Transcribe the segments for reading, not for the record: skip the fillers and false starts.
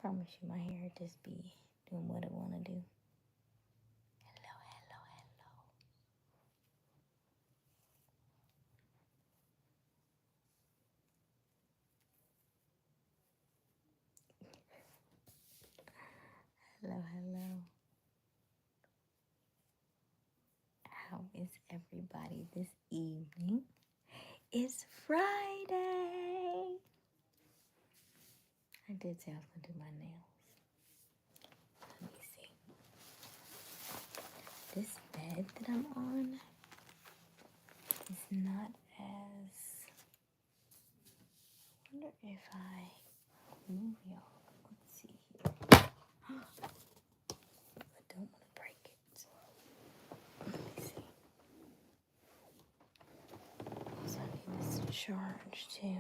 promise you my hair just be doing what it want to do. Hello, hello, hello. Hello, hello. How is everybody this evening? It's Friday. I did say I was going to do my nails. Let me see. This bed that I'm on is not as... I wonder if I move y'all. Let's see here. I don't want to break it. Let me see. So I need this to charge too.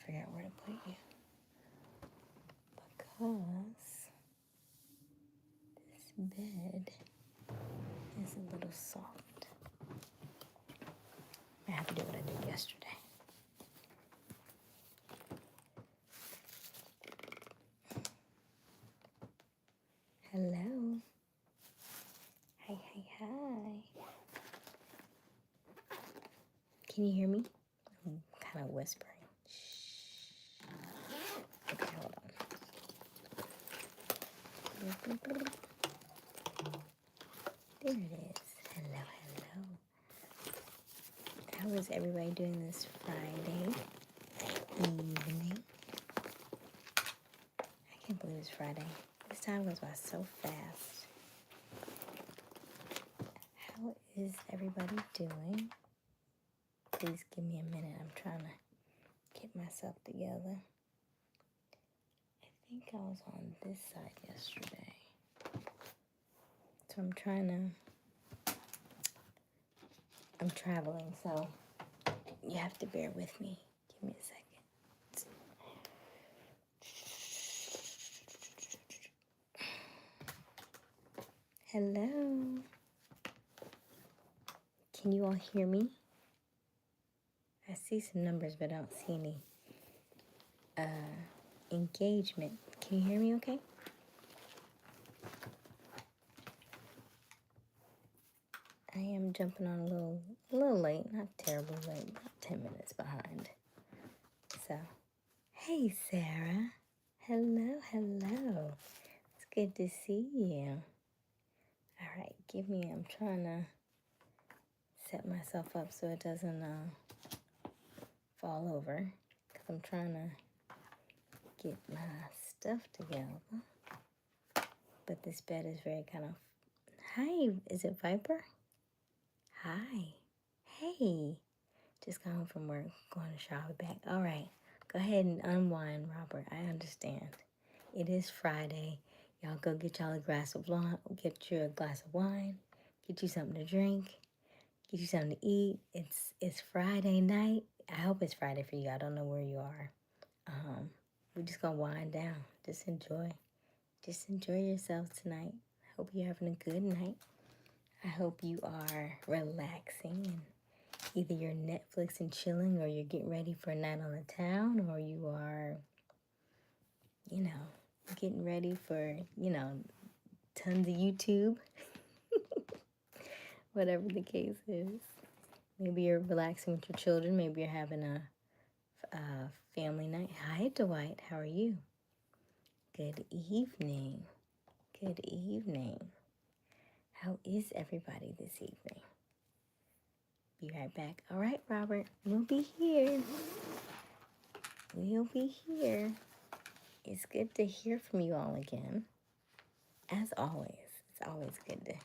Figure out where to put you because this bed is a little soft. I have to do what I did yesterday. Hello. Hi, hi, hi. Can you hear me? I'm kind of whispering. Shh. Okay, hold on. There it is. Hello, hello. How is everybody doing this Friday evening? I can't believe it's Friday. This time goes by so fast. How is everybody doing? Please give me a minute. I'm trying to get myself together. I think I was on this side yesterday. So I'm traveling, so you have to bear with me. Give me a second. Hello. Can you all hear me? I see some numbers, but I don't see any engagement. Can you hear me okay? I am jumping on a little late, not terribly late, about 10 minutes behind. So, hey Sarah. Hello, hello. It's good to see you. All right, I'm trying to set myself up so it doesn't fall over because I'm trying to get my stuff together. But this bed is very kind of... Hi, is it Viper? Hi. Hey. Just got home from work, going to shower back. All right, go ahead and unwind, Robert. I understand. It is Friday. Y'all go get y'all a glass of wine, get you a glass of wine, get you something to drink, get you something to eat. It's Friday night. I hope it's Friday for you. I don't know where you are. We're just gonna wind down. Just enjoy yourself tonight. I hope you're having a good night. I hope you are relaxing and either you're Netflix and chilling or you're getting ready for a night on the town or you are, getting ready for, tons of YouTube. Whatever the case is. Maybe you're relaxing with your children. Maybe you're having a family night. Hi, Dwight. How are you? Good evening. Good evening. How is everybody this evening? Be right back. All right, Robert. We'll be here. It's good to hear from you all again. As always, it's always good to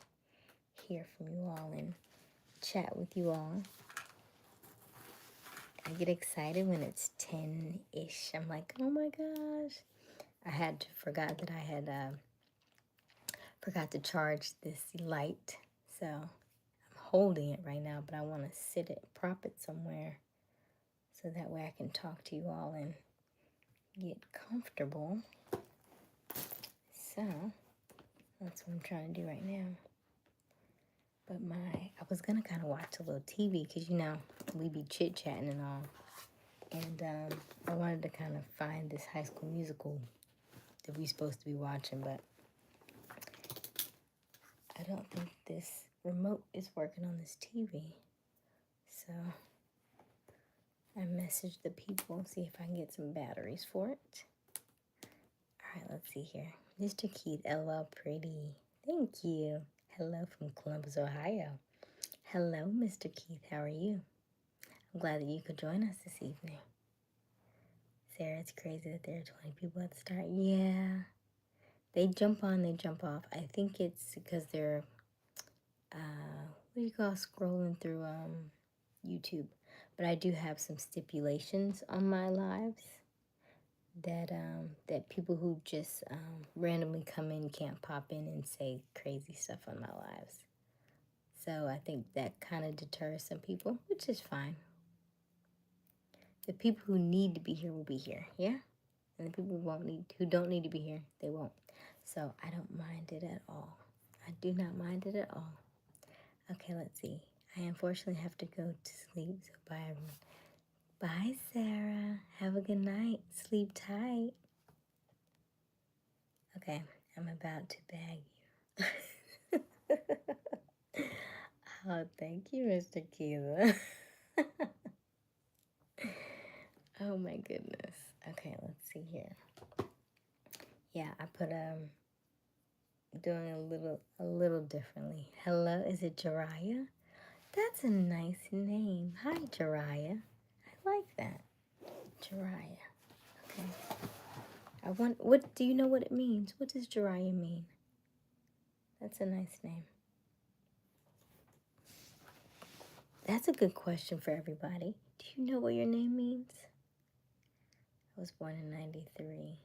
hear from you all and chat with you all. I get excited when it's 10-ish. I'm like, oh my gosh. Forgot that I had forgot to charge this light. So I'm holding it right now, but I want to prop it somewhere so that way I can talk to you all and get comfortable. So that's what I'm trying to do right now. But I was gonna kind of watch a little TV because we be chit chatting and all, and I wanted to kind of find this High School Musical that we supposed to be watching, but I don't think this remote is working on this TV. So I messaged the people and see if I can get some batteries for it. All right, let's see here. Mr. Keith, LL Pretty. Thank you. Hello from Columbus, Ohio. Hello, Mr. Keith. How are you? I'm glad that you could join us this evening. Sarah, it's crazy that there are 20 people at the start. Yeah. They jump on, they jump off. I think it's because they're, scrolling through YouTube. But I do have some stipulations on my lives that people who just randomly come in can't pop in and say crazy stuff on my lives. So I think that kind of deters some people, which is fine. The people who need to be here will be here, yeah? And the people who don't need to be here, they won't. So I don't mind it at all. I do not mind it at all. Okay, let's see. I unfortunately have to go to sleep, so bye everyone. Bye, Sarah. Have a good night. Sleep tight. Okay, I'm about to bag you. Oh, thank you, Mr. Keela. Oh my goodness. Okay, let's see here. Yeah, I put doing a little differently. Hello, is it Jariah? That's a nice name. Hi, Jariah. I like that. Jariah. Okay. What do you know what it means? What does Jariah mean? That's a nice name. That's a good question for everybody. Do you know what your name means? I was born in 93.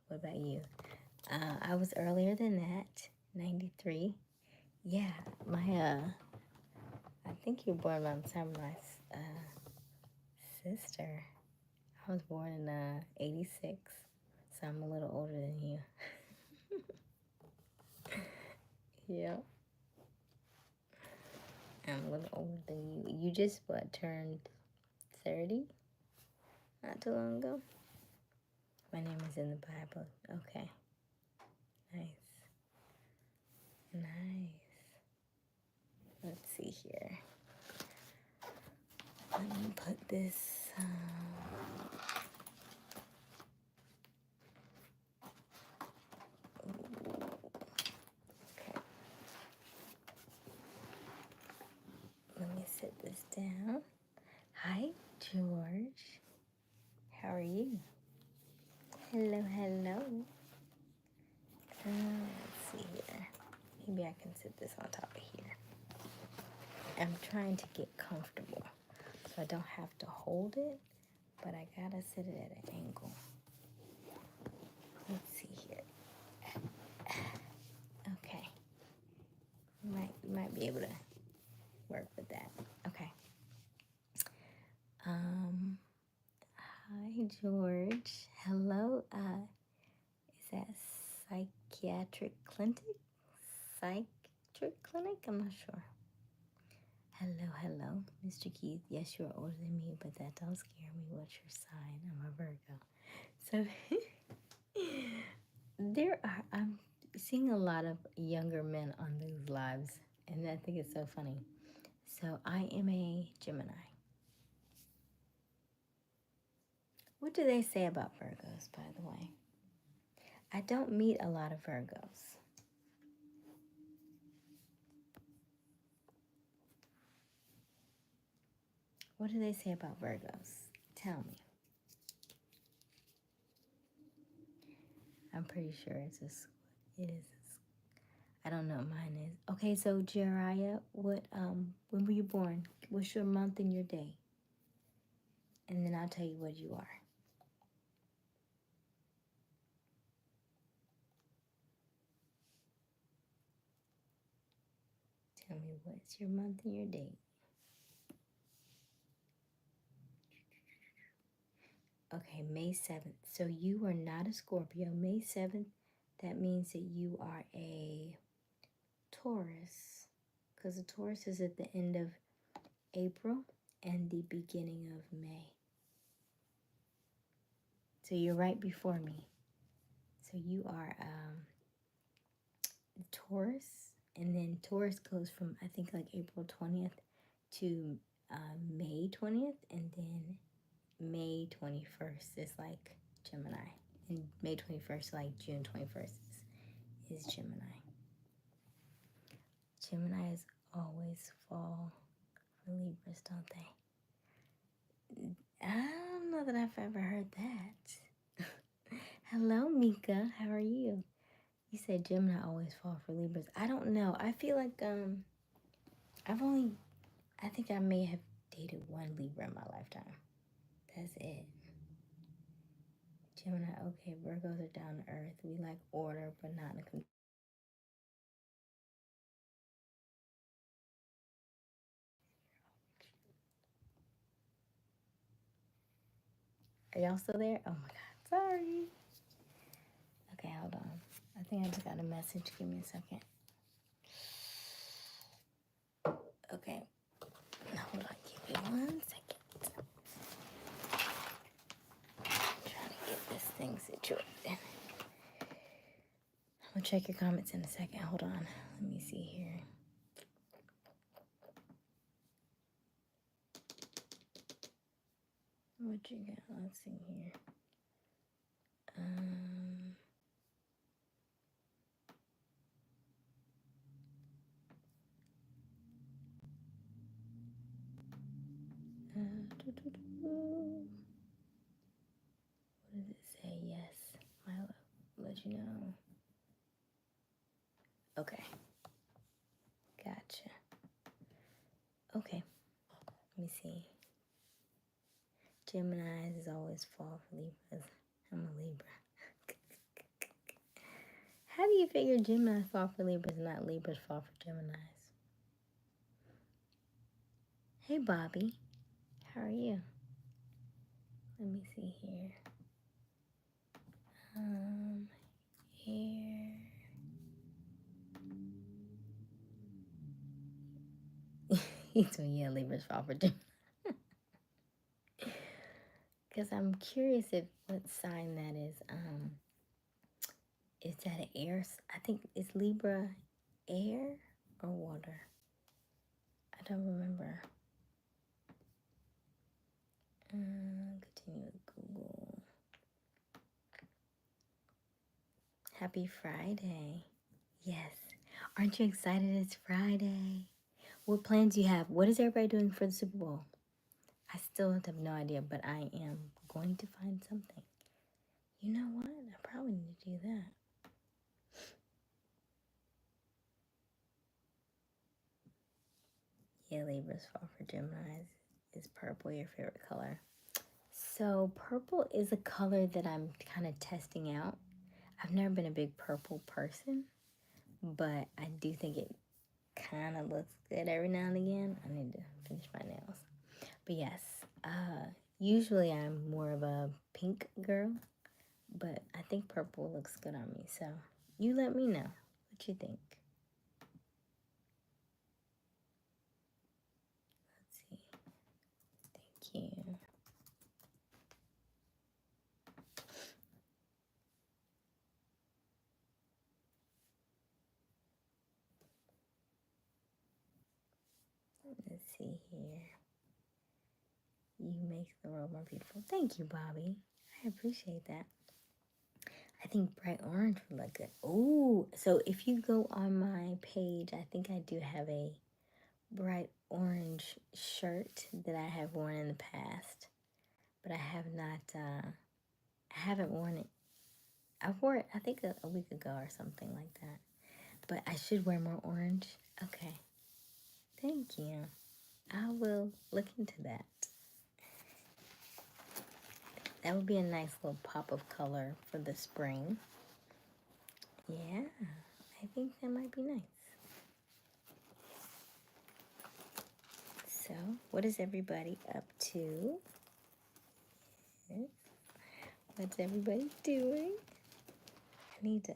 What about you? I was earlier than that, 93. Yeah, I think you were born around the time of my sister. I was born in 86, so I'm a little older than you. Yeah. I'm a little older than you. You just, turned 30? Not too long ago? My name is in the Bible. Okay. Nice. Nice. Let's see here. Let me put this. Okay. Let me sit this down. Hi, George. How are you? Hello, hello. Let's see here. Maybe I can sit this on top of here. I'm trying to get comfortable, so I don't have to hold it, but I gotta sit it at an angle. Let's see here. Okay. You might be able to work with that. Okay. Hi, George. Hello. Is that psychiatric clinic? Psychiatric clinic? I'm not sure. Hello, Mr. Keith. Yes, you're older than me, but that don't scare me. What's your sign? I'm a Virgo. So I'm seeing a lot of younger men on these lives, and I think it's so funny. So I am a Gemini. What do they say about Virgos, by the way? I don't meet a lot of Virgos. What do they say about Virgos? Tell me. I'm pretty sure it is. I don't know. Mine is. Okay, so Jariah, when were you born? What's your month and your day? and then I'll tell you what you are. Tell me what's your month and your date. Okay, May 7th. So you are not a Scorpio. May 7th, that means that you are a Taurus. Because a Taurus is at the end of April and the beginning of May. So you're right before me. So you are Taurus. And then Taurus goes from, I think, like April 20th to May 20th. And then May 21st is like Gemini. And May 21st, like June 21st is Gemini. Geminis always fall for Libras, don't they? I don't know that I've ever heard that. Hello, Mika. How are you? You said Gemini always fall for Libras. I don't know. I feel like I think I may have dated one Libra in my lifetime. That's it. Gemini, okay, Virgos are down to earth. We like order, but not in a Are y'all still there? Oh my God, sorry. Okay, hold on. I think I just got a message. Give me a second. Okay, hold on. Give me 1 second. I'm trying to get this thing situated. I'm gonna check your comments in a second. Hold on. Let me see here. What you got? Let's see here. What does it say? Yes, I'll let you know. Okay, gotcha. Okay, let me see. Geminis is always fall for Libras. I'm a Libra. How do you figure Geminis fall for Libras, not Libras fall for Geminis? Hey, Bobby. How are you? Let me see here. Here. He told me, yeah, Libras fall for Gemini. Because I'm curious if what sign that is. Is that an air? I think it's Libra air or water. I don't remember. Continue with Google. Happy Friday. Yes. Aren't you excited it's Friday? What plans do you have? What is everybody doing for the Super Bowl? I still have no idea, but I am going to find something. You know what? I probably need to do that. Yeah, Libras fall for Geminis. Is purple your favorite color? So purple is a color that I'm kind of testing out. I've never been a big purple person, but I do think it kind of looks good every now and again. I need to finish my nails. But yes, usually I'm more of a pink girl, but I think purple looks good on me. So you let me know what you think. Let's see. Thank you. Let's see here. You make the world more beautiful. Thank you, Bobby. I appreciate that. I think bright orange would look good. Oh, so if you go on my page, I think I do have a bright orange shirt that I have worn in the past, but I have not, I haven't worn it. I wore it, I think, a week ago or something like that, but I should wear more orange. Okay. Thank you. I will look into that. That would be a nice little pop of color for the spring. Yeah, I think that might be nice. So, what is everybody up to? What's everybody doing? I need to,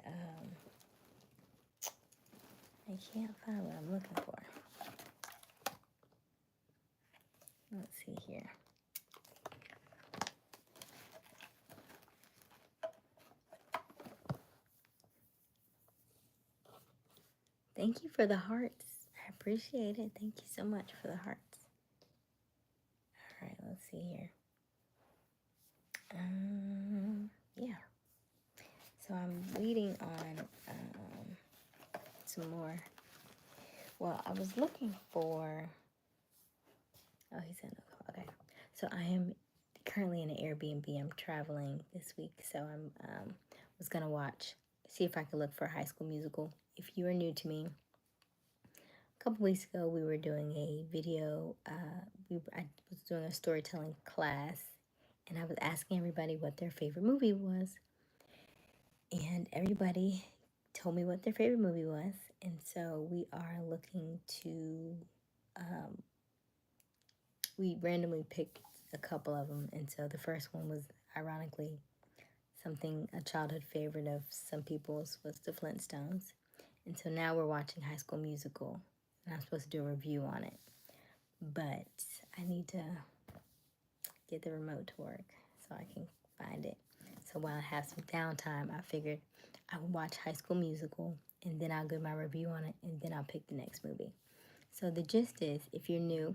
I can't find what I'm looking for. Let's see here. Thank you for the hearts. I appreciate it. Thank you so much for the hearts. All right, let's see here. Yeah. So I'm waiting on some more. Well, I was looking for. Oh, he said no. Okay. So I am currently in an Airbnb. I'm traveling this week, so I'm was gonna see if I could look for a High School Musical. If you are new to me, a couple weeks ago we were doing a video. I was doing a storytelling class, and I was asking everybody what their favorite movie was, and everybody told me what their favorite movie was, and so we are looking to. We randomly picked a couple of them, and so the first one was ironically a childhood favorite of some people's was the Flintstones. And so now we're watching High School Musical, and I'm supposed to do a review on it. But I need to get the remote to work so I can find it. So while I have some downtime, I figured I would watch High School Musical, and then I'll give my review on it, and then I'll pick the next movie. So the gist is, if you're new,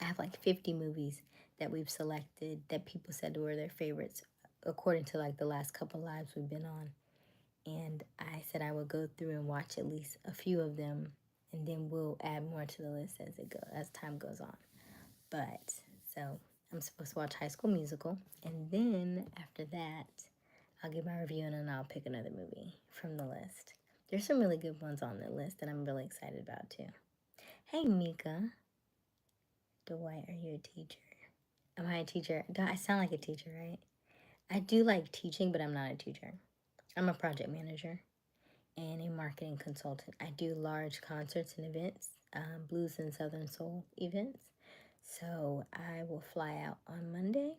I have like 50 movies that we've selected that people said were their favorites according to like the last couple lives we've been on. And I said I would go through and watch at least a few of them, and then we'll add more to the list as time goes on. But so I'm supposed to watch High School Musical, and then after that, I'll give my review and then I'll pick another movie from the list. There's some really good ones on the list that I'm really excited about too. Hey Mika. Dwight, are you a teacher? Am I a teacher? I sound like a teacher, right? I do like teaching, but I'm not a teacher. I'm a project manager and a marketing consultant. I do large concerts and events, blues and southern soul events. So I will fly out on Monday,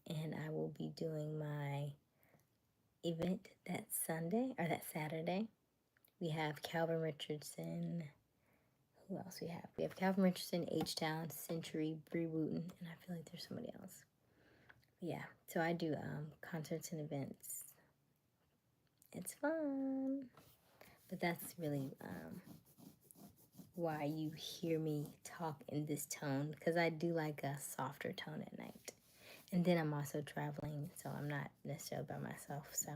and I will be doing my event that Saturday. We have Calvin Richardson. Who else we have? We have Calvin Richardson, H-Town, Century, Bree Wooten, and I feel like there's somebody else. Yeah, so I do concerts and events. It's fun. But that's really why you hear me talk in this tone, because I do like a softer tone at night. And then I'm also traveling, so I'm not necessarily by myself, so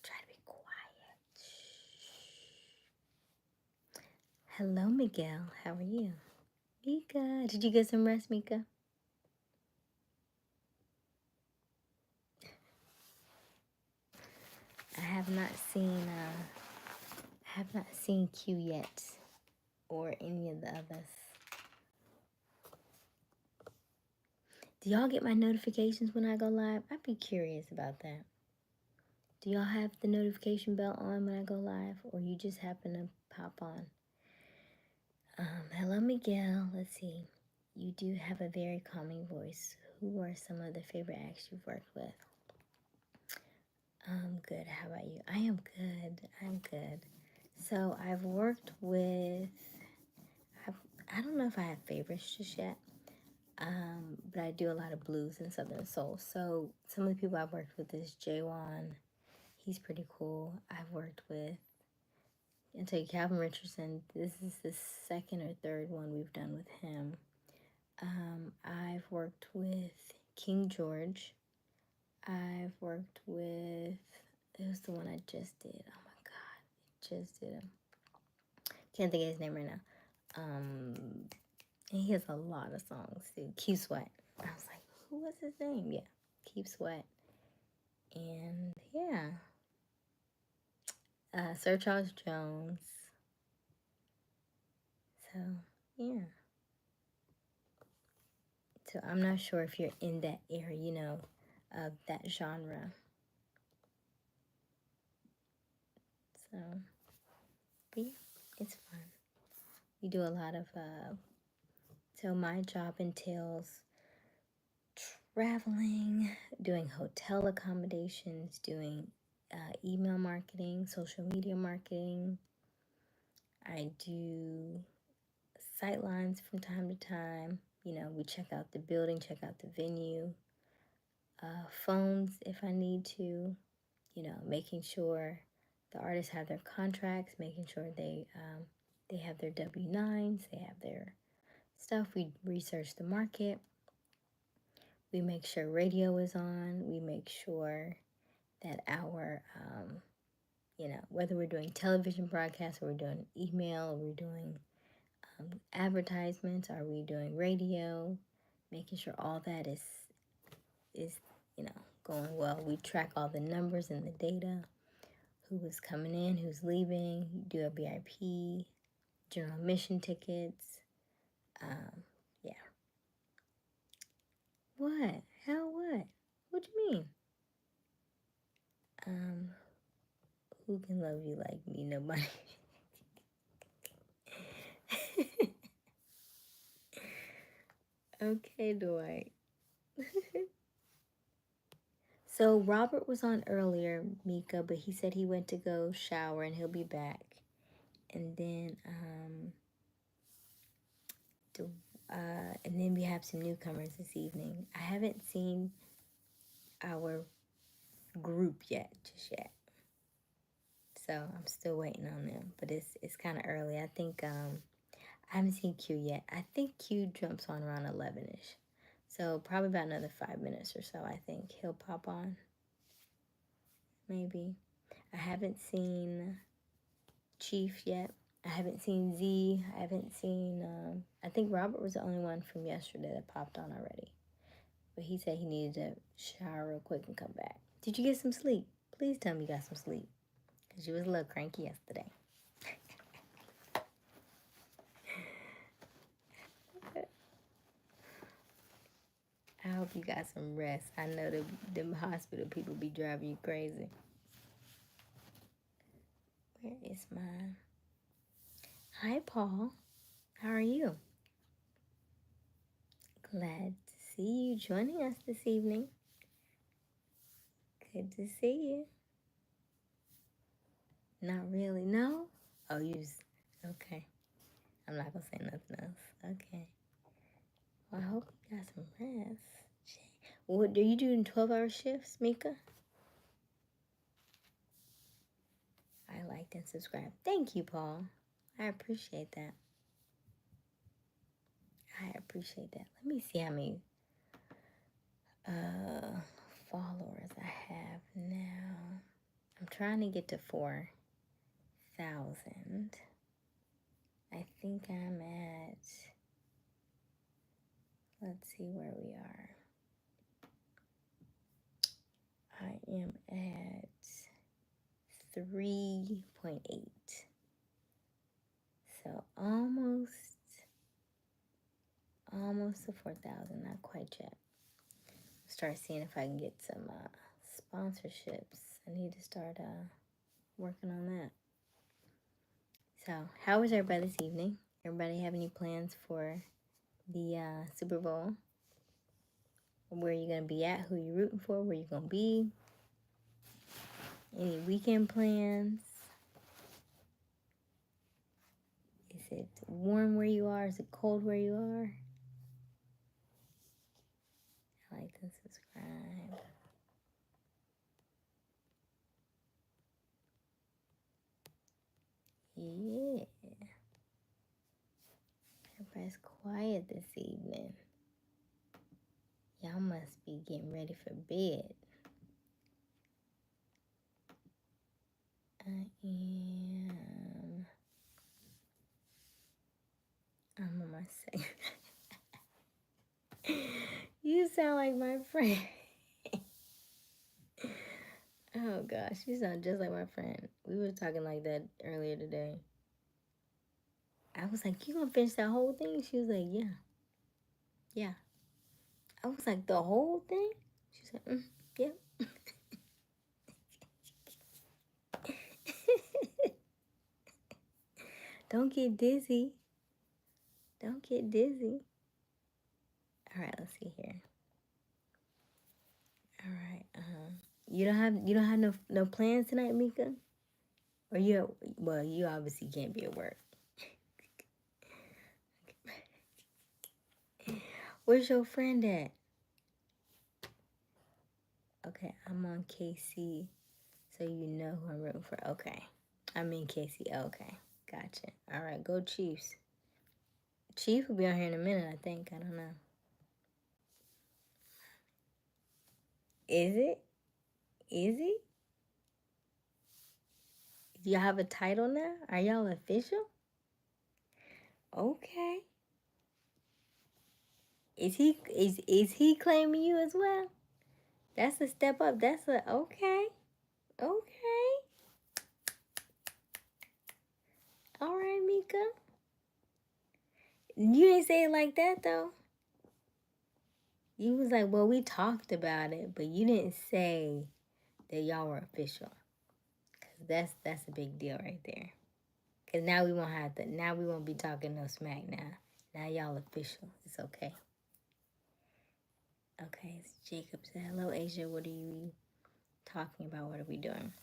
try to be quiet. Shh. Hello, Miguel. How are you? Mika, did you get some rest, Mika? I have not seen Q yet, or any of the others. Do y'all get my notifications when I go live? I'd be curious about that. Do y'all have the notification bell on when I go live, or you just happen to pop on? Hello, Miguel. Let's see. You do have a very calming voice. Who are some of the favorite acts you've worked with? Good. How about you? I am good. I'm good. So I've worked with, I don't know if I have favorites just yet, but I do a lot of blues and southern soul. So some of the people I've worked with is Jaywan. He's pretty cool. I've worked with, I'll tell you, Calvin Richardson. This is the second or third one we've done with him. I've worked with King George. I've worked with, it was the one I just did. Oh my God, just did him. Can't think of his name right now. And he has a lot of songs too. Keep Sweat. I was like, who was his name? Yeah, Keep Sweat. And yeah, Sir Charles Jones. So yeah. So I'm not sure if you're in that area, that genre. So, but yeah, it's fun. We do a lot of, so my job entails traveling, doing hotel accommodations, doing email marketing, social media marketing. I do sightlines from time to time. You know, we check out the building, check out the venue, phones if I need to, you know, making sure the artists have their contracts, making sure they have their W-9s, they have their stuff. We research the market. We make sure radio is on. We make sure that our, you know, whether we're doing television broadcasts or we're doing email or we're doing advertisements, are we doing radio, making sure all that is you know, going well. We track all the numbers and the data, who is coming in, who's leaving, do a VIP, general admission tickets. Yeah. What? Hell what? What do you mean? Who can love you like me? Nobody. Okay, Dwight. So Robert was on earlier, Mika, but he said he went to go shower and he'll be back. And then and then we have some newcomers this evening. I haven't seen our group just yet. So I'm still waiting on them, but it's kind of early. I think I haven't seen Q yet. I think Q jumps on around 11ish. So probably about another 5 minutes or so. I think he'll pop on. Maybe. I haven't seen Chief yet. I haven't seen Z. I haven't seen, I think Robert was the only one from yesterday that popped on already. But he said he needed to shower real quick and come back. Did you get some sleep? Please tell me you got some sleep. Because you was a little cranky yesterday. I hope you got some rest. I know the hospital people be driving you crazy. Where is mine? Hi, Paul. How are you? Glad to see you joining us this evening. Good to see you. Not really. No? Oh, okay. I'm not going to say nothing else. Okay. Well, I hope you got some rest. What are you doing 12-hour shifts, Mika? I liked and subscribed. Thank you, Paul. I appreciate that. I appreciate that. Let me see how many followers I have now. I'm trying to get to 4,000. I think I'm at, let's see where we are. I am at 3.8. So almost to 4,000, not quite yet. Start seeing if I can get some sponsorships. I need to start working on that. So, how was everybody this evening? Everybody have any plans for the Super Bowl? Where are you going to be at? Who are you rooting for? Where you going to be? Any weekend plans? Is it warm where you are? Is it cold where you are? Like and subscribe. Yeah. Everybody's quiet this evening. Y'all must be getting ready for bed. I'm on my second. You sound like my friend. Oh gosh, you sound just like my friend. We were talking like that earlier today. I was like, you gonna finish that whole thing? She was like, yeah. Yeah. I was like, the whole thing? She said, yeah. Don't get dizzy. Don't get dizzy. All right, let's see here. All right. You don't have no plans tonight, Mika? Or you obviously can't be at work. Where's your friend at? Okay, I'm on KC, so you know who I'm rooting for. Okay, I'm in KC. Okay, gotcha. All right, go Chiefs. Chief will be on here in a minute, I think. I don't know. Is it? Is he? Do y'all have a title now? Are y'all official? Okay. Is he claiming you as well? That's a step up. That's a okay. Okay. All right, Mika. You didn't say it like that though. You was like, well, we talked about it, but you didn't say that y'all were official. Cause that's a big deal right there. Cause now we won't have to. Now we won't be talking no smack. Now y'all official. It's okay. Okay. Jacob said, hello, Asia. What are you talking about? What are we doing?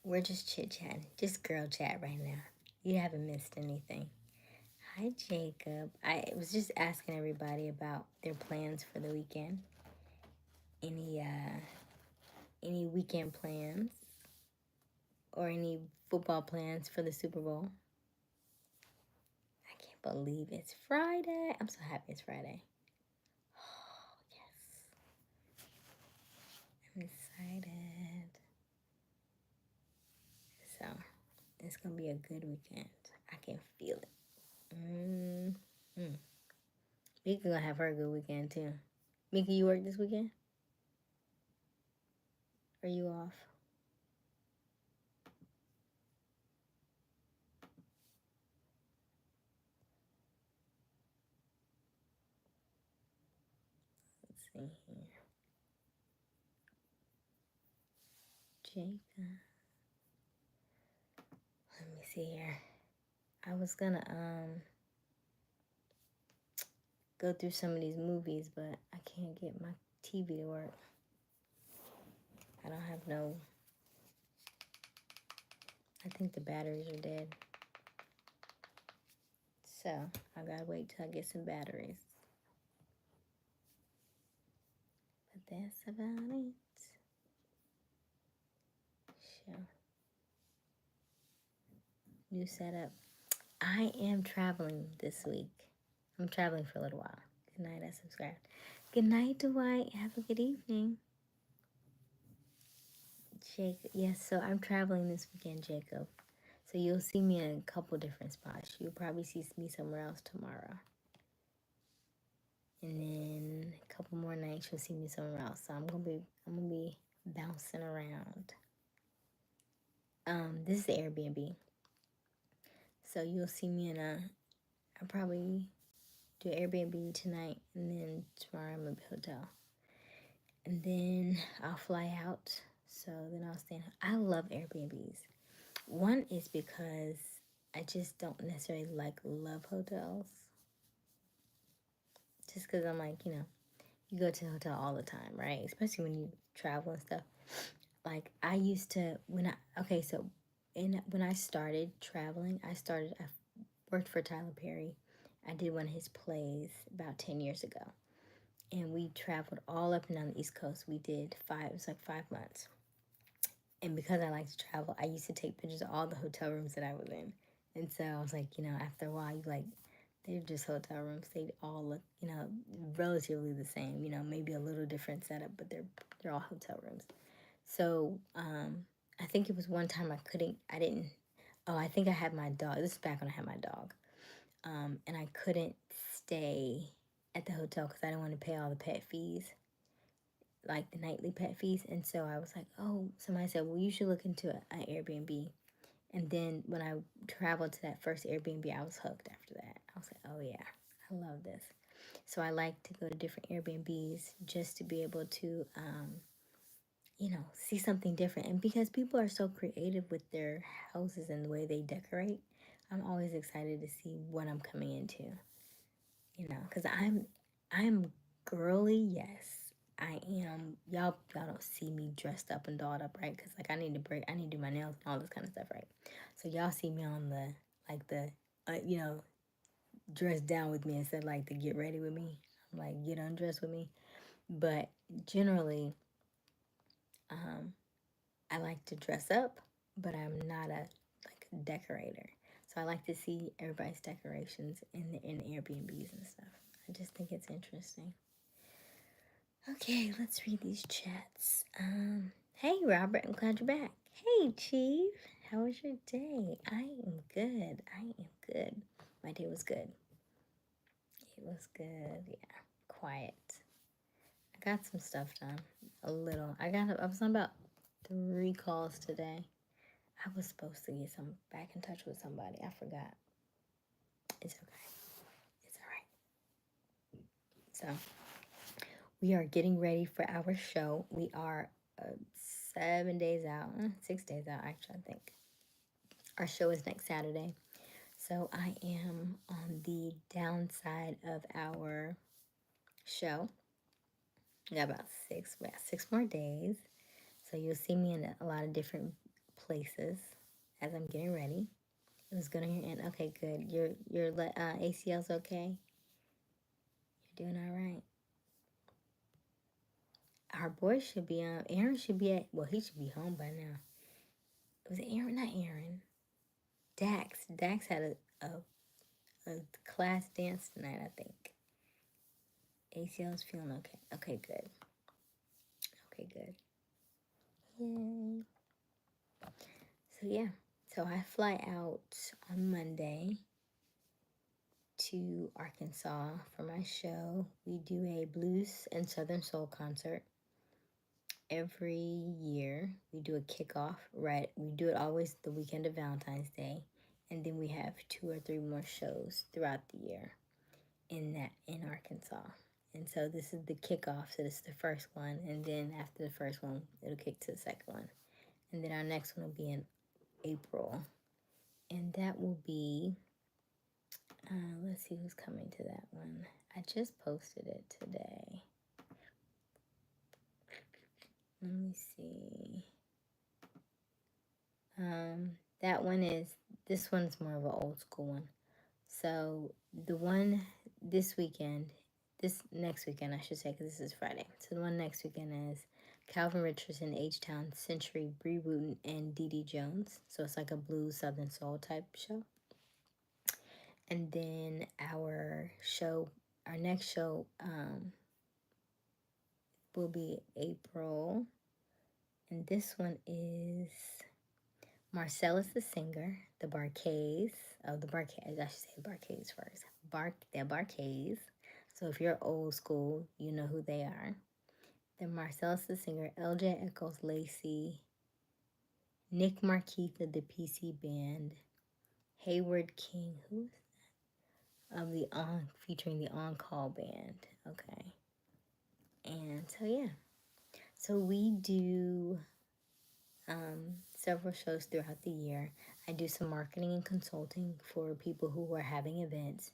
We're just chit chatting, just girl chat right now. You haven't missed anything. Hi, Jacob. I was just asking everybody about their plans for the weekend. Any weekend plans or any football plans for the Super Bowl? I can't believe it's Friday. I'm so happy it's Friday. Oh, yes. I'm excited. So, it's going to be a good weekend. I can feel it. Mika going to have her a good weekend, too. Mika, you work this weekend? Are you off? Let's see here. Jacob. Let me see here. I was gonna go through some of these movies, but I can't get my TV to work. I don't have no. I think the batteries are dead. So I gotta wait till I get some batteries. But that's about it. So, new setup. I am traveling this week. I'm traveling for a little while. Good night, I subscribed. Good night, Dwight. Have a good evening. Jacob, yes, so I'm traveling this weekend, Jacob. So you'll see me in a couple different spots. You'll probably see me somewhere else tomorrow. And then a couple more nights you'll see me somewhere else. So I'm gonna be bouncing around. This is the Airbnb. So you'll see me I'll probably do Airbnb tonight, and then tomorrow I'm at the hotel. And then I'll fly out. So then I'll stay I love Airbnbs. One is because I just don't necessarily love hotels. Just because I'm like, you go to the hotel all the time, right? Especially when you travel and stuff. Like I used to when I started traveling, I worked for Tyler Perry. I did one of his plays about 10 years ago. And we traveled all up and down the East Coast. We did it was like 5 months. And because I like to travel, I used to take pictures of all the hotel rooms that I was in. And so I was like, after a while, they're just hotel rooms. They all look, relatively the same. Maybe a little different setup, but they're all hotel rooms. So I think it was one time I think I had my dog. This is back when I had my dog. And I couldn't stay at the hotel because I didn't want to pay all the pet fees, like the nightly pet fees. And so I was like, oh, somebody said, well, you should look into an Airbnb. And then when I traveled to that first Airbnb, I was hooked after that. I was like, oh yeah, I love this. So I like to go to different Airbnbs just to be able to, see something different. And because people are so creative with their houses and the way they decorate, I'm always excited to see what I'm coming into, because I'm girly, yes. I am. Y'all don't see me dressed up and dolled up, right? Because like I need to do my nails and all this kind of stuff, right? So y'all see me on the like the dress down with me instead of like the get ready with me. I'm like get undressed with me. But generally, um, I like to dress up, but I'm not a like a decorator. So I like to see everybody's decorations in Airbnbs and stuff. I just think it's interesting. Okay, let's read these chats. Hey Robert, I'm glad you're back. Hey Chief, how was your day? I am good. I am good. My day was good. It was good. Yeah, quiet. I got some stuff done. A little. I was on about 3 calls today. I was supposed to get back in touch with somebody. I forgot. It's okay. It's all right. So we are getting ready for our show. We are 7 days out, 6 days out, actually, I think. Our show is next Saturday. So I am on the downside of our show. We got about 6 more days. So you'll see me in a lot of different places as I'm getting ready. It was good on your end. Okay, good. Your ACL's okay. You're doing all right. Our boy should be Aaron should be he should be home by now. It was Aaron, not Aaron. Dax. Dax had a class dance tonight, I think. ACL's feeling okay. Okay, good. Okay, good. Yay. So yeah. So I fly out on Monday to Arkansas for my show. We do a blues and southern soul concert every year. We do a kickoff, right? We do it always the weekend of Valentine's Day, and then we have 2 or 3 more shows throughout the year in Arkansas. And so this is the kickoff. So this is the first one, and then after the first one, it'll kick to the second one, and then our next one will be in April, and that will be. Let's see who's coming to that one. I just posted it today. Let me see. This one's more of an old school one. So the one this next weekend, I should say, because this is Friday. So the one next weekend is Calvin Richardson, H-Town, Century, Bree Wooten, and Dee Dee Jones. So it's like a blues, southern soul type show. And then our next show will be April. And this one is Marcellus the singer, the Barkays. Oh, the Barkays. I should say the Barkays first. The Barkays. So if you're old school, you know who they are. Then Marcellus the singer, LJ Echoes Lacey, Nick Markeith of the PC Band, Hayward King, who is that? Of the featuring the On Call Band. Okay. And so yeah. So we do several shows throughout the year. I do some marketing and consulting for people who are having events.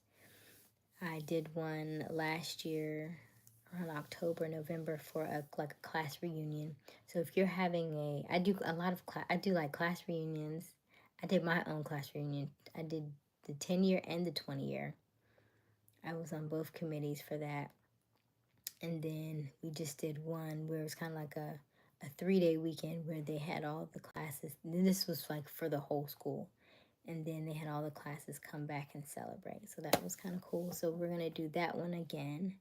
I did one last year around October, November for a class reunion. So if you're having I do a lot of I do like class reunions. I did my own class reunion. I did the 10-year and the 20-year. I was on both committees for that. And then we just did one where it was kind of like a 3-day weekend where they had all the classes. And this was like for the whole school. And then they had all the classes come back and celebrate. So that was kind of cool. So we're going to do that one again.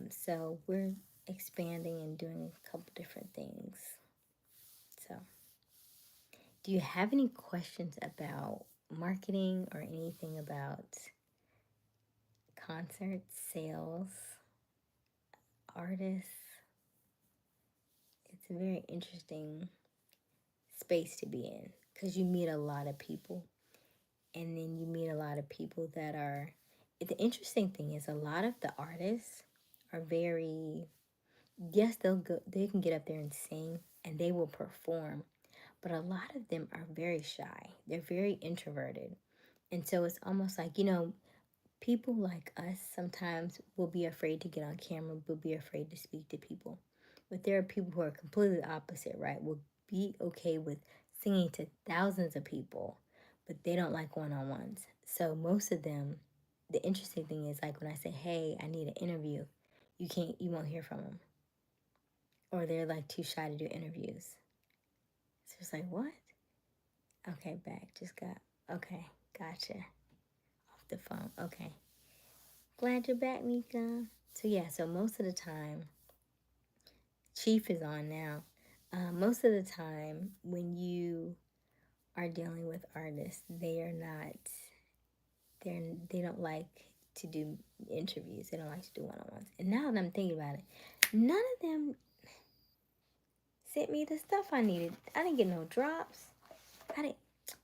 So we're expanding and doing a couple different things. So do you have any questions about marketing or anything about concerts, sales, artists? It's a very interesting space to be in because you meet a lot of people, and then you meet a lot of people that are. The interesting thing is a lot of the artists are very. Yes, they can get up there and sing and they will perform, but a lot of them are very shy. They're very introverted. And so it's almost like, people like us sometimes will be afraid to get on camera, will be afraid to speak to people. But there are people who are completely opposite, right? Will be okay with singing to thousands of people, but they don't like one-on-ones. So most of them, the interesting thing is like when I say, "Hey, I need an interview," you won't hear from them, or they're like too shy to do interviews. So it's like, what? Okay, back. Just got. Okay, gotcha. Off the phone. Okay. Glad you're back, Mika. So yeah, so most of the time, Chief is on now. Most of the time, when you are dealing with artists, they don't like to do interviews. They don't like to do one-on-ones. And now that I'm thinking about it, none of them sent me the stuff I needed. I didn't get no drops. I didn't.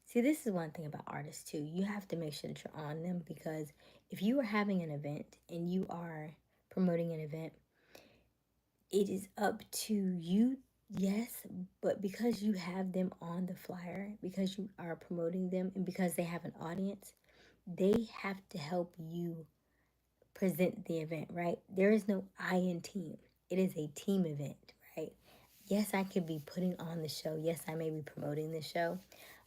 See, this is one thing about artists too. You have to make sure that you're on them, because if you are having an event and you are promoting an event, it is up to you, yes, but because you have them on the flyer, because you are promoting them, and because they have an audience, they have to help you present the event, right? There is no I in team. It is a team event, right? Yes, I could be putting on the show. Yes, I may be promoting the show,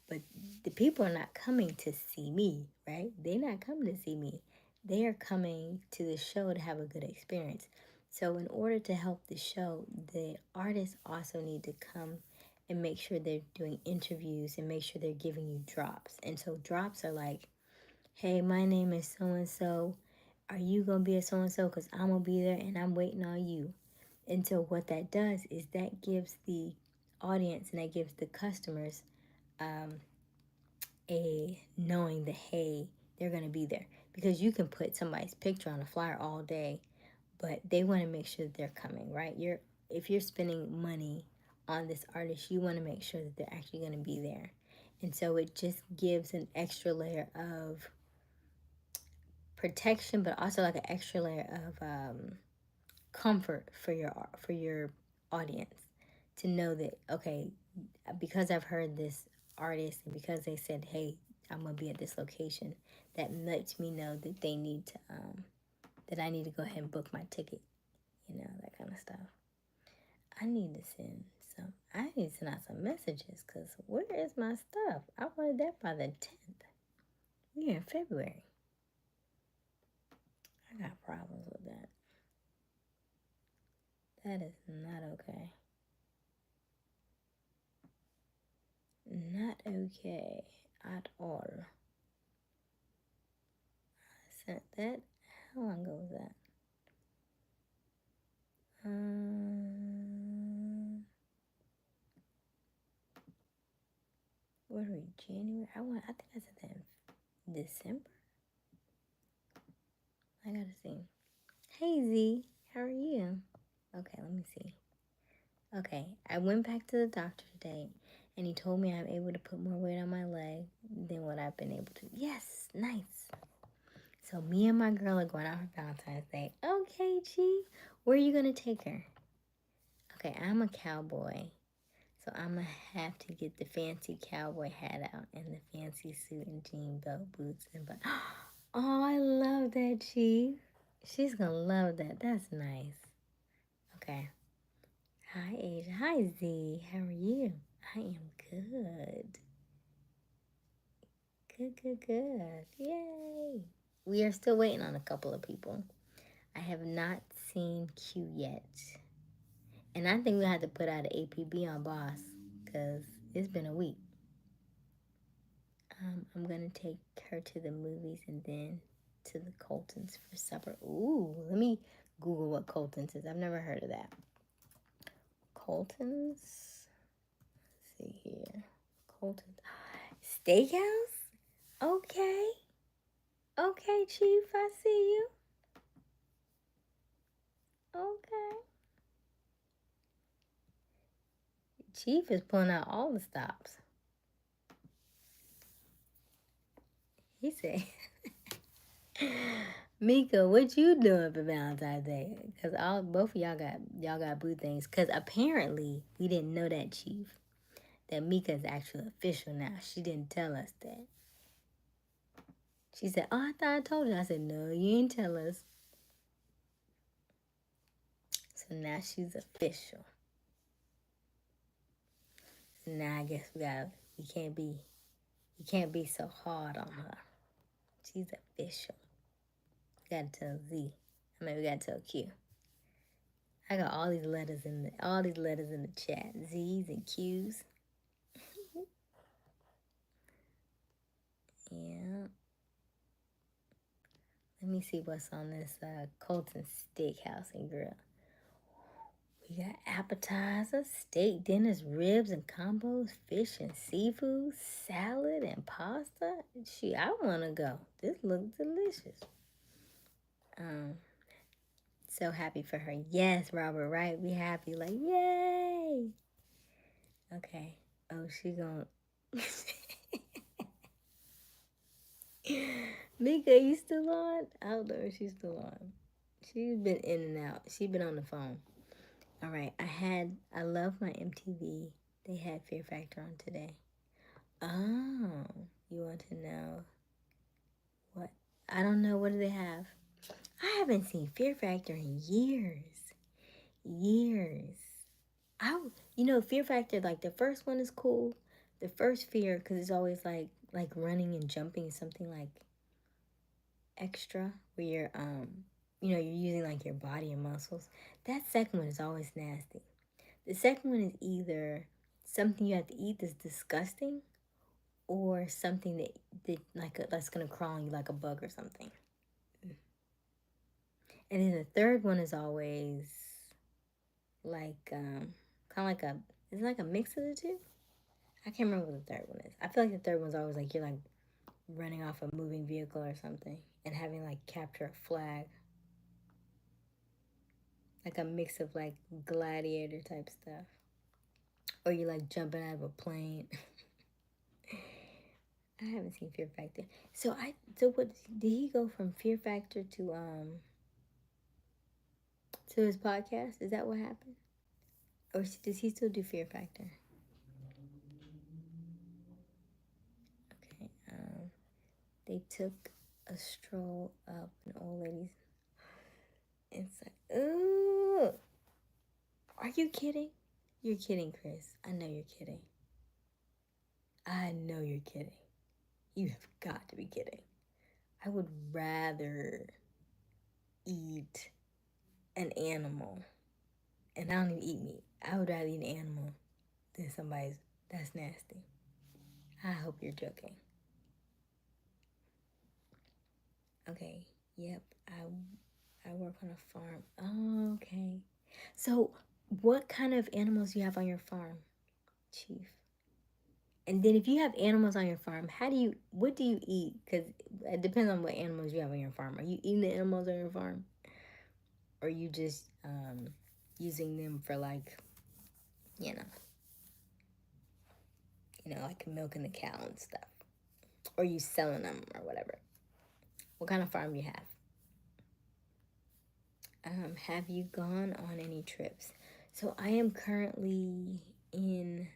but the people are not coming to see me, right? They're not coming to see me. They are coming to the show to have a good experience. So in order to help the show, the artists also need to come and make sure they're doing interviews and make sure they're giving you drops. And so drops are like, "Hey, my name is so and so. Are you going to be a so and so? Because I'm going to be there and I'm waiting on you." And so what that does is that gives the audience and that gives the customers um, a knowing that, hey, they're going to be there. Because you can put somebody's picture on a flyer all day, but they want to make sure that they're coming, right? If you're spending money on this artist, you want to make sure that they're actually going to be there. And so it just gives an extra layer of protection, but also like an extra layer of comfort for your audience, to know that, okay, because I've heard this artist and because they said, "Hey, I'm gonna be at this location," that lets me know that they need to that I need to go ahead and book my ticket, that kind of stuff. I need to send out some messages, because where is my stuff? I wanted that by the 10th. We're in February. I got problems with that. That is not okay. Not okay at all. I sent that. How long ago was that? What are we? January? I think I said that in December. I gotta see. Hey Z, how are you? Okay, let me see. Okay, I went back to the doctor today, and he told me I'm able to put more weight on my leg than what I've been able to. Yes, nice. So me and my girl are going out for Valentine's Day. Okay, Chief, where are you gonna take her? Okay, I'm a cowboy, so I'm gonna have to get the fancy cowboy hat out and the fancy suit and jean belt, boots, and but. Oh, I love that, Chief. She's gonna love that. That's nice. Okay. Hi, Asia. Hi, Z. How are you? I am good. Good, good, good. Yay. We are still waiting on a couple of people. I have not seen Q yet. And I think we have to put out an APB on Boss, because it's been a week. I'm going to take her to the movies and then to the Coltons for supper. Ooh, let me Google what Coltons is. I've never heard of that. Coltons? Let's see here. Coltons. Steakhouse? Okay. Okay, Chief, I see you. Okay. Chief is pulling out all the stops. He said, "Mika, what you doing for Valentine's Day?" Because both of y'all got boo things. Because apparently we didn't know that, Chief. that Mika is actually official now. She didn't tell us that. She said, "Oh, I thought I told you." I said, "No, you didn't tell us." So now she's official. So now I guess you can't be so hard on her. She's official. We gotta tell Z. I mean, we gotta tell Q. I got all these letters in the chat. Z's and Q's. Yeah. Let me see what's on this Colton Steakhouse and Grill. We got appetizers, steak dinners, ribs and combos, fish and seafood, salad and pasta. Shoot, I want to go. This looks delicious. So happy for her. Yes, Robert, right? We happy. Like, yay. Okay. Oh, she gonna... Mika, you still on? I don't know if she's still on. She's been in and out. She's been on the phone. All right. I love my MTV. They had Fear Factor on today. Oh, you want to know what? I don't know. What do they have? I haven't seen Fear Factor in years. Fear Factor, like the first one is cool. The first Fear, because it's always like running and jumping, something like extra, where you're using like your body and muscles. That second one is always nasty. The second one is either something you have to eat that's disgusting, or something that's gonna crawl on you like a bug or something. And then the third one is always like kind of like it's like a mix of the two. I can't remember what the third one is. I feel like the third one's always like you're like running off a moving vehicle or something and having like capture a flag. Like a mix of like gladiator type stuff. Or you like jumping out of a plane. I haven't seen Fear Factor. So what did he go from Fear Factor to his podcast? Is that what happened? Or does he still do Fear Factor? Okay. They took a stroll up an old lady's. It's like, ooh. Are you kidding? You're kidding, Chris. I know you're kidding. I know you're kidding. You have got to be kidding. I would rather eat an animal, and I don't even eat meat. I would rather eat an animal than somebody's. That's nasty. I hope you're joking. Okay. Yep. I work on a farm. Oh, okay. So, what kind of animals do you have on your farm, Chief? And then if you have animals on your farm, what do you eat? Because it depends on what animals you have on your farm. Are you eating the animals on your farm? Or are you just using them for like, you know, like milking the cow and stuff? Or you selling them or whatever? What kind of farm you have? Have you gone on any trips? So I am currently in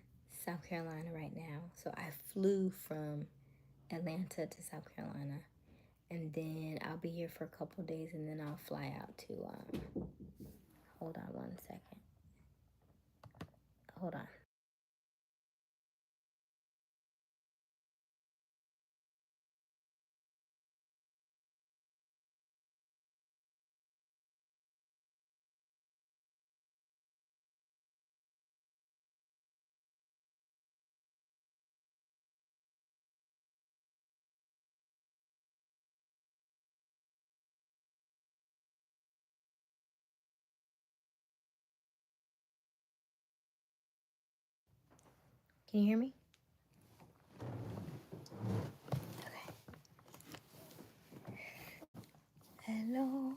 South Carolina right now. So I flew from Atlanta to South Carolina. And then I'll be here for a couple days, and then I'll fly out to, hold on one second. Hold on. Can you hear me? Okay. Hello,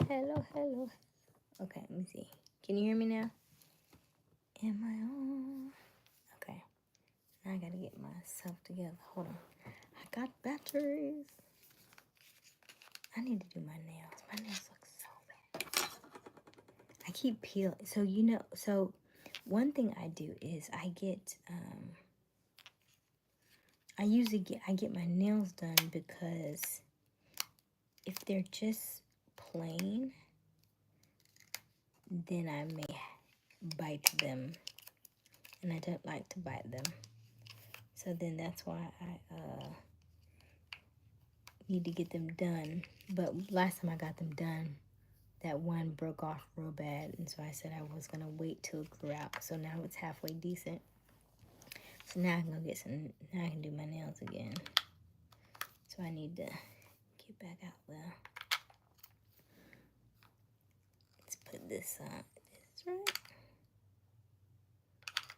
hello. Okay, let me see. Can you hear me now? Am I on? Okay. Now I gotta get myself together. Hold on. I got batteries. I need to do my nails. My nails look so bad. I keep peeling. So one thing I do is I get, I get my nails done because if they're just plain, then I may bite them, and I don't like to bite them. So then that's why I need to get them done. But last time I got them done, that one broke off real bad, and so I said I was gonna wait till it grew out. So now it's halfway decent. So now I can go get some. Now I can do my nails again. So I need to get back out there. Let's put this on. Is this right?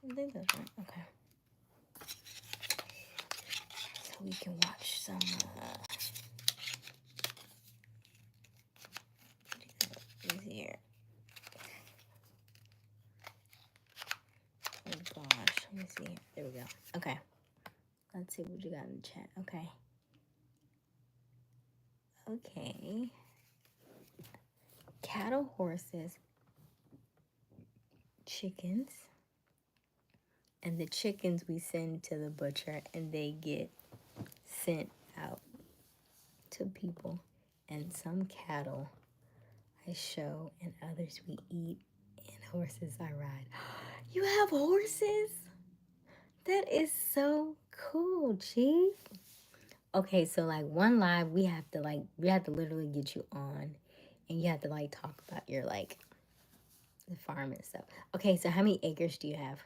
I think that's right. Okay. So we can watch some. Here. Oh gosh, let me see. There we go. Okay. Let's see what you got in the chat. Okay. Okay. Cattle, horses, chickens, and the chickens we send to the butcher and they get sent out to people, and some cattle I show and others we eat, and horses I ride. You have horses? That is so cool, Chief. Okay, so like one live we have to literally get you on, and you have to like talk about your like the farm and stuff. Okay, so how many acres do you have?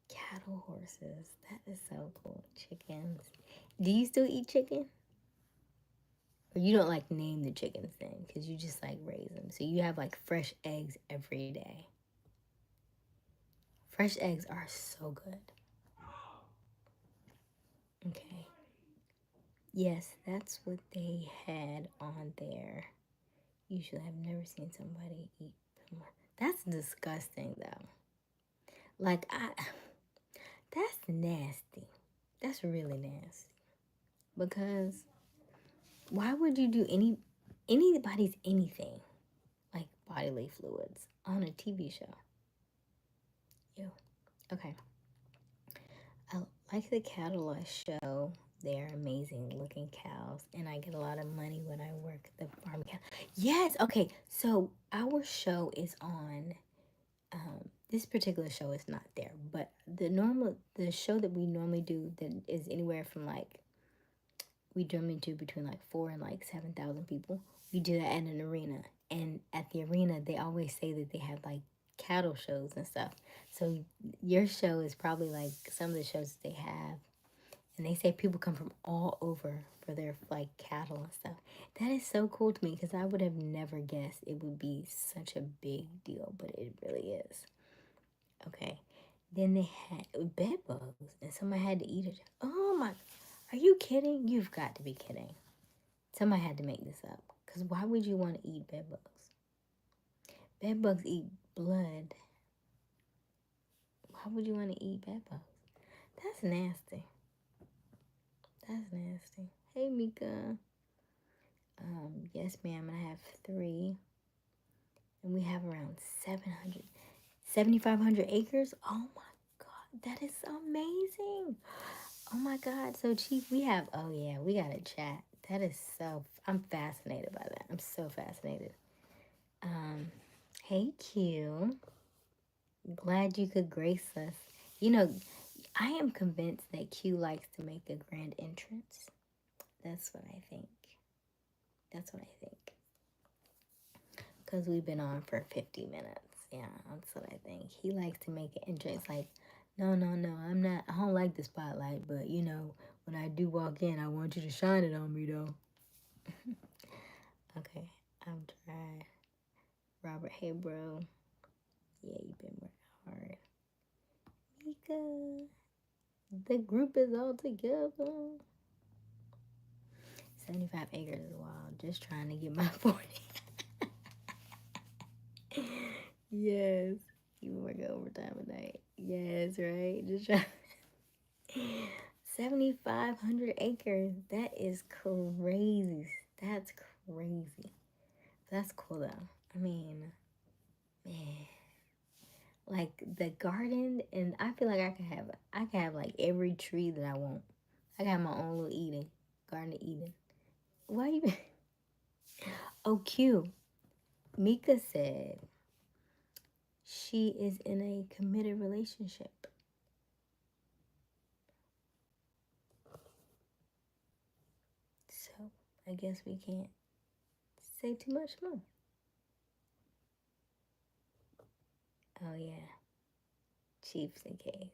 Cattle, horses. That is so cool. Chickens. Do you still eat chicken? Or you don't like name the chickens then, because you just like raise them. So you have like fresh eggs every day. Fresh eggs are so good. Okay. Yes, that's what they had on there. Usually I've never seen somebody eat them. That's disgusting though. Like that's nasty. That's really nasty. Because why would you do anybody's anything like bodily fluids on a TV show? Ew. Okay. I like the cattle I show. They're amazing looking cows, and I get a lot of money when I work the farm cow. Yes. Okay. So our show is on. This particular show is not there, but the show that we normally do that is anywhere from like we normally do between like 4 and like 7,000 people. We do that at an arena, and at the arena they always say that they have like cattle shows and stuff. So your show is probably like some of the shows that they have, and they say people come from all over for their like cattle and stuff. That is so cool to me because I would have never guessed it would be such a big deal, but it really is. Okay. Then they had bed bugs, and somebody had to eat it. Oh my, are you kidding? You've got to be kidding. Somebody had to make this up. Because why would you want to eat bed bugs? Bed bugs eat blood. Why would you want to eat bed bugs? That's nasty. That's nasty. Hey, Mika. Yes, ma'am. I have 3. And we have around 7,500 acres. Oh my God. That is amazing. Oh my God. So, Chief, we have, oh yeah, we got a chat. That is so, I'm fascinated by that. I'm so fascinated. Hey, Q. Glad you could grace us. You know, I am convinced that Q likes to make a grand entrance. That's what I think. That's what I think. Because we've been on for 50 minutes. Yeah, that's what I think. He likes to make an entrance like, no, I'm not, I don't like the spotlight, but you know, when I do walk in, I want you to shine it on me though. Okay, I'm trying. Robert, hey bro. Yeah, you've been working hard. Mika, the group is all together. 75 acres is wild. Just trying to get my 40. Yes. You work overtime at night. Yes, right? Just trying. 7,500 acres. That is crazy. That's crazy. That's cool though. I mean, like the garden, and I feel like I can have like every tree that I want. I got my own little Eden, Garden of Eden. Why you? Oh, cute. Mika said she is in a committed relationship. So I guess we can't say too much more. Oh yeah, Chiefs and K,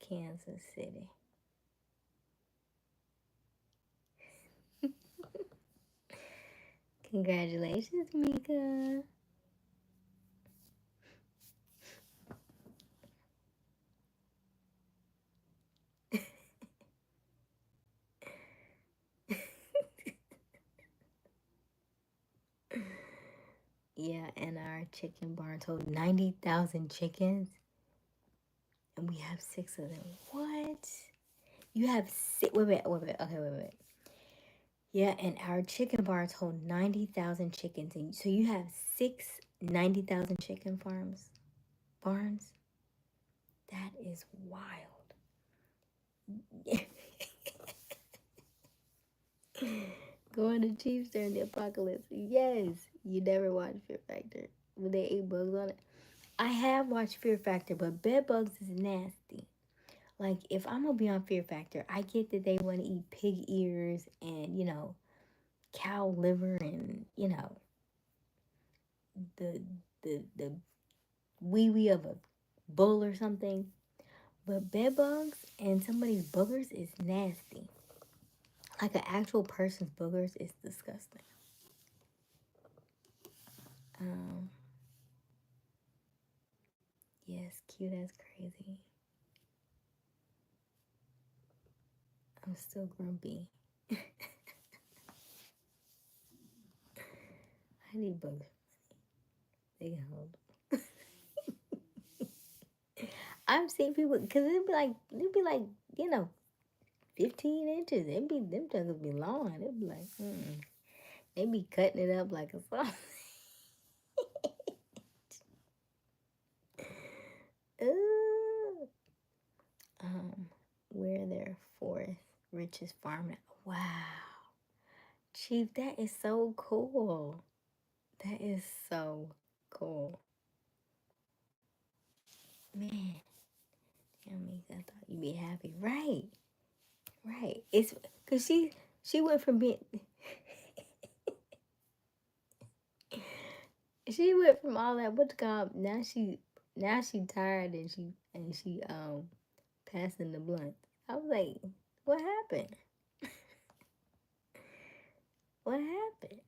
Kansas City. Congratulations, Mika. Yeah, and our chicken barn told 90,000 chickens, and we have 6 of them. What? You have 6? Wait. Okay, wait. Yeah, and our chicken barns hold 90,000 chickens. And so you have 90,000 chicken barns? That is wild. Going to Chiefs during the apocalypse. Yes. You never watched Fear Factor. When they ate bugs on it. I have watched Fear Factor, but bed bugs is nasty. Like, if I'm going to be on Fear Factor, I get that they want to eat pig ears and, cow liver and, the the wee wee of a bull or something. But bed bugs and somebody's boogers is nasty. Like an actual person's boogers is disgusting. Um, yes, cute as crazy. I'm still grumpy. I need boogers. They can hold. I've seen people because it'd be like 15 inches. It'd be them tongues be long. It'd be like they be cutting it up like a sausage. Ooh. We're their 4th richest farm. Wow, Chief, that is so cool. That is so cool, man. Tell me, I thought you'd be happy, right? Right. It's because she went from being she went from all that what to call now she tired and she passing the blunt. I was like, what happened? What happened?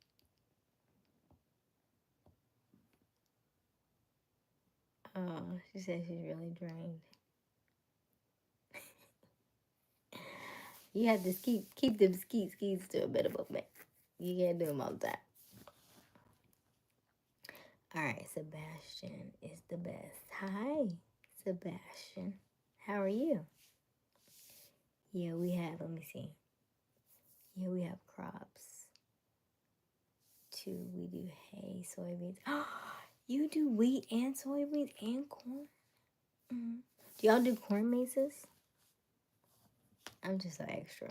Oh, she said she's really drained. You have to keep them skis to a better moment. You can't do them all the time. All right, Sebastian is the best. Hi, Sebastian. How are you? Yeah, we have. Let me see. Yeah, we have crops. 2, we do hay, soybeans. Oh, you do wheat and soybeans and corn? Mm-hmm. Do y'all do corn mazes? I'm just so extra.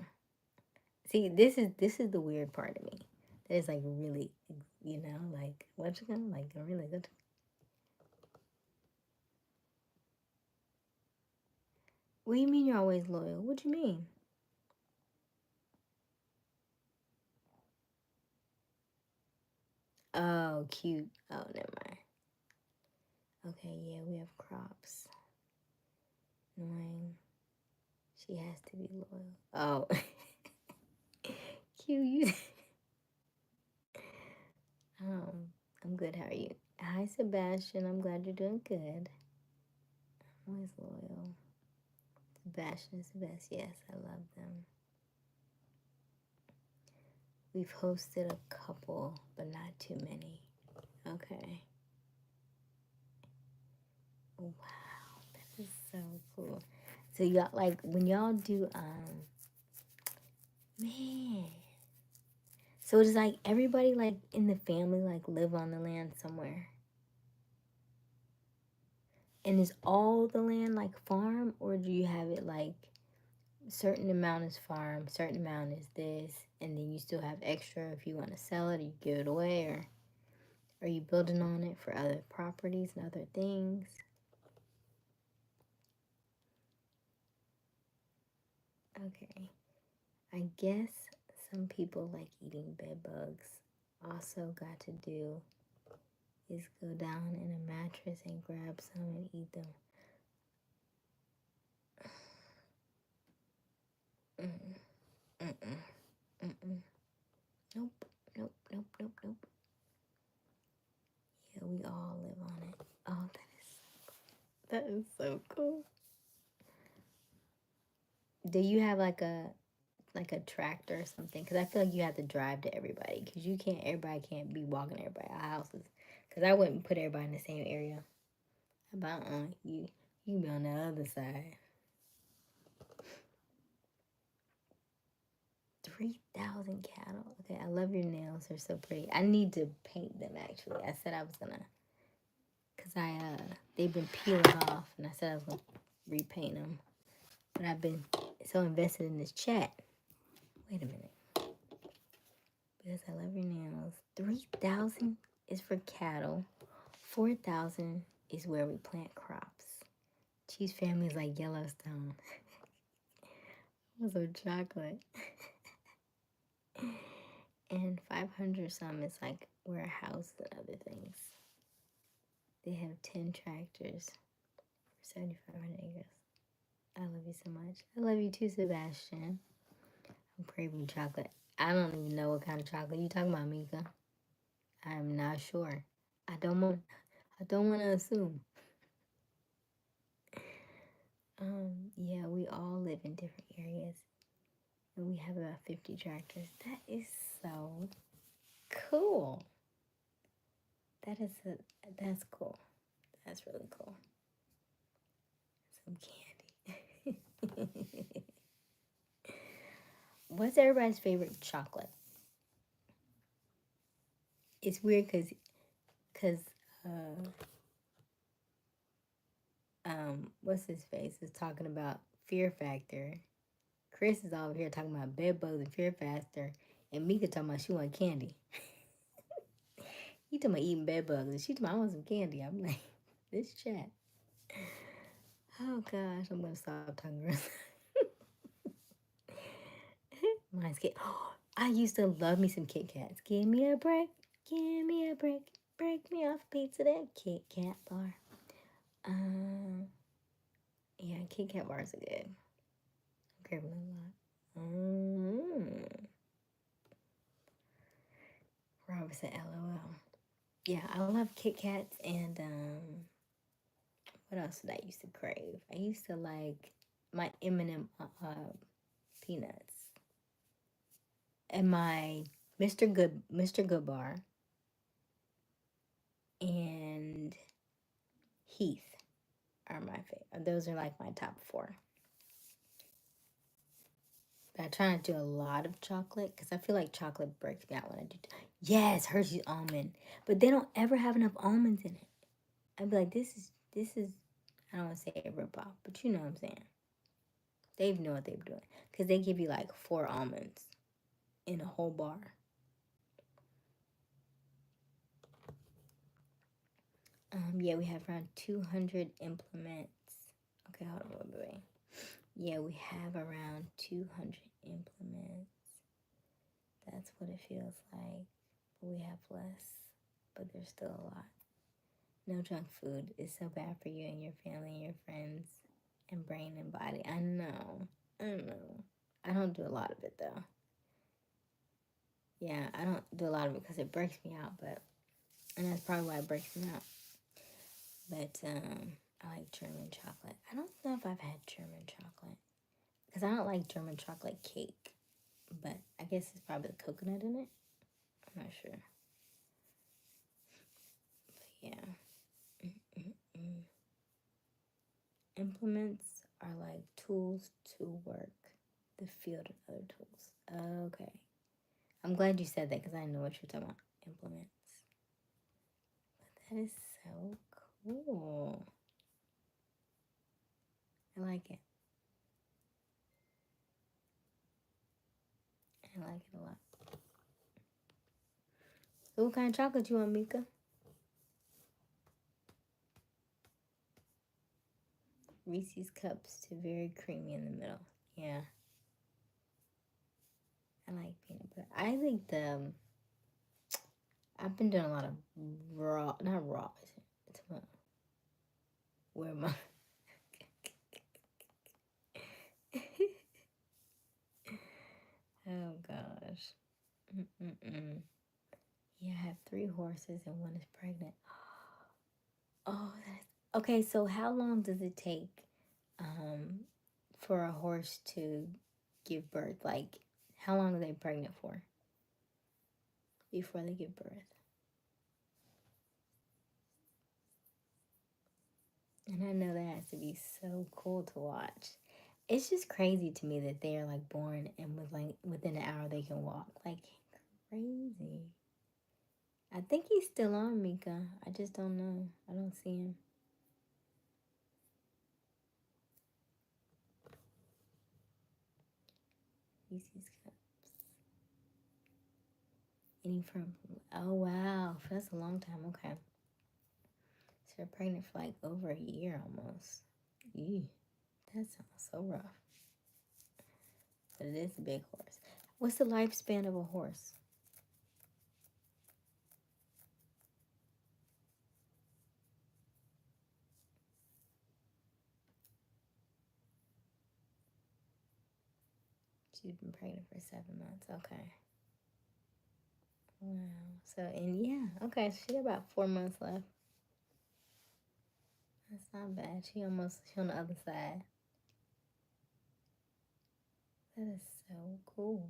See, this is the weird part of me. That is like really, like what's it called? Like a really good. What do you mean you're always loyal? What do you mean? Oh, cute. Oh, never mind. Okay, yeah, we have crops. 9. She has to be loyal. Oh, cute. You. I'm good. How are you? Hi, Sebastian. I'm glad you're doing good. Always loyal. Sebastian is the best. Yes, I love them. We've hosted a couple, but not too many. Okay. Wow, that is so cool. So y'all like when y'all do man. So it's like everybody like in the family like live on the land somewhere. And is all the land like farm, or do you have it like certain amount is farm, certain amount is this, and then you still have extra if you want to sell it or you give it away, or are you building on it for other properties and other things? Okay. I guess some people like eating bed bugs. Also got to do is go down in a mattress and grab some and eat them. Mm-mm, mm-mm, mm-mm. Nope, nope, nope, nope, nope. Yeah, we all live on it. Oh, that is so cool. Do you have like a tractor or something? Because I feel like you have to drive to everybody. Because everybody can't be walking to everybody houses. Because I wouldn't put everybody in the same area. About you be on the other side. 3,000 cattle. Okay, I love your nails. They're so pretty. I need to paint them actually. I said I was gonna, cause they've been peeling off, and I said I was gonna repaint them. But I've been so invested in this chat. Wait a minute, because I love your nails. 3,000 is for cattle. 4,000 is where we plant crops. Cheese family is like Yellowstone. Also chocolate. And 500 some is like warehouse and other things. They have 10 tractors for 7,500 acres. I love you so much. I love you too, Sebastian. I'm craving chocolate. I don't even know what kind of chocolate you talking about, Mika. I'm not sure. I don't want to assume. Yeah, we all live in different areas. And we have about 50 tractors. That is so cool. That's cool. That's really cool. Some candy. What's everybody's favorite chocolate? It's weird because what's his face is talking about Fear Factor. Chris is over here talking about bed bugs and Fear Factor, and Mika talking about she want candy. He talking about eating bed bugs, and she talking about I want some candy. I'm like, this chat. Oh gosh, I'm gonna stop talking. Mine's Kit. Oh, I used to love me some Kit Kats. Give me a break. Give me a break. Break me off a pizza that Kit Kat bar. Yeah, Kit Kat bars are good. I'm craving a lot. Robert said LOL. Yeah, I love Kit Kats and what else did I used to crave? I used to like my M&M peanuts and my Mr. Good bar and Heath are my favorite. Those are like my top four. But I try not to do a lot of chocolate because I feel like chocolate breaks me out when I do. Yes, Hershey's almond, but they don't ever have enough almonds in it. I'd be like, this is. I don't want to say a ripoff, but you know what I'm saying. They know what they're doing because they give you like 4 almonds in a whole bar. Yeah, we have around 200 implements. Okay, hold on, wait. Yeah, we have around 200 implements. That's what it feels like. But we have less, but there's still a lot. No junk food is so bad for you and your family and your friends and brain and body. I know. I don't do a lot of it though. Yeah, I don't do a lot of it because it breaks me out, and that's probably why it breaks me out. But I like German chocolate. I don't know if I've had German chocolate because I don't like German chocolate cake, but I guess it's probably the coconut in it. I'm not sure. But yeah. Implements are like tools to work the field and other tools. Okay. I'm glad you said that because I know what you're talking about. Implements. But that is so cool. I like it. I like it a lot. So what kind of chocolate you want, Mika? Reese's Cups to very creamy in the middle. Yeah. I like peanut butter. I think I've been doing a lot of raw, not raw, is it? It's what? Where my oh gosh. Mm-mm-mm. Yeah, I have 3 horses and 1 is pregnant. Oh, that's okay. So how long does it take for a horse to give birth? Like, how long are they pregnant for before they give birth? And I know that has to be so cool to watch. It's just crazy to me that they are like born and within an hour they can walk. Like crazy. I think he's still on, Mika. I just don't know. I don't see him. Reese's Cups. Any from? Oh wow, that's a long time. Okay, so they're pregnant for like over a year almost. Ew, that sounds so rough. But it is a big horse. What's the lifespan of a horse? She's been pregnant for 7 months. Okay. Wow. So and yeah, okay. So she got about 4 months left. That's not bad. She on the other side. That is so cool.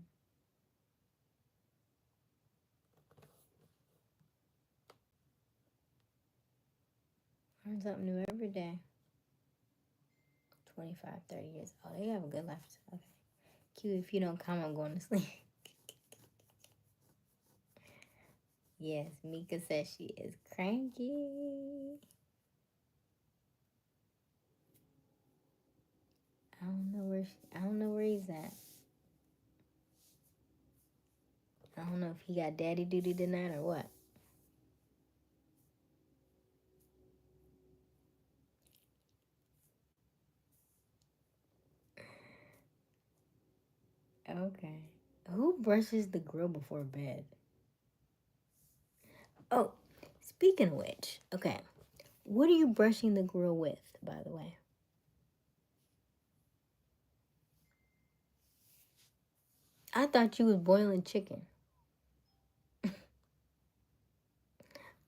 Learn something new every day. 25, 30 years. Oh, they have a good life. Okay. Cute. If you don't come, I'm going to sleep. Yes, Mika says she is cranky. I don't know where he's at. I don't know if he got daddy duty tonight or what. Okay. Who brushes the grill before bed? Oh, speaking of which, okay. What are you brushing the grill with, by the way? I thought you was boiling chicken.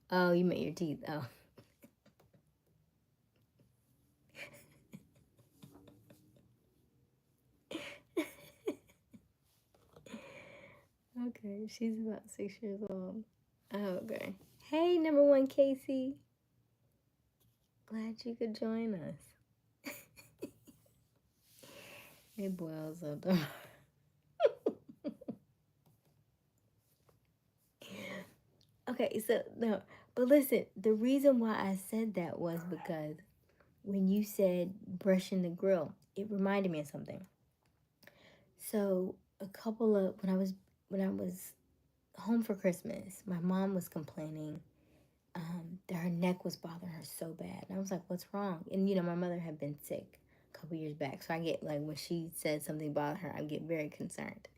Oh, you made your teeth. Oh. Okay, she's about 6 years old. Oh, okay. Hey, number one Casey. Glad you could join us. It boils up. Okay, so no, but listen, the reason why I said that was because when you said brushing the grill, it reminded me of something. So a couple of when I was home for Christmas, my mom was complaining that her neck was bothering her so bad, and I was like, "What's wrong?" And my mother had been sick a couple years back, so I get like when she said something bothered her, I get very concerned.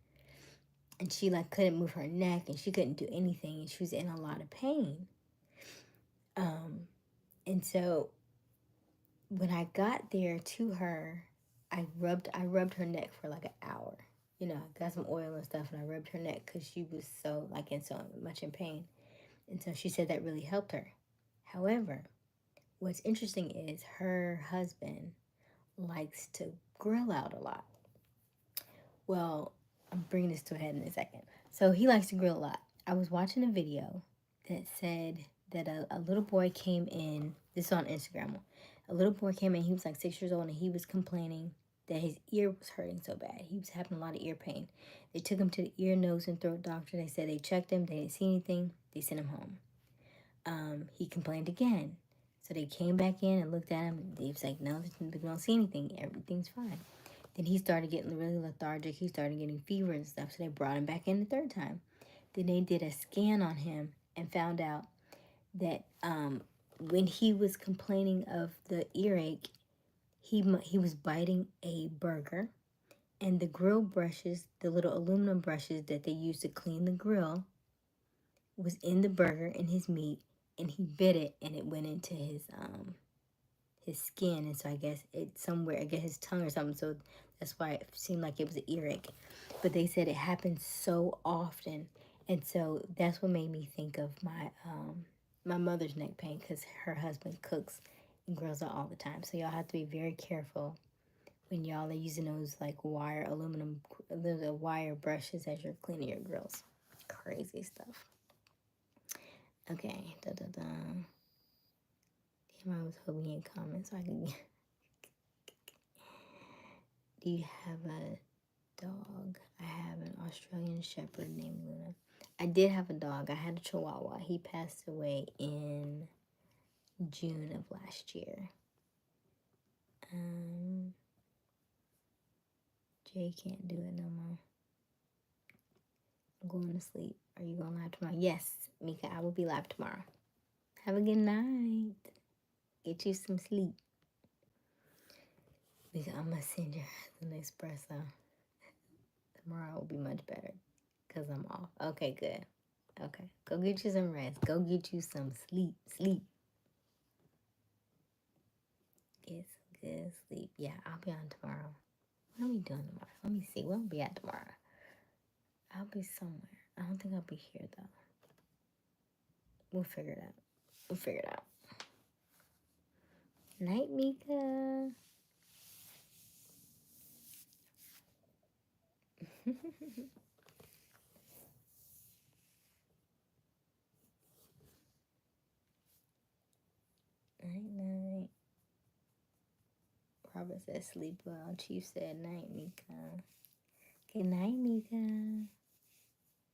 And she like couldn't move her neck, and she couldn't do anything, and she was in a lot of pain. Um, and so when I got there to her, I rubbed her neck for like an hour. I got some oil and stuff, and I rubbed her neck because she was so like in so much in pain. And so she said that really helped her. However, what's interesting is her husband likes to grill out a lot. Well, I'm bringing this to a head in a second. So he likes to grill a lot. I was watching a video that said that a little boy came in. This is on Instagram. A little boy came in. He was like 6 years old, and he was complaining that his ear was hurting so bad. He was having a lot of ear pain. They took him to the ear, nose, and throat doctor. They said they checked him. They didn't see anything. They sent him home. He complained again. So they came back in and looked at him. And Dave's like, no, we don't see anything. Everything's fine. Then he started getting really lethargic. He started getting fever and stuff. So they brought him back in the third time. Then they did a scan on him and found out that when he was complaining of the earache, he was biting a burger, and the grill brushes, the little aluminum brushes that they use to clean the grill, was in the burger, in his meat, and he bit it, and it went into his skin, and so I guess it somewhere, I guess his tongue or something, so that's why it seemed like it was an earache. But they said it happens so often, and so that's what made me think of my mother's neck pain, because her husband cooks and grills out all the time. So y'all have to be very careful when y'all are using those like aluminum wire brushes as you're cleaning your grills. Crazy stuff. Okay, Damn, I was hoping he'd comment so I can. Do you have a dog? I have an Australian Shepherd named Luna. I did have a dog. I had a Chihuahua. He passed away in June of last year. Jay can't do it no more. I'm going to sleep. Are you going live tomorrow? Yes, Mika, I will be live tomorrow. Have a good night. Get you some sleep. Mika, I'm going to send you an espresso. Tomorrow will be much better because I'm off. Okay, good. Okay, go get you some rest. Go get you some sleep. Get some good sleep. Yeah, I'll be on tomorrow. What are we doing tomorrow? Let me see. Where I'll be at tomorrow. I'll be somewhere. I don't think I'll be here, though. We'll figure it out. Night, Mika. Night. Robert said sleep well. Chief said night, Mika. Good night, Mika.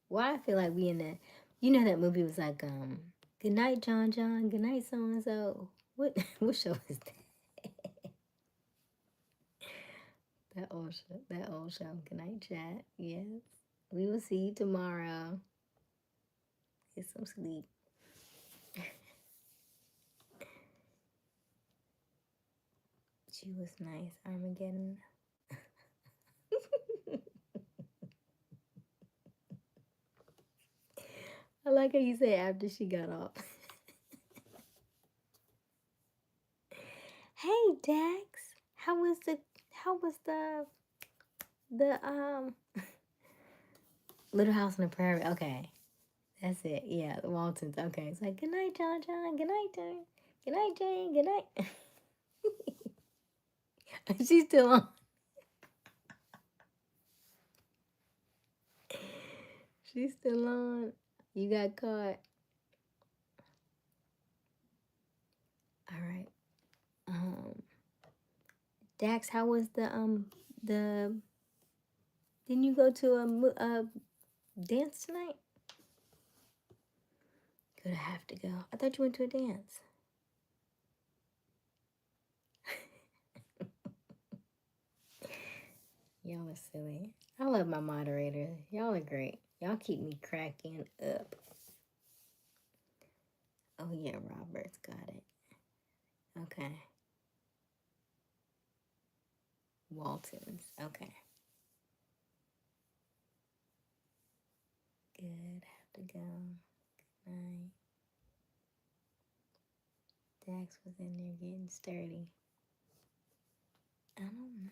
Why I feel like we in that, that movie was like, good night, John, good night, so-and-so. What show is that? That old show. Good night, chat. Yes. We will see you tomorrow. Get some sleep. She was nice. Armageddon. I like how you say after she got off. Hey, Dax. How was the Little House on the Prairie? Okay. That's it. Yeah, the Waltons. Okay. It's like, good night, John. Good night, Jane. Good night, Jane. Good night. She's still on. She's still on. You got caught. All right. Dax, how was the didn't you go to a dance tonight? Gonna have to go. I thought you went to a dance. Y'all are silly. I love my moderators. Y'all are great. Y'all keep me cracking up. Oh yeah, Robert's got it. Okay. Waltons. Okay. Good. Have to go. Good night. Dax was in there getting sturdy. I don't know.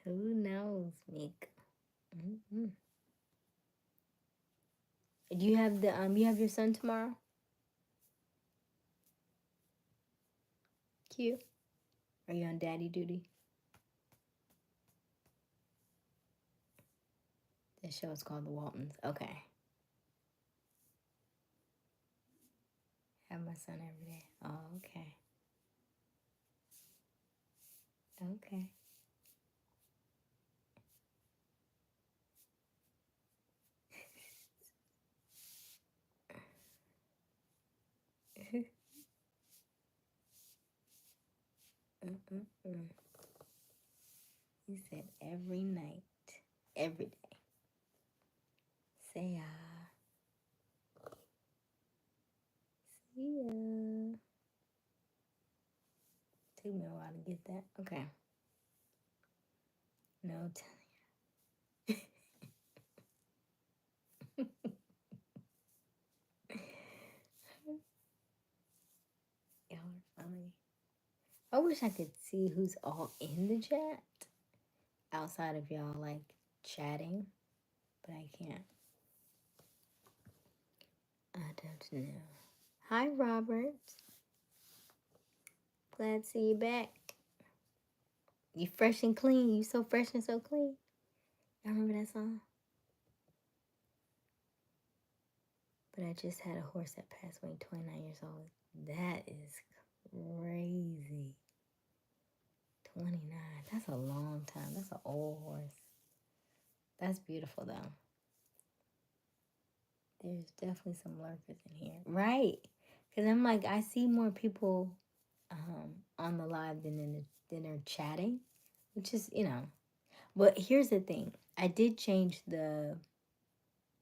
Who knows, Meek? Mm-hmm. Do you have you have your son tomorrow? Q? Are you on daddy duty? This show is called The Waltons. Okay. Have my son every day. Oh, okay. Okay. Mm-mm-mm. He said every night, every day. Say see ya. Took me a while to get that. Okay. No y'all are funny. I wish I could see who's all in the chat outside of y'all like chatting, but I can't. I don't know. Hi, Robert. Glad to see you back. You fresh and clean. You so fresh and so clean. Y'all remember that song? But I just had a horse that passed away 29 years old. That is crazy. 29. That's a long time. That's an old horse. That's beautiful, though. There's definitely some lurkers in here. Right. Because I'm like, I see more people on the live than are chatting, which is, you know. But here's the thing. I did change the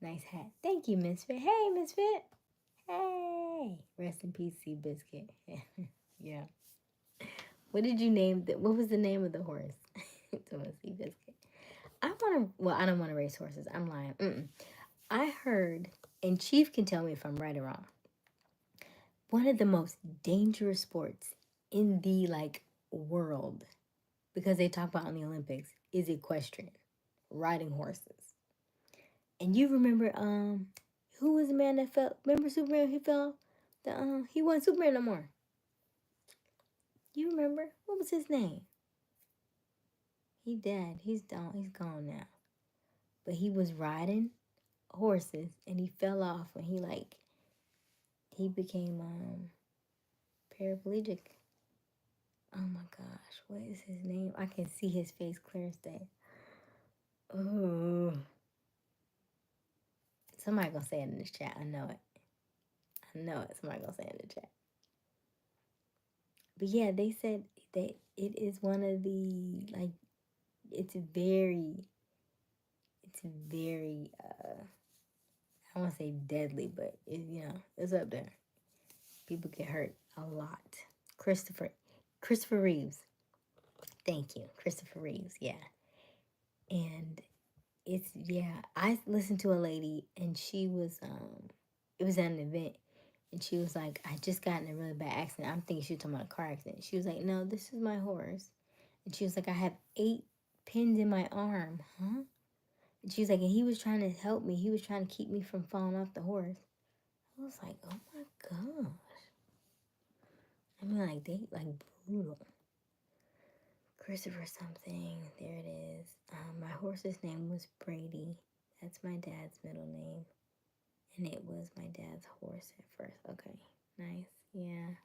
nice hat. Thank you, Misfit. Hey, Misfit. Hey. Rest in peace, Sea Biscuit. Yeah. What did you name? What was the name of the horse? Sea Biscuit. I don't want to race horses. I'm lying. I heard, and Chief can tell me if I'm right or wrong, one of the most dangerous sports in the like world, because they talk about in the Olympics, is equestrian, riding horses. And you remember who was the man that fell? Remember Superman? He fell. He wasn't Superman no more. You remember what was his name? He died. He's done. He's gone now. But he was riding horses and he fell off and he became paraplegic. Oh my gosh, what is his name? I can see his face clear as day. Oh, somebody gonna say it in the chat. I know it. I know it. Somebody gonna say it in the chat. But yeah, they said that it is one of the like. It's very. I don't want to say deadly, but it's up there. People get hurt a lot. Christopher Reeves. Thank you, Christopher Reeves. Yeah, and I listened to a lady and she was it was at an event and she was like, I just got in a really bad accident. I'm thinking she was talking about a car accident. She was like, no, this is my horse. And she was like, I have 8 pins in my arm. Huh? And she was like, and he was trying to help me. He was trying to keep me from falling off the horse. I was like, oh my gosh. I mean, like, they like brutal. Christopher something. There it is. My horse's name was Brady. That's my dad's middle name. And it was my dad's horse at first. Okay, nice. Yeah.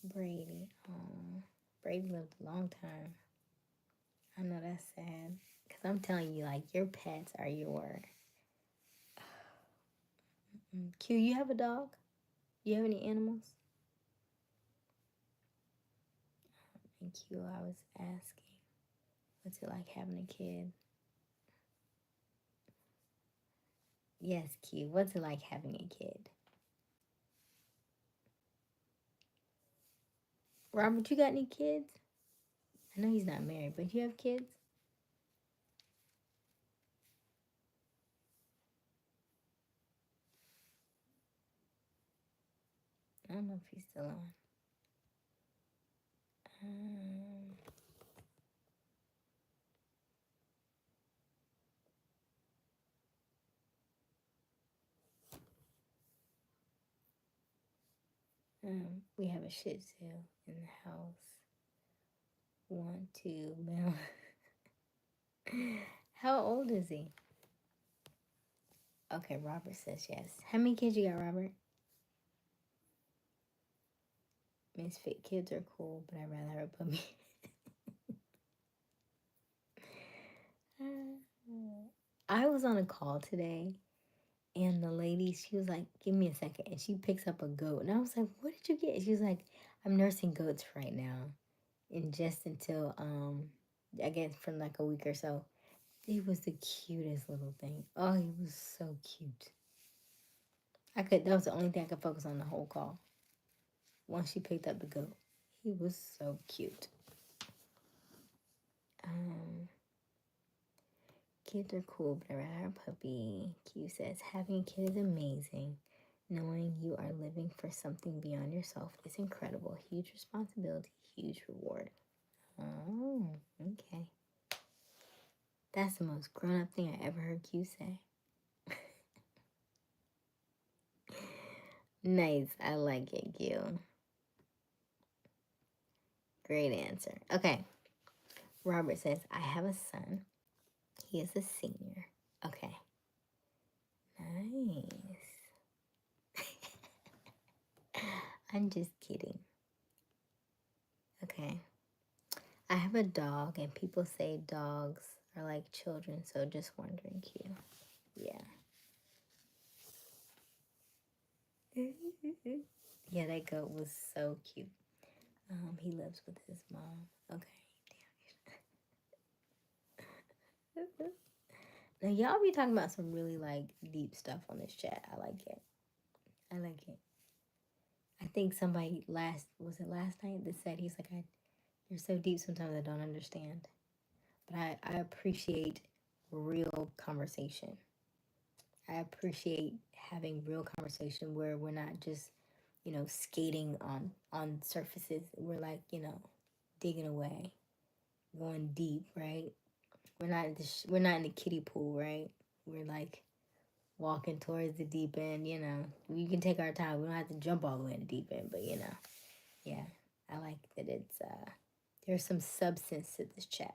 Brady. Oh, Brady lived a long time. I know that's sad. Because I'm telling you, like, your pets are your... Q, you have a dog? You have any animals? And Q, I was asking, what's it like having a kid? Yes, Q, what's it like having a kid? Robert, you got any kids? I know he's not married, but you have kids? I don't know if he's still on. We have a Shih Tzu in the house. 1, 2, male. How old is he? Okay, Robert says yes. How many kids you got, Robert? Misfit kids are cool, but I'd rather have a puppy. on a call today, and the lady, she was like, give me a second. And she picks up a goat. And I was like, what did you get? She was like, I'm nursing goats right now. And just until, I guess for like a week or so. It was the cutest little thing. Oh, he was so cute. That was the only thing I could focus on the whole call. Once she picked up the goat. He was so cute. Kids are cool, but I'd rather a puppy. Q says, having a kid is amazing. Knowing you are living for something beyond yourself is incredible. Huge responsibility, huge reward. Oh, okay. That's the most grown-up thing I ever heard Q say. Nice. I like it, Q. Great answer. Okay. Robert says, I have a son. He is a senior. Okay. Nice. I'm just kidding. Okay. I have a dog, and people say dogs are like children, so just wondering, Q. Yeah. Yeah, that goat was so cute. He lives with his mom. Okay. Now, y'all be talking about some really, like, deep stuff on this chat. I like it. I like it. I think somebody last night that said, he's like, you're so deep sometimes I don't understand. But I appreciate real conversation. I appreciate having real conversation where we're not just, skating on surfaces. We're like, digging away, going deep, right? We're not in the kiddie pool, right? We're like walking towards the deep end, We can take our time. We don't have to jump all the way in the deep end, but yeah. I like that it's there's some substance to this chat,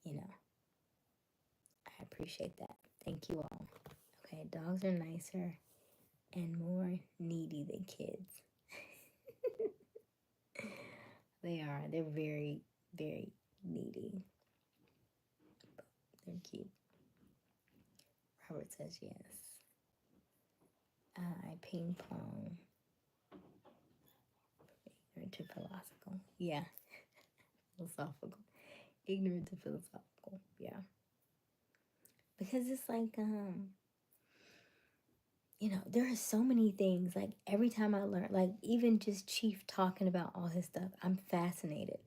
I appreciate that. Thank you all. Okay, dogs are nicer and more needy than kids. They are. They're very, very needy. But they're cute. Robert says yes. I ping pong. Ignorant to philosophical. Yeah. Philosophical. Ignorant to philosophical. Yeah. Because it's like, there are so many things. Like every time I learn, like even just Chief talking about all his stuff, I'm fascinated.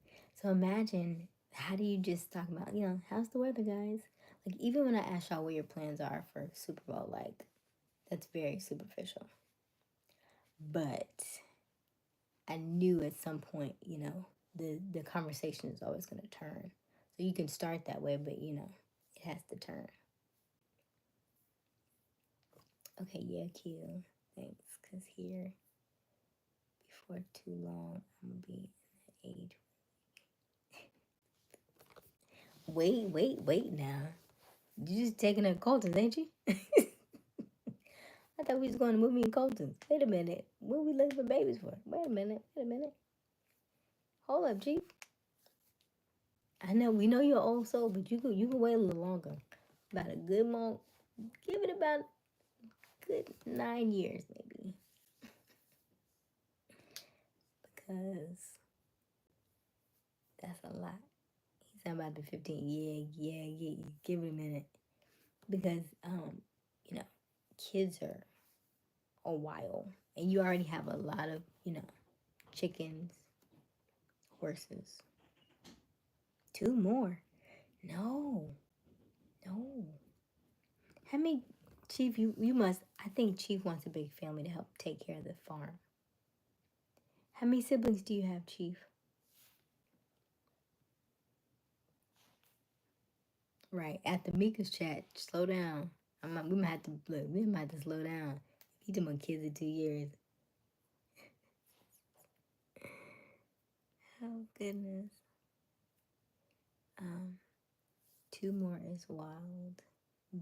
So imagine, how do you just talk about, how's the weather, guys? Like even when I ask y'all what your plans are for Super Bowl, like that's very superficial. But I knew at some point, the conversation is always going to turn. So you can start that way, but it has to turn. Okay, yeah, Q. Thanks. Because here, before too long, I'm going to be in that age. Wait now. You just taking a Colton's, ain't you? I thought we was going to movie in Colton's. Wait a minute. What are we looking for babies for? Wait a minute. Hold up, Chief. I know, we know you're old soul, but you can wait a little longer. About a good month. Give it about a good 9 years, maybe. Because that's a lot. He's talking about the 15. Yeah. Give it a minute. Because, kids are a while. And you already have a lot of, chickens, horses. 2 more. No. How many, Chief, you must, I think Chief wants a big family to help take care of the farm. How many siblings do you have, Chief? Right. At the Mika's chat, slow down. We might have to slow down. He talking about kids in 2 years. Oh goodness. 2 more is wild.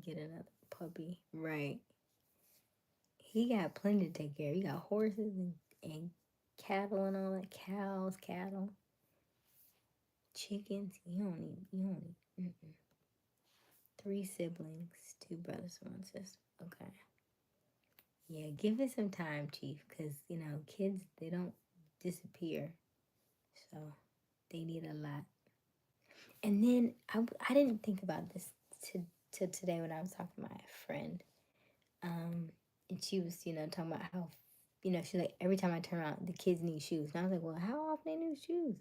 Get another puppy. Right. He got plenty to take care of. He got horses and cattle and all that. Cows, cattle, chickens. You don't need. 3 siblings, 2 brothers, 1 sister. Okay. Yeah, give it some time, Chief, because, you know, kids, they don't disappear. So they need a lot. And then I didn't think about this to today when I was talking to my friend. And she was, you know, talking about how, you know, she's like, every time I turn around, the kids need shoes. And I was like, well, how often they need shoes?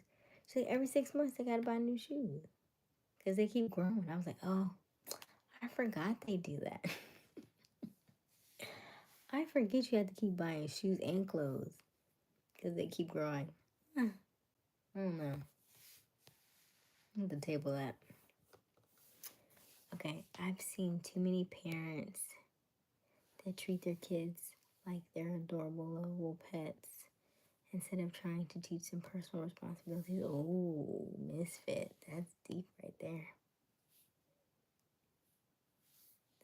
She's like, every 6 months they got to buy new shoes because they keep growing. I was like, oh, I forgot they do that. I forget you have to keep buying shoes and clothes because they keep growing. I don't know. I'm at the table that. Okay, I've seen too many parents that treat their kids like they're adorable, lovable pets instead of trying to teach them personal responsibilities. Oh, misfit. That's deep right there.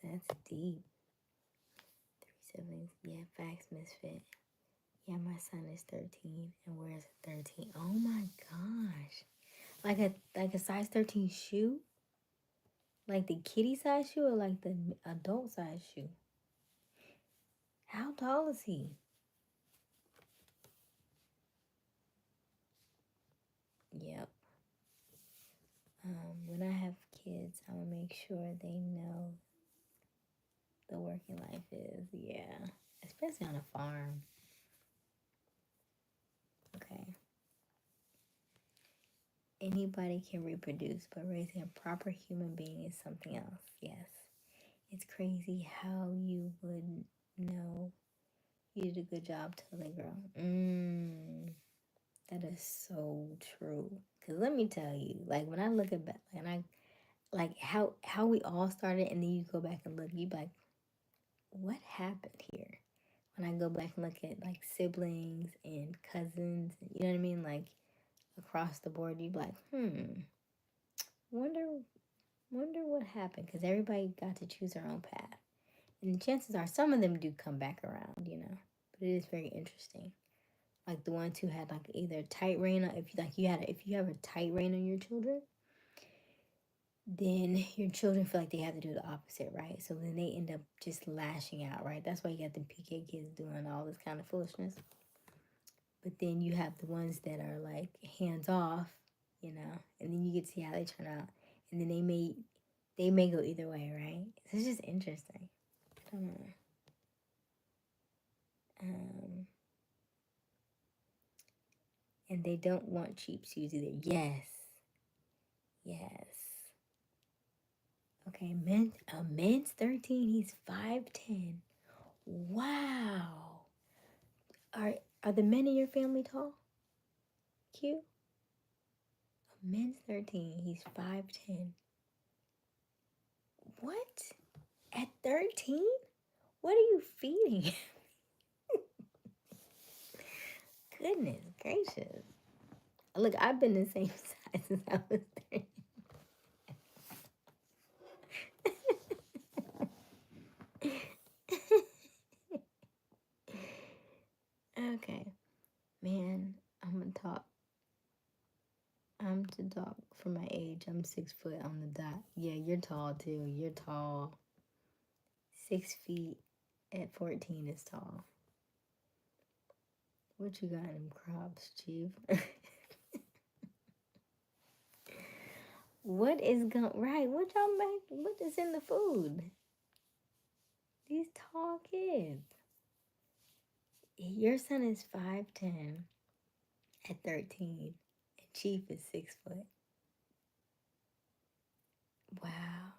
That's deep. 3 siblings. Yeah, facts, misfit. Yeah, my son is 13 and wears a 13. Oh my gosh. Like a size 13 shoe? Like the kitty size shoe or like the adult size shoe? How tall is he? Yep. When I have kids, I'm gonna make sure they know the working life is. Yeah. Especially on a farm. Okay. Anybody can reproduce, but raising a proper human being is something else. Yes. It's crazy how you would know you did a good job till they grow. That is so true. Cause let me tell you, like when I look at back, and I like how we all started, and then you go back and look, you be like, what happened here? When I go back and look at like siblings and cousins, you know what I mean, like across the board, you be like, wonder what happened, because everybody got to choose their own path, and chances are some of them do come back around, you know. But it is very interesting. Like the ones who had like either tight rein on, if you have a tight rein on your children, then your children feel like they have to do the opposite, right? So then they end up just lashing out, right? That's why you got the PK kids doing all this kind of foolishness. But then you have the ones that are like hands off, you know, and then you get to see how they turn out, and then they may go either way, right? So it's just interesting. I don't know. And they don't want cheap shoes either. Yes. Okay, a man's 13, he's 5'10". Wow. Are the men in your family tall? Cute. A man's 13, he's 5'10". What? At 13? What are you feeding? Goodness gracious. Look, I've been the same size since I was 13. Okay. Man, I'm to talk for my age. I'm 6 foot on the dot. Yeah, you're tall too. You're tall. 6 feet at 14 is tall. What you got in them crops, Chief? What is right? What y'all make? What is in the food? These tall kids. Your son is 5'10" at 13, and Chief is 6 foot. Wow.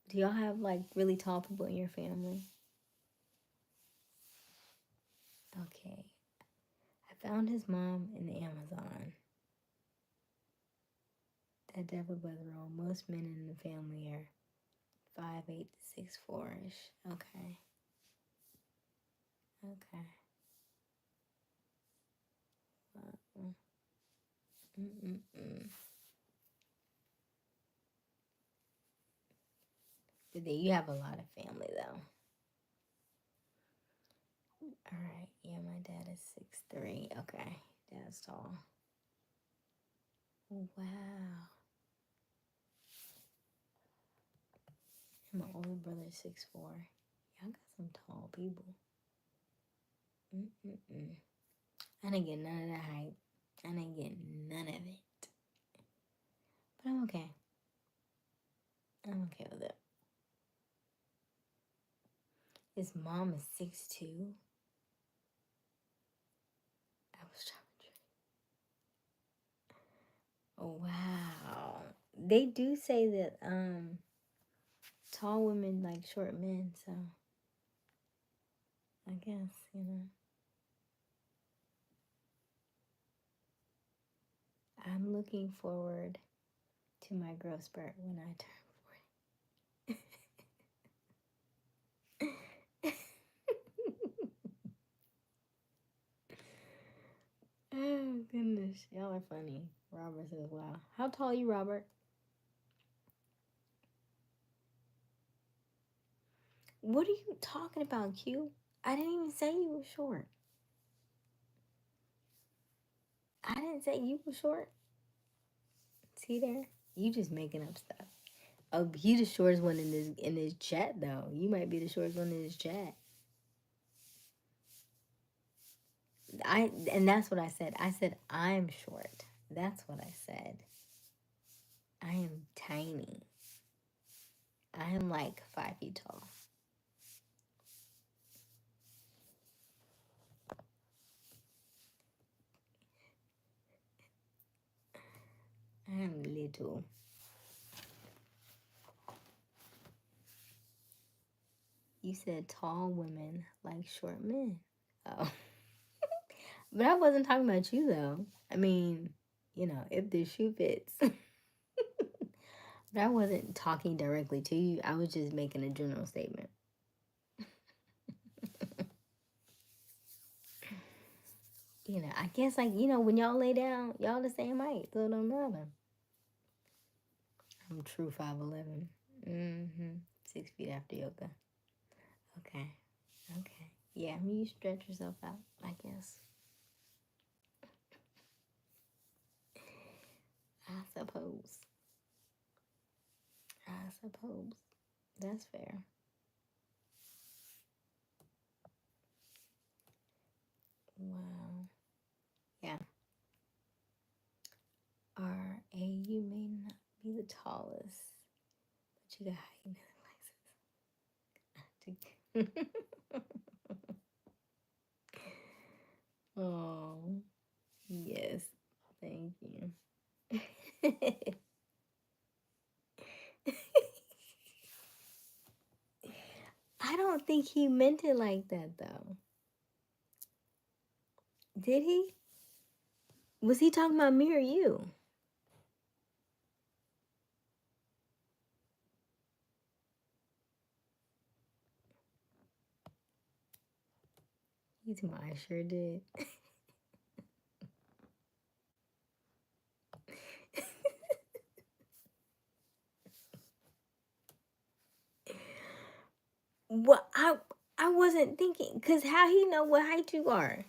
Do y'all have like really tall people in your family? Okay. I found his mom in the Amazon. That devil weather roll. Most men in the family are 5'8" to 6'4"-ish. Okay. But then you have a lot of family though. All right. Yeah, my dad is 6'3". Okay. Dad's tall. Wow. My older brother is 6'4". Y'all got some tall people. I didn't get none of that height. I didn't get none of it. But I'm okay. I'm okay with it. His mom is 6'2". I was trying to. Oh wow. They do say that tall women like short men, so I guess, I'm looking forward to my growth spurt when I turn 40. Oh goodness, y'all are funny. Robert says, wow. How tall are you, Robert? What are you talking about, Q? I didn't even say you were short. I didn't say you were short. See there? You just making up stuff. Oh, he the shortest one in this chat though. You might be the shortest one in this chat. And that's what I said. I said I'm short. That's what I said. I am tiny. I am like 5 feet tall. I am little. You said tall women like short men. Oh. But I wasn't talking about you though. I mean, if the shoe fits. But I wasn't talking directly to you. I was just making a general statement. I guess when y'all lay down, y'all the same height, so it don't matter. I'm true 5'11". 6 feet after yoga. Okay. Yeah, you stretch yourself out, I guess. I suppose. That's fair. Wow. Yeah. R.A., you may not be the tallest, but you got height in places. Oh, yes. Thank you. I don't think he meant it like that, though. Did he? Was he talking about me or you? He's my, I sure did. Well, I wasn't thinking, because how he know what height you are?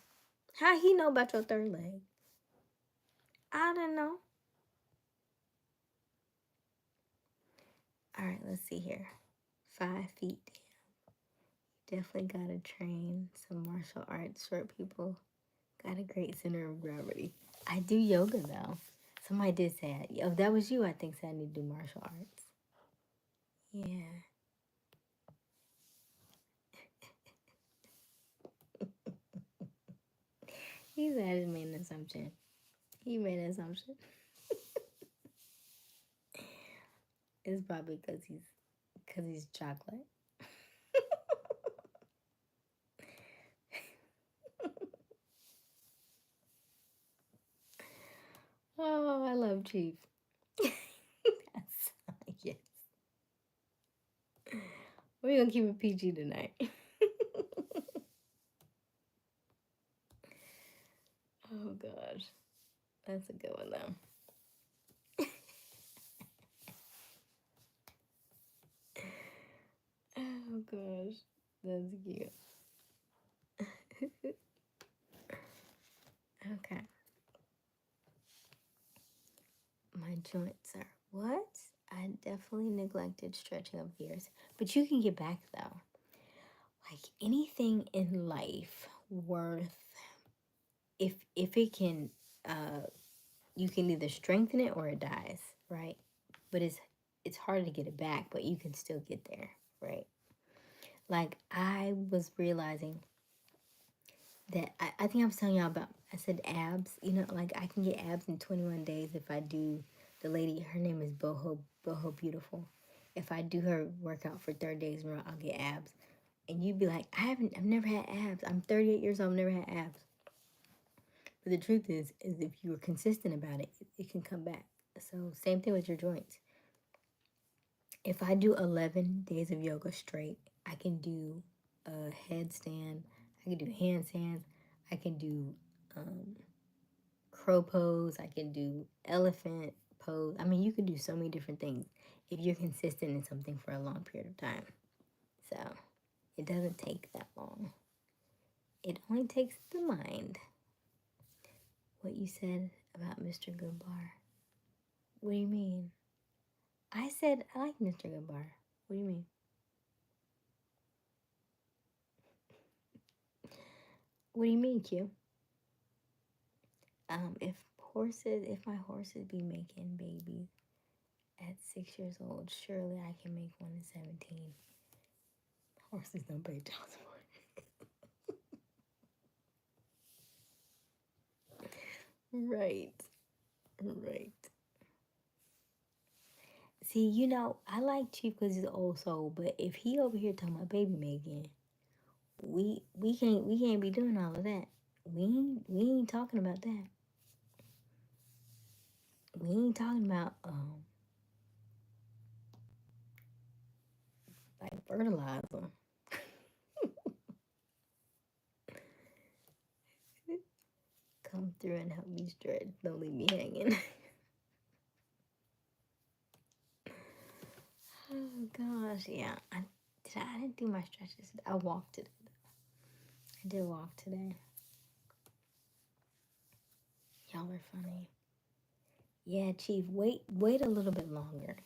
How he know about your third leg? I don't know. All right, let's see here. 5 feet. Definitely gotta train some martial arts. Short people got a great center of gravity. I do yoga though. Somebody did say it. Oh, that was you, I think, said I need to do martial arts. Yeah. He said he made an assumption. He made an assumption. It's probably because he's chocolate. Oh, I love Chief. Yes. We're gonna keep it PG tonight. Oh gosh. That's a good one though. Oh gosh. That's cute. Okay. My joints are what? I definitely neglected stretching over the years. But you can get back though. Like anything in life worth, if it can, you can either strengthen it or it dies, right? But it's hard to get it back, but you can still get there, right? Like I was realizing that I think I was telling y'all about, I said abs, you know, like I can get abs in 21 days if I do, the lady, her name is Boho Beautiful. If I do her workout for 30 days in a row, I'll get abs. And you'd be like, I've never had abs. I'm 38 years old, I've never had abs. But the truth is if you were consistent about it, it can come back. So same thing with your joints. If I do 11 days of yoga straight, I can do a headstand, I can do handstands, I can do crow pose, I can do elephant pose. I mean, you can do so many different things if you're consistent in something for a long period of time. So it doesn't take that long. It only takes the mind. What you said about Mr. Goodbar. What do you mean? I said I like Mr. Goodbar. What do you mean? What do you mean, Q? If my horses be making babies at 6 years old, surely I can make one at 17. Horses don't pay child support. Right. Right. See, you know, I like Chief because he's an old soul, but if he over here talking about baby making, we can't be doing all of that. We ain't talking about that. We ain't talking about like fertilizer. Come through and help me stretch. Don't leave me hanging. Oh gosh, yeah. I didn't do my stretches. I walked it. I did walk today. Y'all are funny. Yeah, Chief. Wait a little bit longer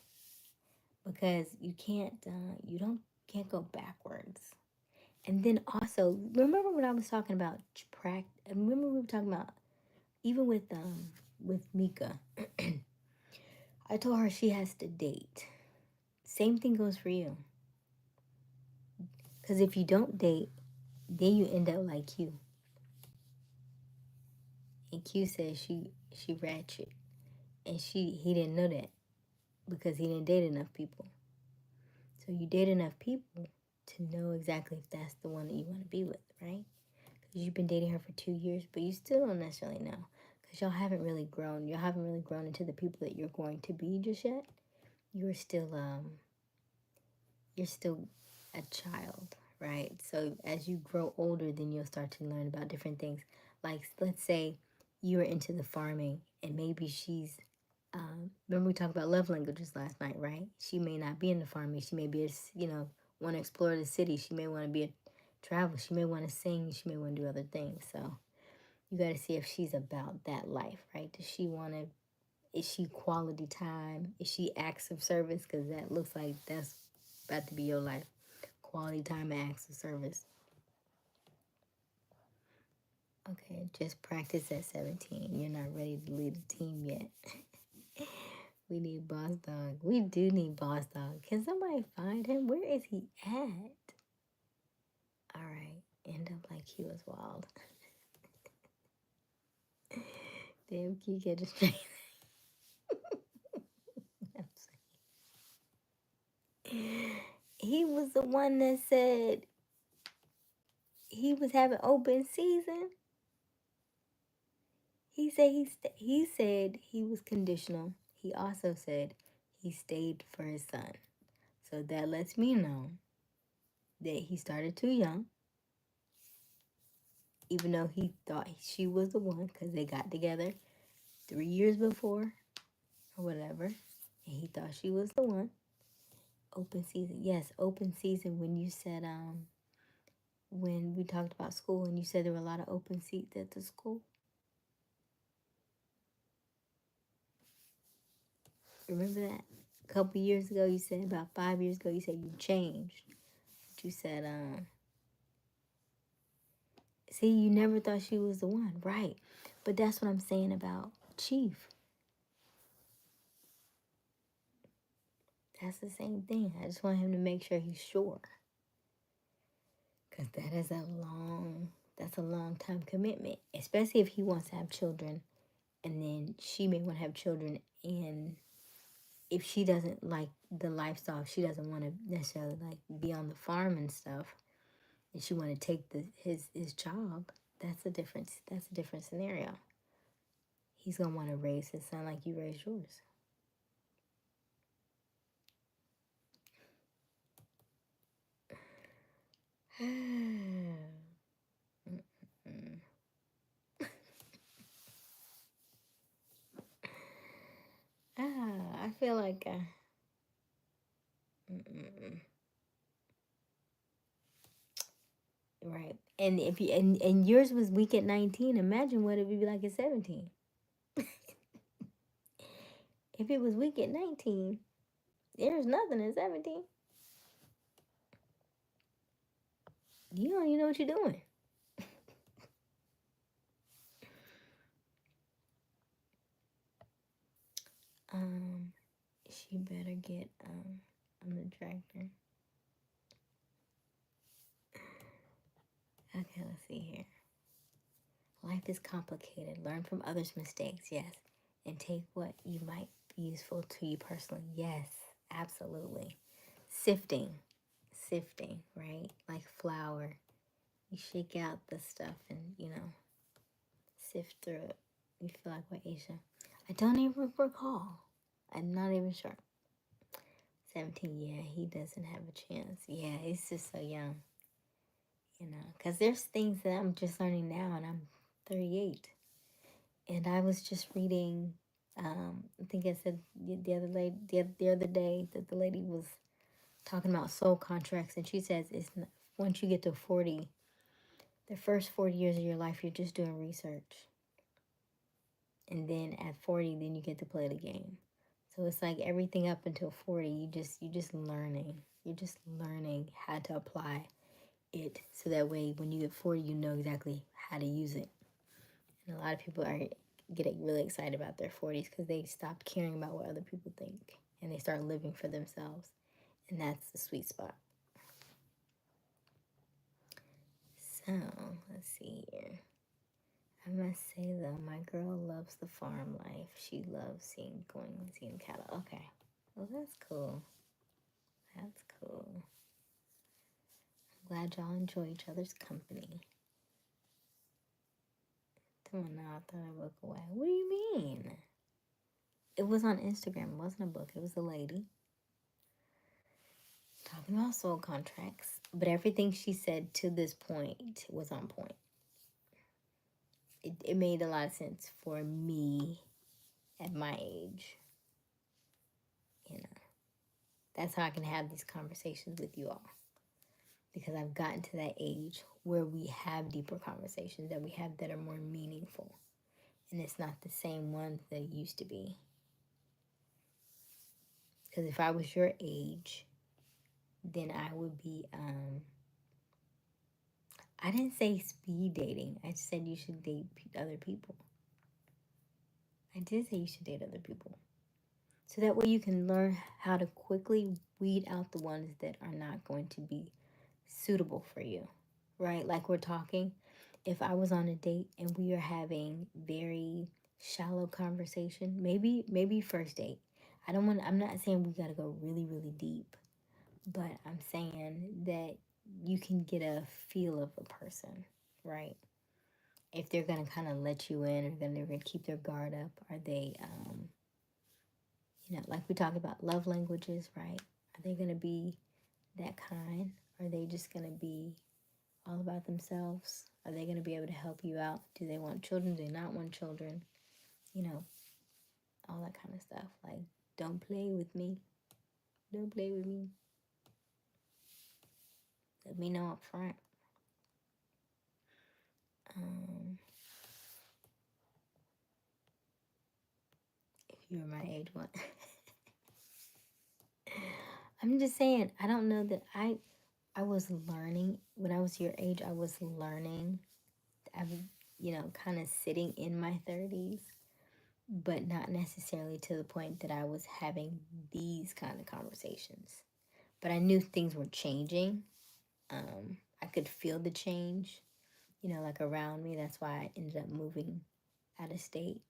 because you can't go backwards. And then also, remember when I was talking about practice? Remember we were talking about even with Mika. I told her she has to date. Same thing goes for you. Because if you don't date, then you end up like Q. And Q says she ratchet, and he didn't know that because he didn't date enough people. So you date enough people to know exactly if that's the one that you want to be with, right? Because you've been dating her for 2 years, but you still don't necessarily know because y'all haven't really grown. Y'all haven't really grown into the people that you're going to be just yet. You're still a child, right? So as you grow older, then you'll start to learn about different things. Like let's say you were into the farming, and maybe she's remember we talked about love languages last night, right? She may not be into farming. She may be, want to explore the city. She may want to be a traveler. She may want to sing. She may want to do other things. So you got to see if she's about that life, right? Does she want to? Is she quality time? Is she acts of service? Because that looks like that's about to be your life. Quality time and acts of service. Okay, just practice at 17. You're not ready to lead a team yet. We need Boss Dog. We do need Boss Dog. Can somebody find him? Where is he at? Alright, end up like he was wild. Damn, can you get it straight? He was the one that said he was having open season. He said he said he was conditional. He also said he stayed for his son. So that lets me know that he started too young. Even though he thought she was the one because they got together 3 years before or whatever. And he thought she was the one. Open season. Yes, open season when you said when we talked about school and you said there were a lot of open seats at the school. Remember that? A couple years ago, you said, about 5 years ago, you said you changed. But you said, see, you never thought she was the one. Right. But that's what I'm saying about Chief. That's the same thing. I just want him to make sure he's sure. Because that's a long time commitment. Especially if he wants to have children. And then she may want to have children. And if she doesn't like the lifestyle, if she doesn't want to necessarily like be on the farm and stuff, and she want to take his job, that's a different scenario. He's gonna want to raise his son like you raised yours. I feel like right. And if you and yours was weak at 19, imagine what it would be like at 17. If it was weak at 19, there's nothing at 17. You don't even know what you're doing. She better get on the tractor. Okay, let's see here. Life is complicated. Learn from others' mistakes, yes. And take what you might be useful to you personally. Yes, absolutely. Sifting, right? Like flour. You shake out the stuff and, sift through it. You feel like what, Aysia? I don't even recall. I'm not even sure. 17, yeah, he doesn't have a chance. Yeah, he's just so young. Because there's things that I'm just learning now, and I'm 38. And I was just reading, I think I said the other day that the lady was talking about soul contracts, and she says it's not, once you get to 40, the first 40 years of your life, you're just doing research. And then at 40, then you get to play the game. So it's like everything up until 40, you're just learning. You're just learning how to apply it, so that way when you get 40, you know exactly how to use it. And a lot of people are getting really excited about their 40s because they stop caring about what other people think and they start living for themselves. And that's the sweet spot. So, let's see here. I must say though, my girl loves the farm life. She loves seeing cattle. Okay. Well, that's cool. That's cool. I'm glad y'all enjoy each other's company. Come on now, I thought I looked away. What do you mean? It was on Instagram. It wasn't a book. It was a lady talking about soul contracts. But everything she said to this point was on point. It made a lot of sense for me at my age. That's how I can have these conversations with you all. Because I've gotten to that age where we have deeper conversations that we have that are more meaningful. And it's not the same ones that it used to be. Because if I was your age, then I would be, I didn't say speed dating. I said you should date other people. I did say you should date other people. So that way you can learn how to quickly weed out the ones that are not going to be suitable for you, right? Like we're talking, if I was on a date and we are having very shallow conversation, maybe first date. I'm not saying we got to go really, really deep, but I'm saying that you can get a feel of a person, right? If they're going to kind of let you in, or they're going to keep their guard up, are they, like we talk about love languages, right? Are they going to be that kind? Are they just going to be all about themselves? Are they going to be able to help you out? Do they want children? Do they not want children? All that kind of stuff. Like, don't play with me. Don't play with me. Let me know up front. If you were my age, what? I'm just saying, I don't know that I was learning when I was your age. I was learning. I'm, kind of sitting in my 30s, but not necessarily to the point that I was having these kind of conversations. But I knew things were changing. I could feel the change, like around me. That's why I ended up moving out of state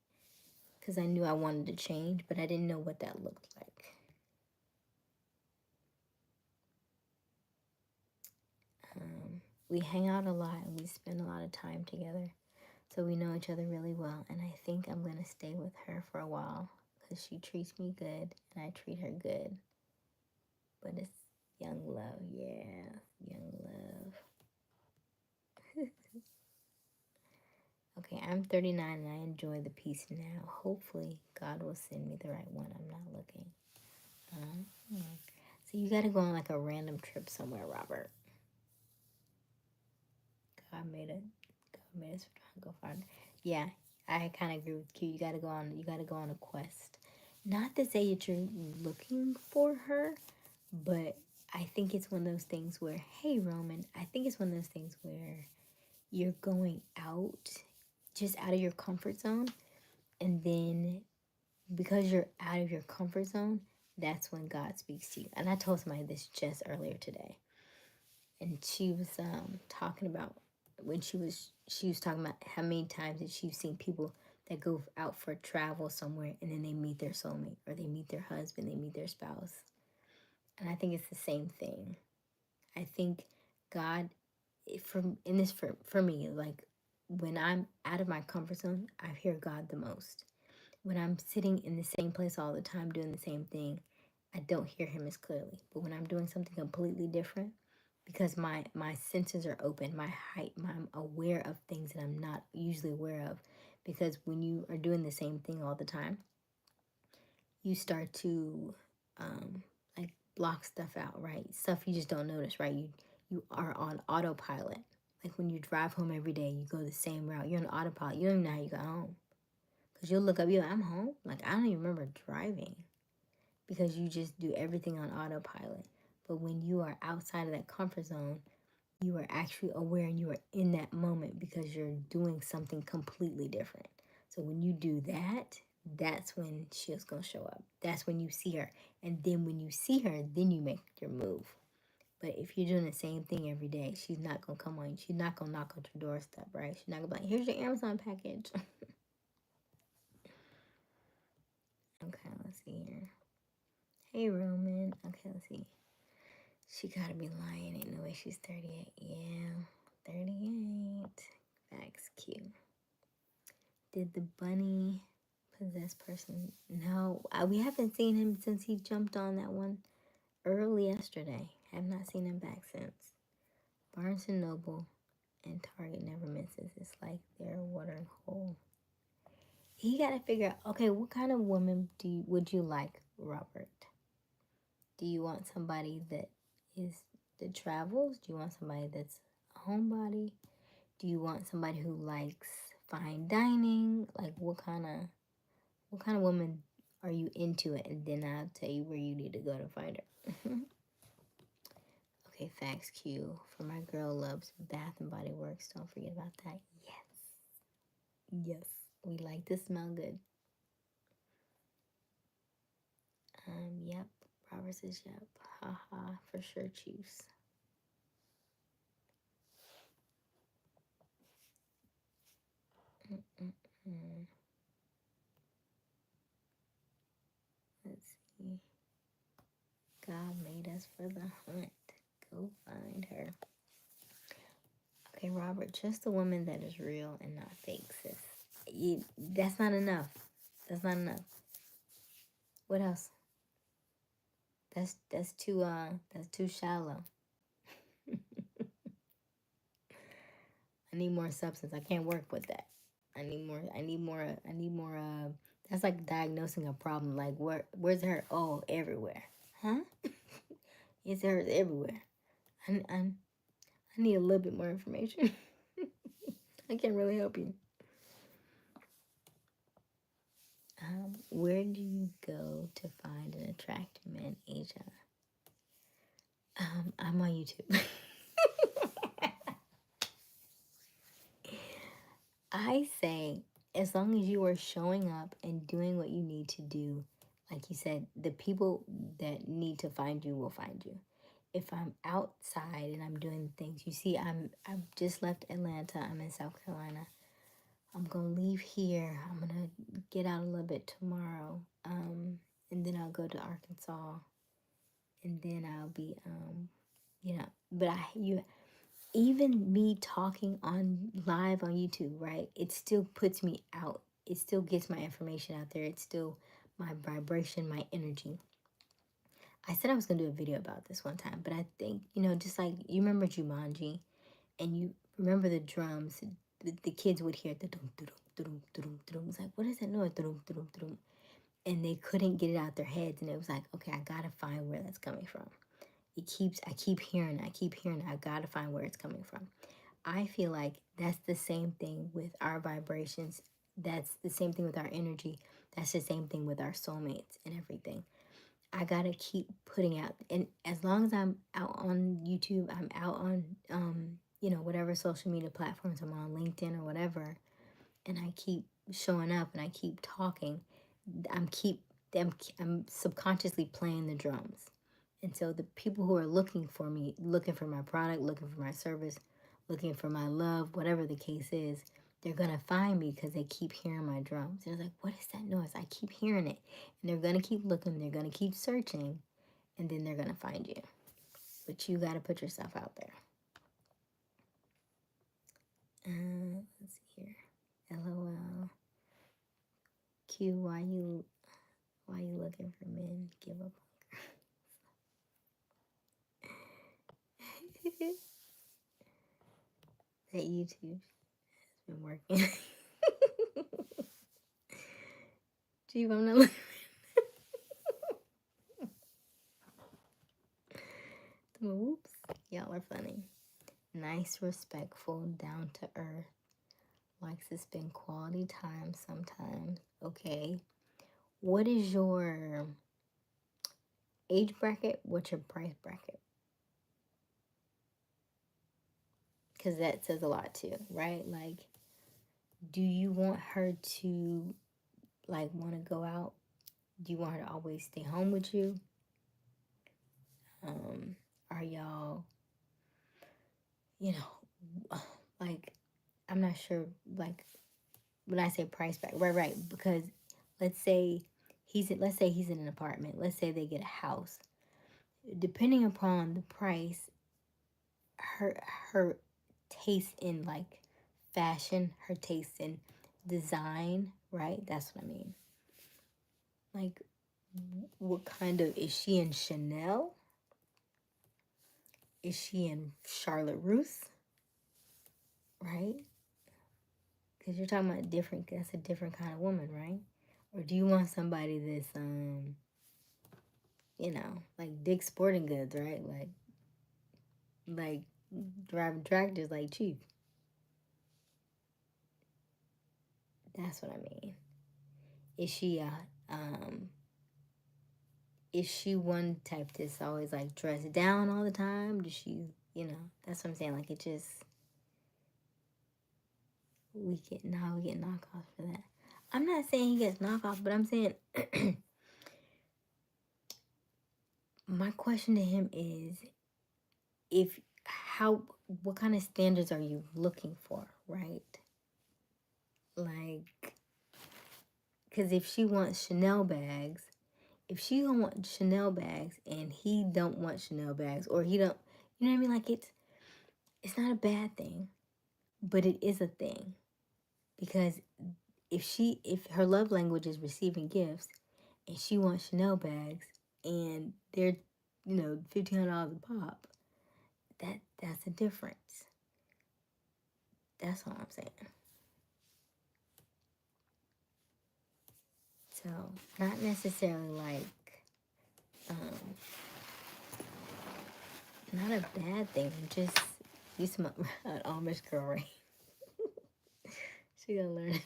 because I knew I wanted to change, but I didn't know what that looked like. We hang out a lot and we spend a lot of time together. So we know each other really well. And I think I'm going to stay with her for a while because she treats me good and I treat her good. But it's young love. Yeah, young love. Okay, I'm 39 and I enjoy the peace now. Hopefully, God will send me the right one. I'm not looking. So you got to go on like a random trip somewhere, Robert. God made it. God made us go find. Yeah, I kind of agree with Q. You got to go on. You got to go on a quest. Not to say that you're looking for her, but I think it's one of those things where, hey, Roman, I think it's one of those things where you're going out, just out of your comfort zone, and then because you're out of your comfort zone, that's when God speaks to you. And I told somebody this just earlier today, and she was talking about when she was talking about how many times that she's seen people that go out for travel somewhere and then they meet their soulmate or they meet their husband, they meet their spouse. And I think it's the same thing. I think God, for me, like when I'm out of my comfort zone, I hear God the most. When I'm sitting in the same place all the time doing the same thing, I don't hear him as clearly. But when I'm doing something completely different, because my senses are open, I'm aware of things that I'm not usually aware of. Because when you are doing the same thing all the time, you start to like block stuff out, right? Stuff you just don't notice, right? You are on autopilot. Like when you drive home every day, you go the same route. You're on autopilot. You don't even know how you got home. Because you'll look up, you're like, I'm home. Like, I don't even remember driving. Because you just do everything on autopilot. But when you are outside of that comfort zone, you are actually aware and you are in that moment because you're doing something completely different. So when you do that, that's when she's going to show up. That's when you see her. And then when you see her, then you make your move. But if you're doing the same thing every day, she's not going to come on you. She's not going to knock on your doorstep, right? She's not going to be like, here's your Amazon package. Okay, let's see here. Hey, Roman. Okay, let's see. She gotta be lying. Ain't no way she's 38. Yeah, 38. Facts Q. Did the bunny possess person? No, we haven't seen him since he jumped on that one early yesterday. Have not seen him back since. Barnes and Noble and Target never misses. It's like they're a watering hole. He gotta figure out. Okay, what kind of woman would you like, Robert? Do you want somebody that travels? Do you want somebody that's a homebody? Do you want somebody who likes fine dining? Like what kind of woman are you into it? And then I'll tell you where you need to go to find her. Okay, facts Q. For my girl loves Bath and Body Works. Don't forget about that. Yes. Yes. We like to smell good. Yep. Robert says yep. Haha, for sure, Chiefs. Let's see. God made us for the hunt. Go find her. Okay, Robert, just a woman that is real and not fake, sis. That's not enough. That's not enough. What else? That's too shallow. I need more substance. I can't work with that. I need more. That's like diagnosing a problem. Like where's it hurt? Oh, everywhere. Huh? It hurts everywhere. I need a little bit more information. I can't really help you. Where do you go to find an attractive man, Asia? I'm on YouTube. I say, as long as you are showing up and doing what you need to do, like you said, the people that need to find you will find you. If I'm outside and I'm doing things, you see, I've just left Atlanta. I'm in South Carolina. I'm gonna leave here. I'm gonna get out a little bit tomorrow, and then I'll go to Arkansas, and then I'll be, But even me talking on live on YouTube, right? It still puts me out. It still gets my information out there. It's still my vibration, my energy. I said I was gonna do a video about this one time, but I think, just like you remember Jumanji, and you remember the drums, the kids would hear the dum dum dum dum dum. It's like, what is that noise? Dum dum dum. And they couldn't get it out their heads, and it was like, okay, I gotta find where that's coming from. I keep hearing it. I gotta find where it's coming from. I feel like that's the same thing with our vibrations. That's the same thing with our energy. That's the same thing with our soulmates and everything. I gotta keep putting out, and as long as I'm out on YouTube, I'm out on, whatever social media platforms I'm on, LinkedIn or whatever, and I keep showing up and I keep talking. I'm keep I'm subconsciously playing the drums. And so the people who are looking for me, looking for my product, looking for my service, looking for my love, whatever the case is, they're going to find me because they keep hearing my drums. They're like, what is that noise? I keep hearing it. And they're going to keep looking. They're going to keep searching. And then they're going to find you. But you got to put yourself out there. Let's see here. LOL. Q, why you looking for men? Give up. That YouTube has been working. Gee, I'm not looking. Oops. Y'all are funny. Nice, respectful, down to earth. Likes to spend quality time sometimes. Okay. What is your age bracket? What's your price bracket? Because that says a lot too, right? Like, do you want her to, like, want to go out? Do you want her to always stay home with you? Are y'all, like, I'm not sure, like, when I say price bracket, right, because let's say he's in an apartment. Let's say they get a house. Depending upon the price, her taste in like fashion, her taste in design, right? That's what I mean. Like, what kind of, is she in Chanel? Is she in Charlotte Russe? Right? Because you're talking about that's a different kind of woman, right? Or do you want somebody that's like Dick's Sporting Goods, right? Like driving tractors like Chief. That's what I mean. Is she is she one type that's always like dressed down all the time? Does she, that's what I'm saying. Like, it just, we get knockoffs for that. I'm not saying he gets knockoff, but I'm saying my question to him is, what kind of standards are you looking for, right? Like, because if she wants Chanel bags, if she don't want Chanel bags and he don't want Chanel bags, or he don't, you know what I mean? Like, it's not a bad thing, but it is a thing. Because if her love language is receiving gifts and she wants Chanel bags and they're, $1,500 a pop, that's a difference. That's all I'm saying. So, not necessarily like, not a bad thing. Just, you smell an Amish girl, right? She gonna learn.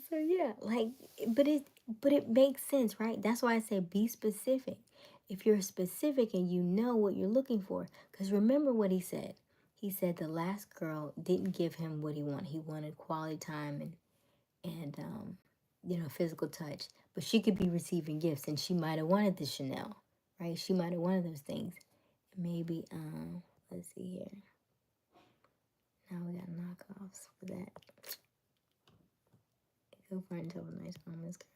So yeah, like, but it makes sense, right? That's why I say be specific. if you're specific and you know what you're looking for, because remember what he said. He said the last girl didn't give him what he wanted. He wanted quality time and physical touch. But she could be receiving gifts, and she might have wanted the Chanel, right? She might have wanted those things. Maybe, let's see here. Now we got knockoffs for that. Go find yourself a nice woman's girl.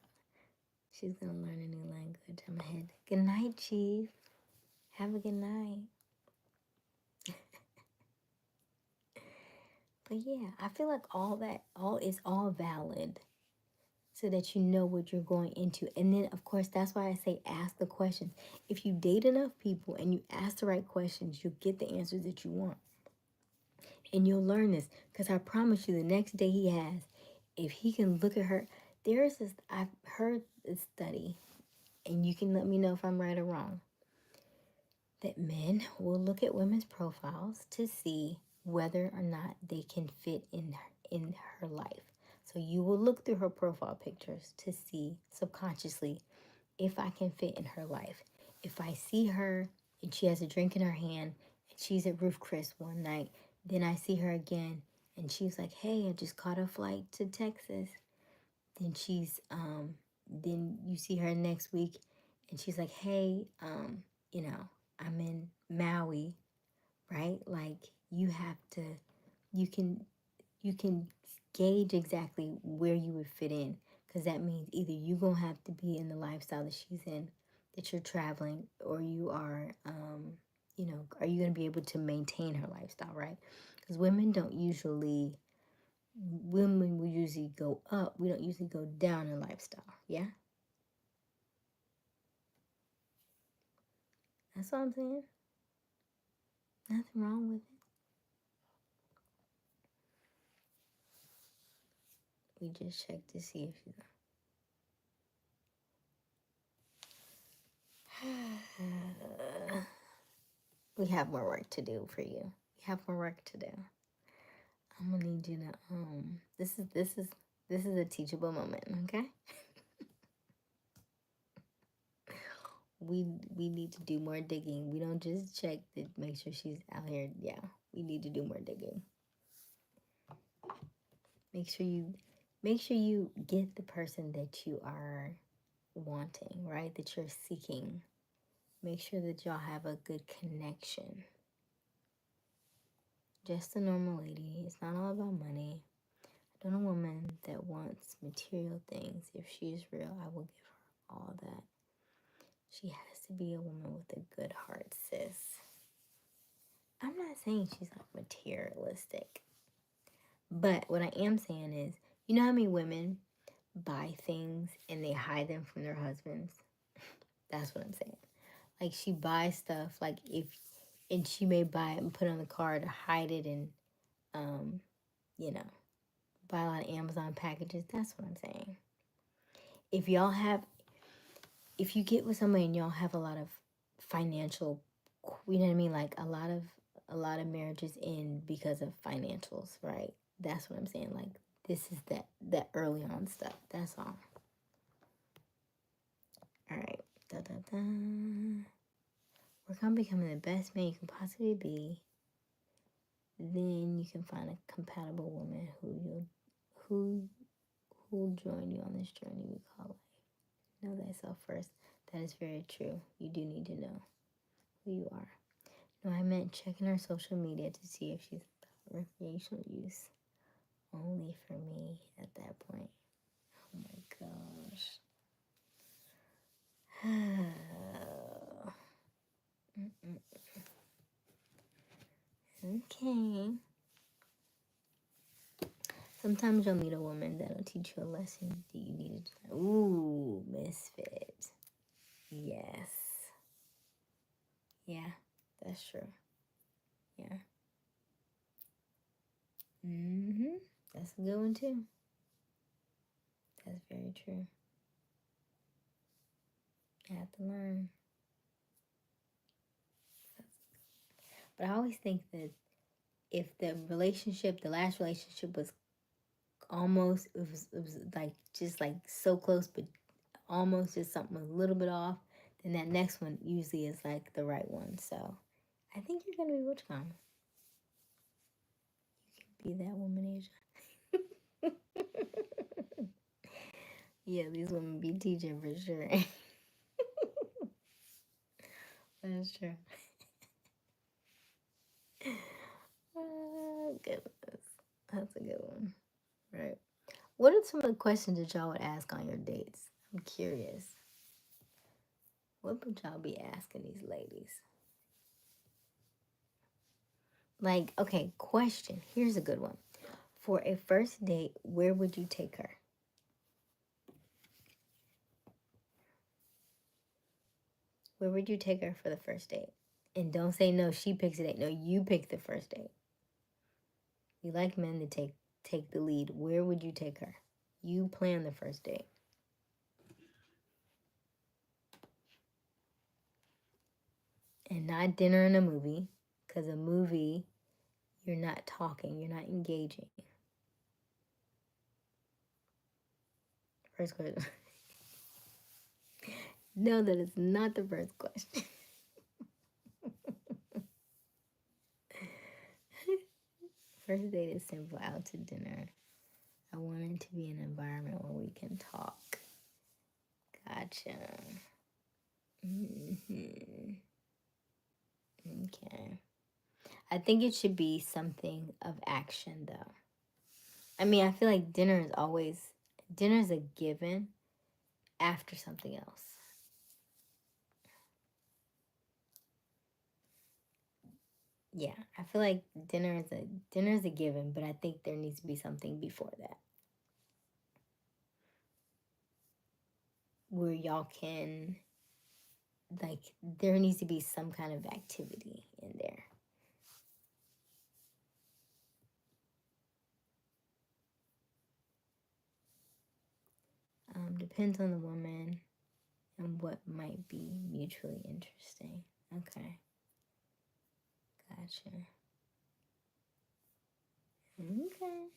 She's gonna learn a new language. I'm ahead. Good night, Chief. Have a good night. But yeah, I feel like all is all valid, so that you know what you're going into. And then, of course, that's why I say ask the questions. If you date enough people and you ask the right questions, you'll get the answers that you want. And you'll learn this, because I promise you, the next day he has, if he can look at her, I've heard a study, and you can let me know if I'm right or wrong, that men will look at women's profiles to see whether or not they can fit in her life. So you will look through her profile pictures to see subconsciously if I can fit in her life. If I see her and she has a drink in her hand and she's at Roof Chris one night, then I see her again and she's like, "Hey, I just caught a flight to Texas." Then you see her next week and she's like, "Hey, I'm in Maui," right? Like, you can gauge exactly where you would fit in, because that means either you're gonna have to be in the lifestyle that she's in, that you're traveling, or you are, are you gonna be able to maintain her lifestyle, right? Because women will usually go up. We don't usually go down in lifestyle. Yeah, that's all I'm saying. Nothing wrong with it. We just check to see if we have more work to do for you. We have more work to do. I'm gonna need you to this is a teachable moment, okay? We need to do more digging. We don't just check to make sure she's out here. Yeah, we need to do more digging. Make sure you get the person that you are wanting, right? That you're seeking. Make sure that y'all have a good connection. Just a normal lady. It's not all about money. I don't a woman that wants material things. If she is real, I will give her all that. She has to be a woman with a good heart, sis. I'm not saying she's not materialistic. But what I am saying is, you know how many women buy things and they hide them from their husbands? That's what I'm saying. Like, she buys stuff, and she may buy it and put it on the card or hide it and, buy a lot of Amazon packages. That's what I'm saying. If you get with somebody and y'all have a lot of financial, you know what I mean? Like, a lot of marriages end because of financials, right? That's what I'm saying. Like, this is that early on stuff. That's all. All right. Da, da, da. Work on becoming the best man you can possibly be. Then you can find a compatible woman who'll join you on this journey we call life. Know thyself first. That is very true. You do need to know who you are. No, I meant checking her social media to see if she's recreational use. Only for me at that point. Oh my gosh. Okay. Sometimes you'll meet a woman that'll teach you a lesson that you needed to learn. Ooh, misfit. Yes. Yeah, that's true. Yeah. That's a good one too. That's very true. You have to learn. But I always think that if the last relationship was it was like just like so close, but almost just something a little bit off, then that next one usually is like the right one. So I think you're gonna be WitchCon. You can be that woman, Aysia. Yeah, these women be teaching for sure. That's true. Goodness. That's a good one. Right. What are some of the questions that y'all would ask on your dates? I'm curious. What would y'all be asking these ladies? Like, okay, question. Here's a good one. For a first date, where would you take her? Where would you take her for the first date? And don't say no, she picks a date. No, you pick the first date. You like men to take the lead. Where would you take her? You plan the first date. And not dinner and a movie. Because a movie, you're not talking, you're not engaging. First question. No, that is not the first question. First date is simple, out to dinner. I want it to be an environment where we can talk. Gotcha. Mm-hmm. Okay. I think it should be something of action, though. I mean, I feel like dinner's a given after something else. Yeah, I feel like dinner is a given, but I think there needs to be something before that. Where y'all can, like, there needs to be some kind of activity in there. Depends on the woman and what might be mutually interesting. Okay. Gotcha. Okay.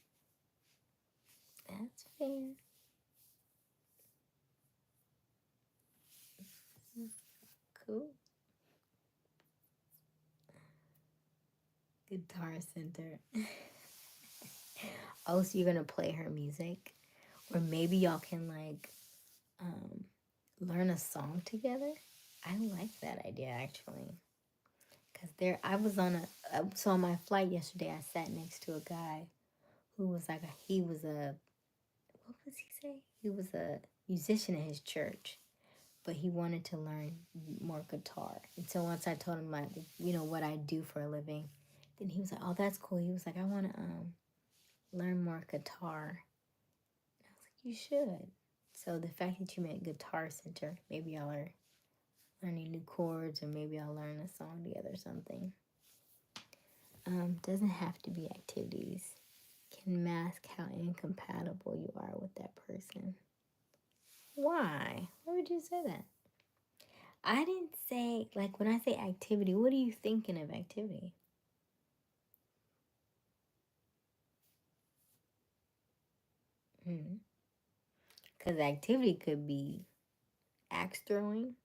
That's fair. Cool. Guitar Center. Oh, so you're gonna play her music? Or maybe y'all can like learn a song together? I like that idea actually. Cause so on my flight yesterday I sat next to a guy who was like what was he say? He was a musician at his church, but he wanted to learn more guitar. And so once I told him what I do for a living, then he was like, "Oh, that's cool." He was like, "I want to learn more guitar." And I was like, "You should." So the fact that you met Guitar Center, maybe y'all are learning new chords, or maybe y'all learn a song together or something. Doesn't have to be activities. Can mask how incompatible you are with that person. Why? Why would you say that? I didn't say, like, when I say activity, what are you thinking of activity? Because activity could be axe throwing.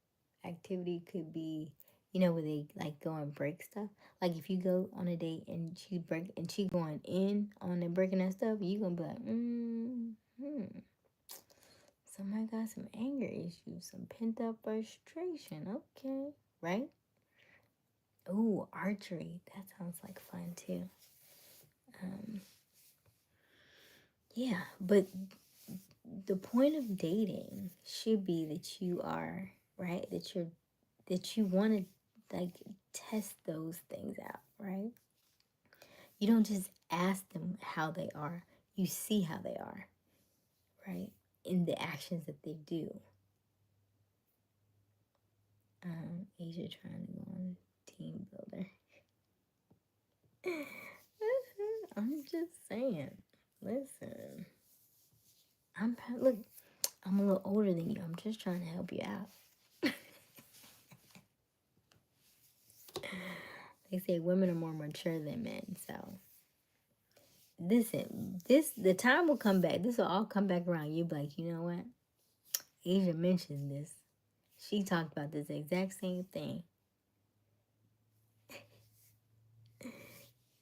Activity could be, where they like go and break stuff. Like if you go on a date and she going in on and breaking that stuff, you gonna be like, somebody got some anger issues, some pent up frustration. Okay, right? Ooh, archery. That sounds like fun too. Yeah, but the point of dating should be that you are right, that you want to like test those things out, right? You don't just ask them how they are, you see how they are, right? In the actions that they do. Aysia trying to go on team builder. I'm just saying. Listen, look. I'm a little older than you. I'm just trying to help you out. They say women are more mature than men, so listen, the time will come back. This will all come back around. You'll be like, you know what? Aysia mentioned this. She talked about this exact same thing.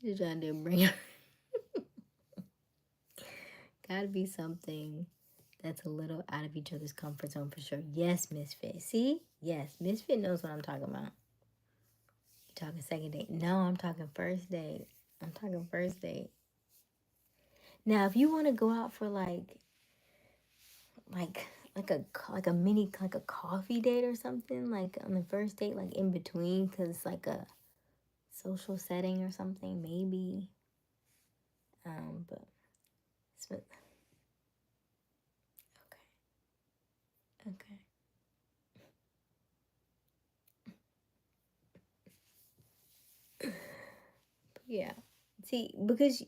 She's trying to bring her. Gotta be something that's a little out of each other's comfort zone for sure. Yes, Misfit. See? Yes, Misfit knows what I'm talking about. You talking second date? No, I'm talking first date. I'm talking first date. Now, if you want to go out for like a mini like a coffee date or something, like on the first date, like in between, because it's like a social setting or something, maybe. But okay, okay. Yeah. See, because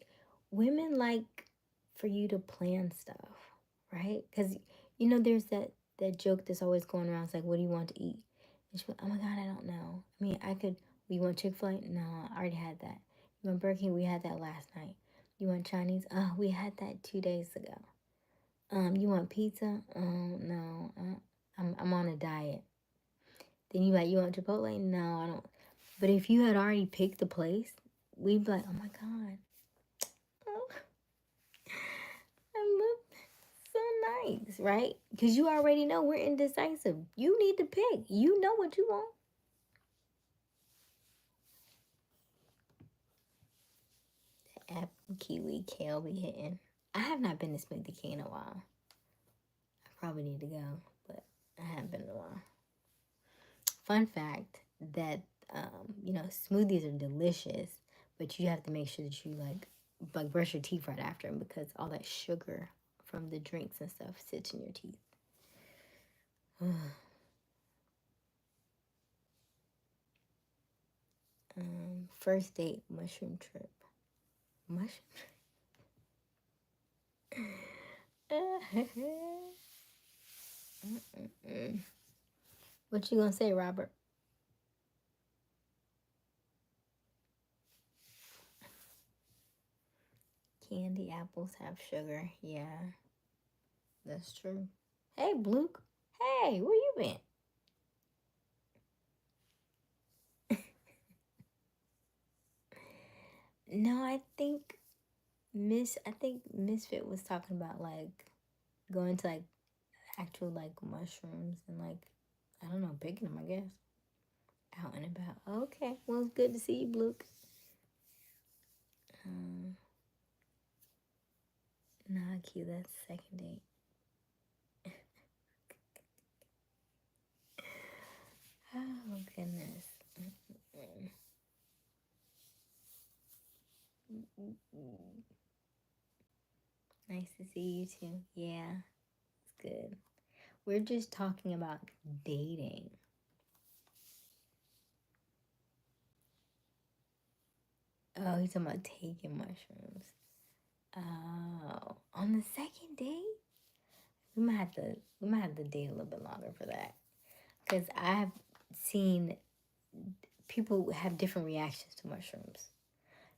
women like for you to plan stuff, right? Because there's that joke that's always going around. It's like, what do you want to eat? And she went, oh my god, I don't know. I mean, I could. You want Chick-fil-A? No, I already had that. You want Burger King? We had that last night. You want Chinese? Oh, we had that 2 days ago. You want pizza? No, I'm on a diet. Then you want Chipotle? No, I don't. But if you had already picked the place, we'd be like, oh my god, oh, I look so nice, right? Because you already know we're indecisive. You need to pick. You know what you want. Apple, kiwi, kale be hitting. I have not been to Smoothie King in a while. I probably need to go, but I haven't been in a while. Fun fact that smoothies are delicious, but you have to make sure that you like brush your teeth right after them because all that sugar from the drinks and stuff sits in your teeth. First date mushroom trip. Mushroom. What you gonna say, Robert? Candy apples have sugar. Yeah, that's true. Hey, Bluke. Hey, where you been? No, I think Misfit was talking about like going to like actual like mushrooms and like I don't know, picking them, I guess. Out and about. Okay, well it's good to see you, Bluke. Nah, cute. That's second date. Oh goodness. Nice to see you too. Yeah, it's good. We're just talking about dating. Oh, he's talking about taking mushrooms. Oh, on the second date, we might have to date a little bit longer for that, because I've seen people have different reactions to mushrooms.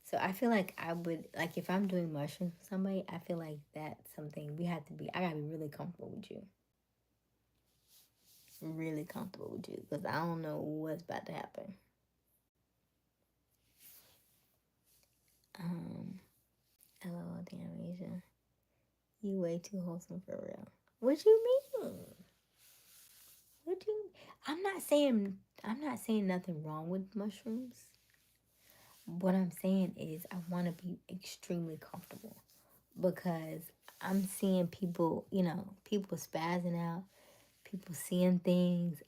So I feel like I would like if I'm doing mushrooms with somebody, I feel like that's something we have to be. I gotta be really comfortable with you, really comfortable with you, because I don't know what's about to happen. Um, LOL, damn Asia, you way too wholesome for real. What you mean? What do you? I'm not saying nothing wrong with mushrooms. What I'm saying is I want to be extremely comfortable because I'm seeing people, people spazzing out, people seeing things.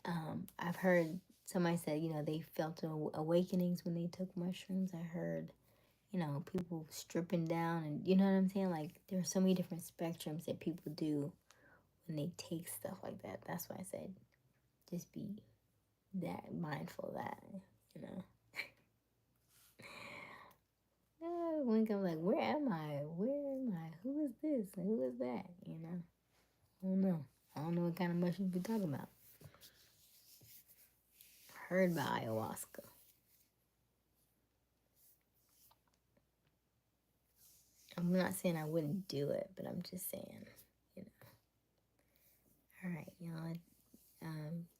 I've heard somebody say, they felt awakenings when they took mushrooms. I heard, people stripping down, and you know what I'm saying? Like there are so many different spectrums that people do when they take stuff like that. That's why I said just be that mindful of that, you know. When I'm like, where am I? Where am I? Who is this? Who is that? I don't know. I don't know what kind of mushrooms we talking about. Heard about ayahuasca. I'm not saying I wouldn't do it, but I'm just saying, you know. All right, y'all.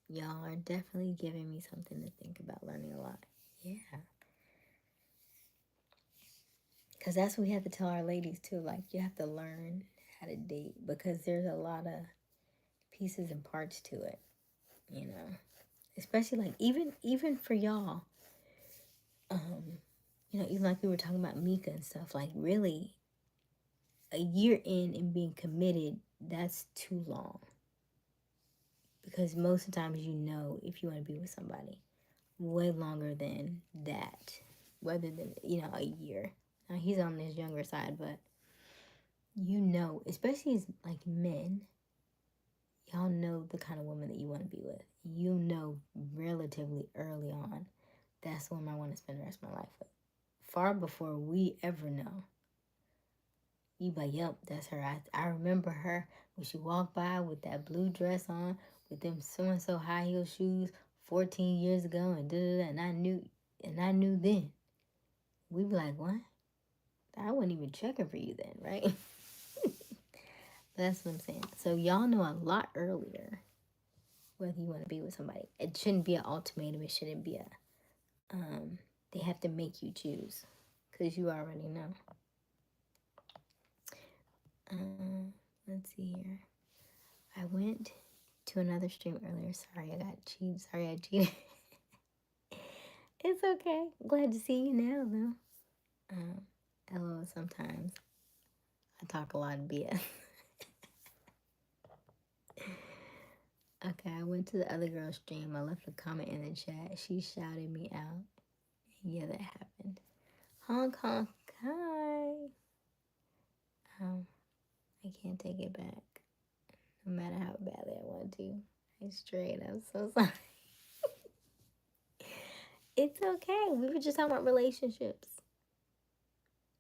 Y'all are definitely giving me something to think about, learning a lot. Yeah. Because that's what we have to tell our ladies too. Like, you have to learn how to date because there's a lot of pieces and parts to it, you know. Especially like even for y'all, you know, even like we were talking about Mika and stuff, like really a year in and being committed, that's too long. Because most of the times you know if you want to be with somebody way longer than that, rather than, you know, a year. Now he's on his younger side, but you know, especially as like men, y'all know the kind of woman that you want to be with. You know relatively early on, that's the woman I want to spend the rest of my life with. Far before we ever know. You be like, yep, that's her. I remember her when she walked by with that blue dress on, with them so-and-so high heel shoes 14 years ago, and da-da-da, and I knew then. We be like, what? I wasn't even checking for you then, right? That's what I'm saying. So y'all know a lot earlier whether you want to be with somebody. It shouldn't be an ultimatum. It shouldn't be they have to make you choose, because you already know. Let's see here. I went to another stream earlier. Sorry, I got cheated. Sorry, I cheated. It's okay. Glad to see you now, though. LOL, sometimes I talk a lot of BS. Okay, I went to the other girl's stream. I left a comment in the chat. She shouted me out. Yeah, that happened. Honk, honk, hi. I can't take it back. No matter how badly I want to. I straight. I'm so sorry. It's okay. We were just talking about relationships.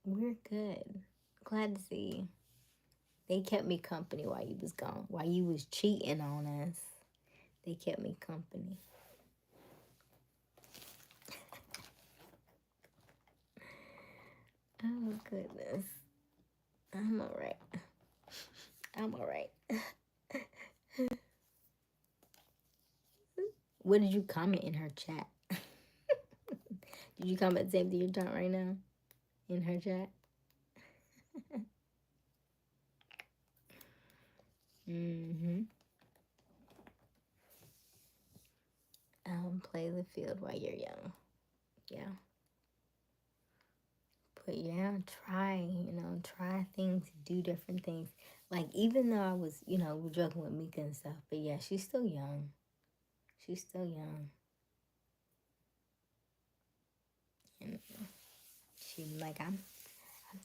We're good. Glad to see you. They kept me company while you was gone. While you was cheating on us, they kept me company. Oh, goodness. I'm all right. I'm all right. What did you comment in her chat? Did you comment the same thing you're talking right now? In her chat? Mm-hmm. Play the field while you're young. Yeah. But yeah, try things, do different things. Like, even though I was, we're joking with Mika and stuff, but yeah, she's still young. She's still young. And she like, I'm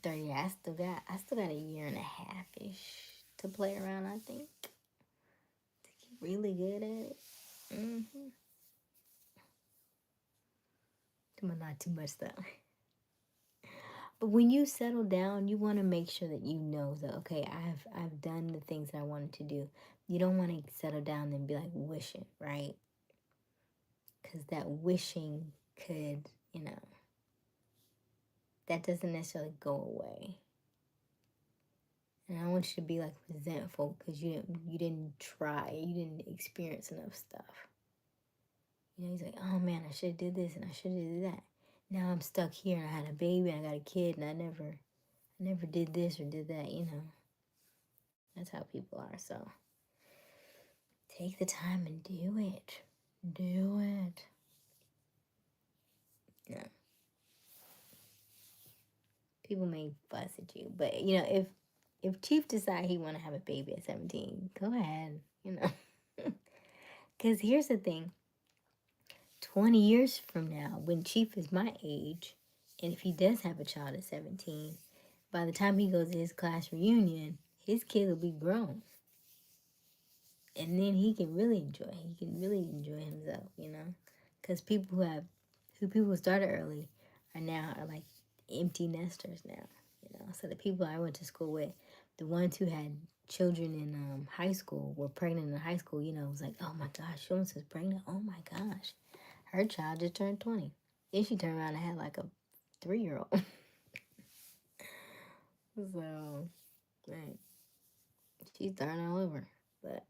30. I still got a year and a half ish to play around, I think. To get really good at it. Mm-hmm. But not too much though. But when you settle down, you want to make sure that you know that, okay, I've done the things that I wanted to do. You don't want to settle down and be like wishing, right? Because that wishing could, that doesn't necessarily go away. And I don't want you to be like resentful because you didn't try, you didn't experience enough stuff. He's like, oh man, I should have did this and I should have did that. Now I'm stuck here and I had a baby and I got a kid and I never did this or did that, That's how people are. So take the time and do it. Do it. Yeah. People may fuss at you, but if Chief decide he want to have a baby at 17, go ahead. Because here's the thing. 20 years from now, when Chief is my age, and if he does have a child at 17, by the time he goes to his class reunion, his kid will be grown. And then he can really enjoy himself, Because people who started early are like empty nesters now, So the people I went to school with, the ones who had children in high school, were pregnant in high school, it was like, oh my gosh, she almost was pregnant. Oh my gosh. Her child just turned 20. Then she turned around and had like a 3-year-old. So, right. She's starting all over. But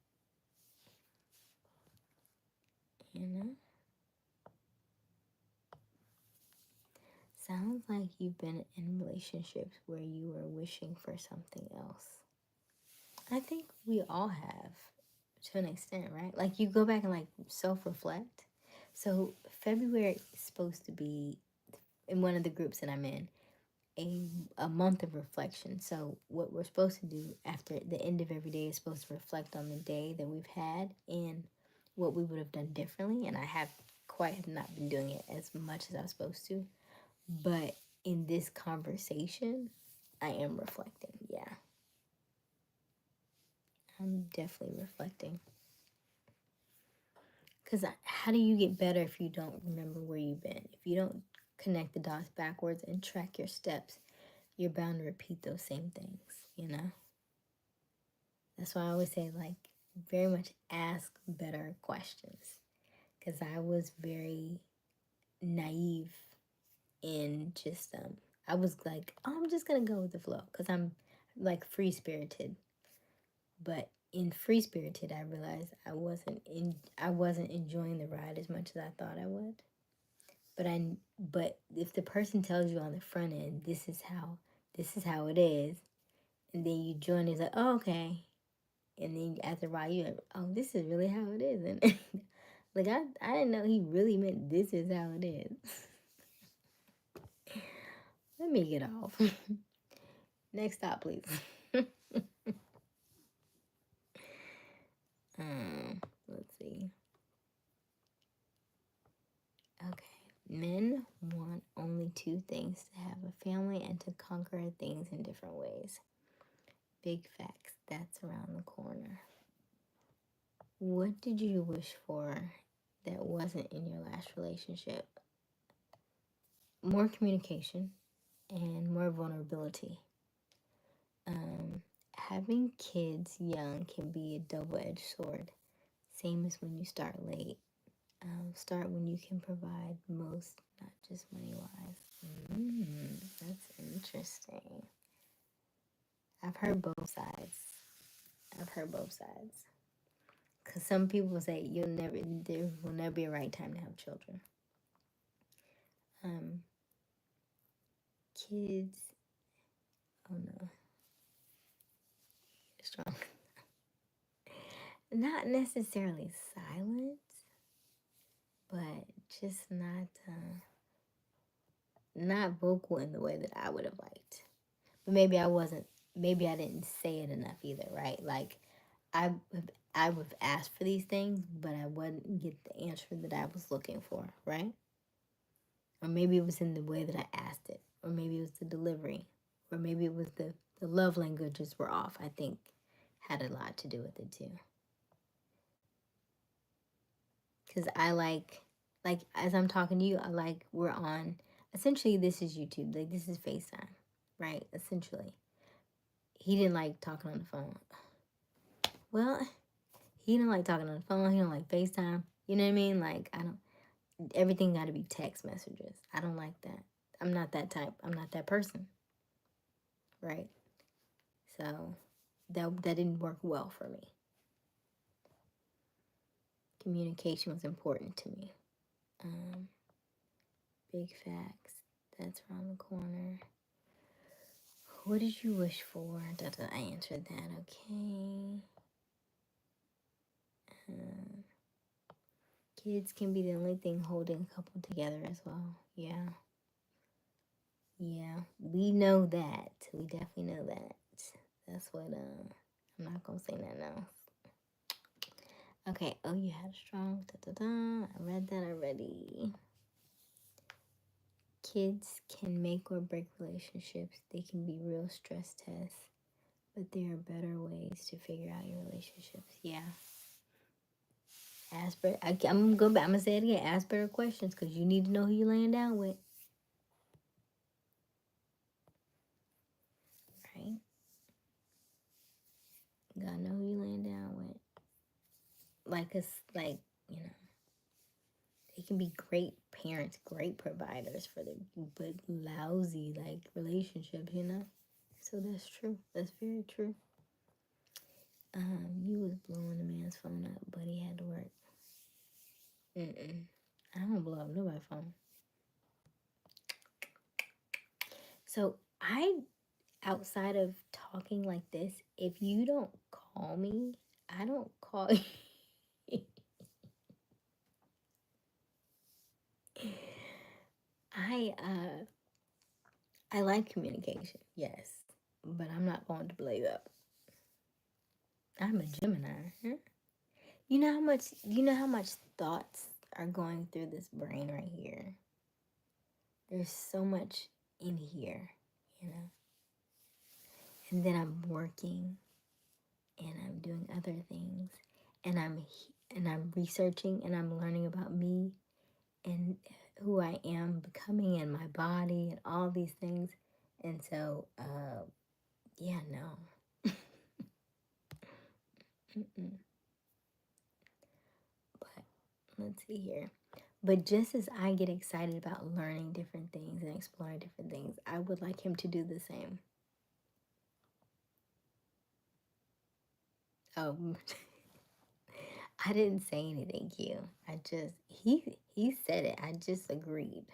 like you've been in relationships where you were wishing for something else? I think we all have, to an extent, right? Like you go back and like self-reflect. So February is supposed to be, in one of the groups that I'm in, a month of reflection. So what we're supposed to do after the end of every day is supposed to reflect on the day that we've had and what we would have done differently. And I have not been doing it as much as I was supposed to. But in this conversation, I am reflecting. Yeah. I'm definitely reflecting. Because how do you get better if you don't remember where you've been? If you don't connect the dots backwards and track your steps, you're bound to repeat those same things, you know? That's why I always say, like, very much ask better questions. Because I was very naive in just, I was like, oh, I'm just going to go with the flow. Because I'm, like, free-spirited. But in free-spirited, I realized I wasn't enjoying the ride as much as I thought I would. But if the person tells you on the front end, this is how it is, and then you join, it's like, oh, okay. And then after a while, you're like, oh, this is really how it is. And like, I didn't know he really meant this is how it is. Let me get off. Next stop, please. Let's see. Okay. Men want only two things: to have a family and to conquer things in different ways. Big facts. That's around the corner. What did you wish for that wasn't in your last relationship? More communication and more vulnerability. Having kids young can be a double-edged sword. Same as when you start late. Start when you can provide most, not just money-wise. That's interesting. I've heard both sides. Because some people say there will never be a right time to have children. Kids, oh no, strong. Not necessarily silence, but just not vocal in the way that I would have liked. But maybe I didn't say it enough either, right? Like I would have asked for these things, but I wouldn't get the answer that I was looking for, right? Or maybe it was in the way that I asked it, or maybe it was the delivery, or maybe it was the love languages were off. I think had a lot to do with it too. Because I like as I'm talking to you, we're on, essentially this is YouTube, like this is FaceTime, right? Essentially. He didn't like talking on the phone. Well, he didn't like talking on the phone, he don't like FaceTime. You know what I mean? Like everything gotta be text messages. I don't like that. I'm not that type. I'm not that person. Right? So that didn't work well for me. Communication was important to me. Big facts. That's around the corner. What did you wish for? I answered that. Okay. Kids can be the only thing holding a couple together as well. Yeah. Yeah. We know that. We definitely know that. That's what, I'm not going to say that now. Okay. Oh, you had a strong. I read that already. Kids can make or break relationships. They can be real stress tests. But there are better ways to figure out your relationships. Yeah. Ask better. I'm gonna go back. I'm gonna say it again. Ask better questions because you need to know who you're laying down with. Right? You gotta know who you're laying down with. Like, you know, they can be great parents, great providers for them, but lousy like relationships. You know. So that's true. That's very true. You was blowing the man's phone up, but he had to work. I don't blow up nobody's phone. So outside of talking like this, if you don't call me, I don't call you. I uh I like communication, yes, but I'm not going to blow you up. I'm a Gemini. Huh? You know how much thoughts are going through this brain right here. There's so much in here, you know. And then I'm working and I'm doing other things and I'm researching and I'm learning about me and who I am becoming and my body and all these things. And so, yeah, no. Mm-mm. But let's see here. But just as I get excited about learning different things and exploring different things, I would like him to do the same. Oh, I didn't say anything, Q. He said it. I just agreed.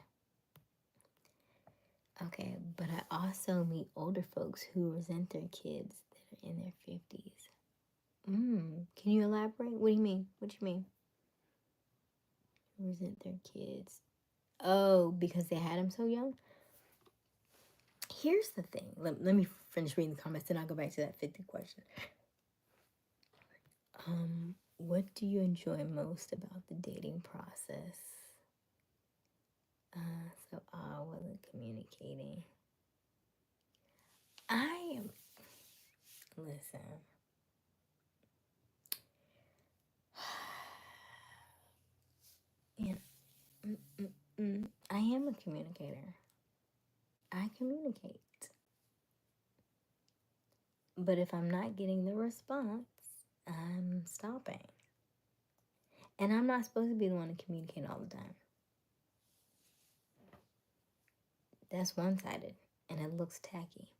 Okay, but I also meet older folks who resent their kids that are in their 50s. Can you elaborate? What do you mean? What do you mean? Resent their kids. Oh, because they had them so young? Here's the thing. Let me finish reading the comments, then I'll go back to that 50 question. What do you enjoy most about the dating process? So I wasn't communicating. I am, listen. Yeah, I am a communicator. I communicate. But if I'm not getting the response, I'm stopping. And I'm not supposed to be the one to communicate all the time. That's one-sided, and it looks tacky.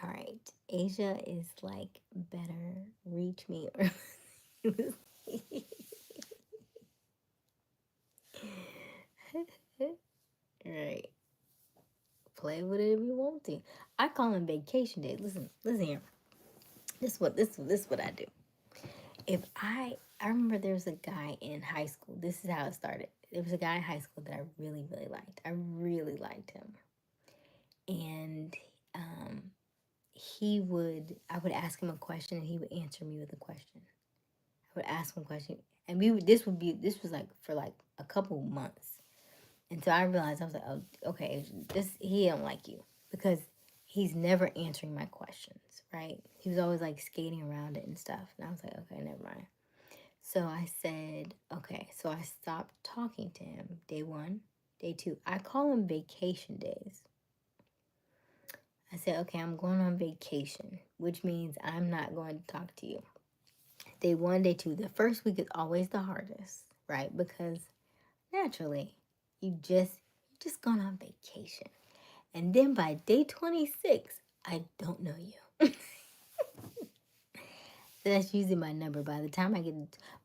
All right, Asia is like, better reach me or right. Play with it if you want to. I call them vacation days. Listen here. This is what I do. If I remember there was a guy in high school. This is how it started. There was a guy in high school that I really, really liked. I really liked him. And I would ask him a question and he would answer me with a question. I would ask him a question. And this was like for like a couple months. And so I realized, I was like, oh, okay, he don't like you because he's never answering my questions, right? He was always like skating around it and stuff. And I was like, okay, never mind. So I said, okay. So I stopped talking to him. Day 1, day 2. I call them vacation days. I said, okay, I'm going on vacation, which means I'm not going to talk to you. Day 1, day 2. The first week is always the hardest, right? Because naturally, you just gone on vacation. And then by day 26, I don't know you. So that's usually my number by the time I get.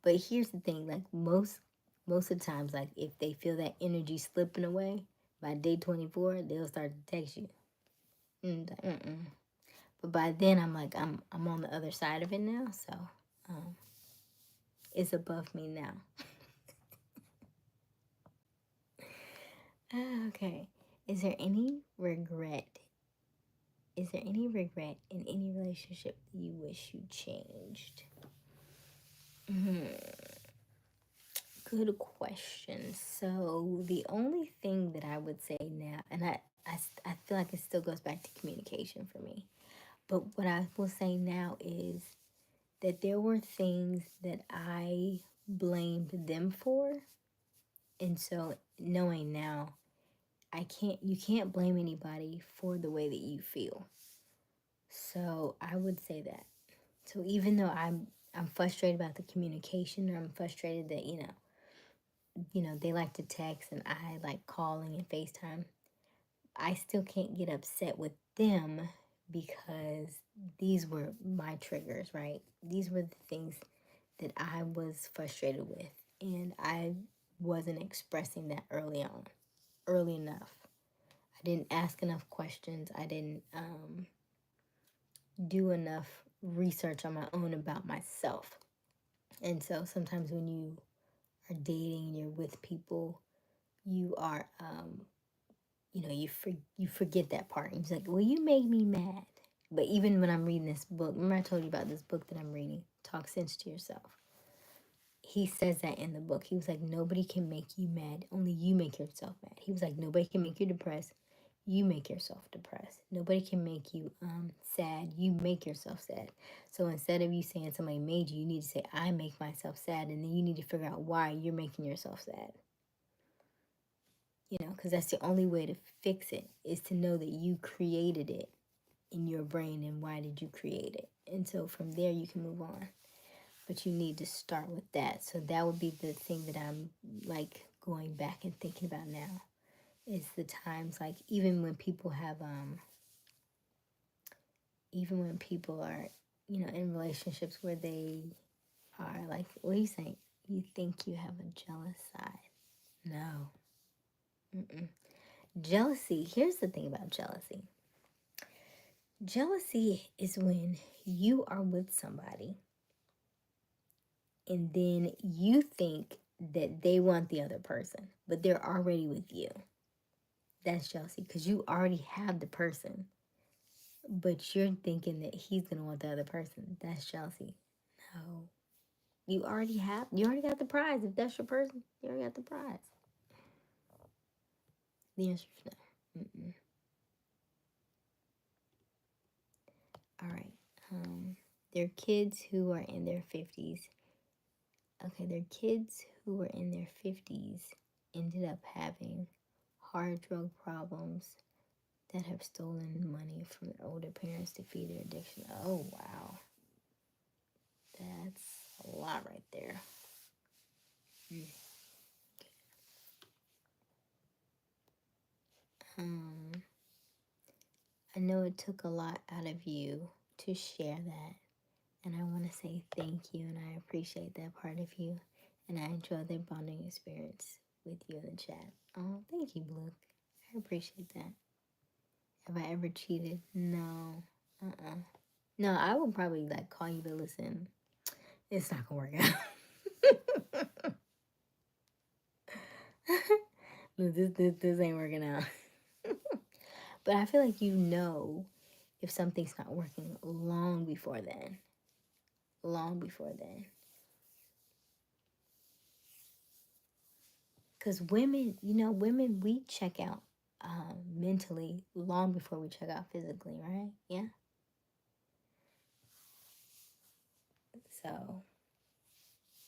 But here's the thing, like most of the times, like if they feel that energy slipping away, by day 24, they'll start to text you. But by then, I'm like, I'm on the other side of it now, so it's above me now. Okay. Is there any regret? Is there any regret in any relationship that you wish you changed? Good question. So the only thing that I would say now, and I feel like it still goes back to communication for me. But what I will say now is that there were things that I blamed them for. And so knowing now, you can't blame anybody for the way that you feel. So I would say that. So even though I'm frustrated about the communication, or I'm frustrated that, they like to text and I like calling and FaceTime, I still can't get upset with them because these were my triggers, right? These were the things that I was frustrated with, and I wasn't expressing that early enough. I I didn't ask enough questions. I didn't do enough research on my own about myself. And so sometimes when you are dating and you're with people, you are, you forget that part. And you're like, well, you make me mad. But even when I'm reading this book, remember I told you about this book that I'm reading, Talk Sense to Yourself. He says that in the book. He was like, nobody can make you mad. Only you make yourself mad. He was like, nobody can make you depressed. You make yourself depressed. Nobody can make you sad. You make yourself sad. So instead of you saying somebody made you, you need to say, I make myself sad. And then you need to figure out why you're making yourself sad. Because that's the only way to fix it, is to know that you created it in your brain and why did you create it. And so from there you can move on. But you need to start with that. So that would be the thing that I'm like going back and thinking about now, is the times, like even when people have even when people are in relationships where they are like, what are you saying? You think you have a jealous side? No. Mm-mm. Jealousy, here's the thing about jealousy. Jealousy is when you are with somebody and then you think that they want the other person, but they're already with you. That's jealousy, because you already have the person, but you're thinking that he's gonna want the other person. That's jealousy. No, you already got the prize. If that's your person, you already got the prize. The answer is no. Mm-mm. All right. There are kids who are in their 50s. Okay, their kids who were in their 50s ended up having hard drug problems that have stolen money from their older parents to feed their addiction. Oh, wow. That's a lot right there. I know it took a lot out of you to share that. And I want to say thank you, and I appreciate that part of you. And I enjoy the bonding experience with you in the chat. Oh, thank you, Blue. I appreciate that. Have I ever cheated? No. No, I would probably like call you to listen. It's not gonna work out. this ain't working out. But I feel like if something's not working long before then. Long before then. Because women, we check out mentally long before we check out physically, right? Yeah. So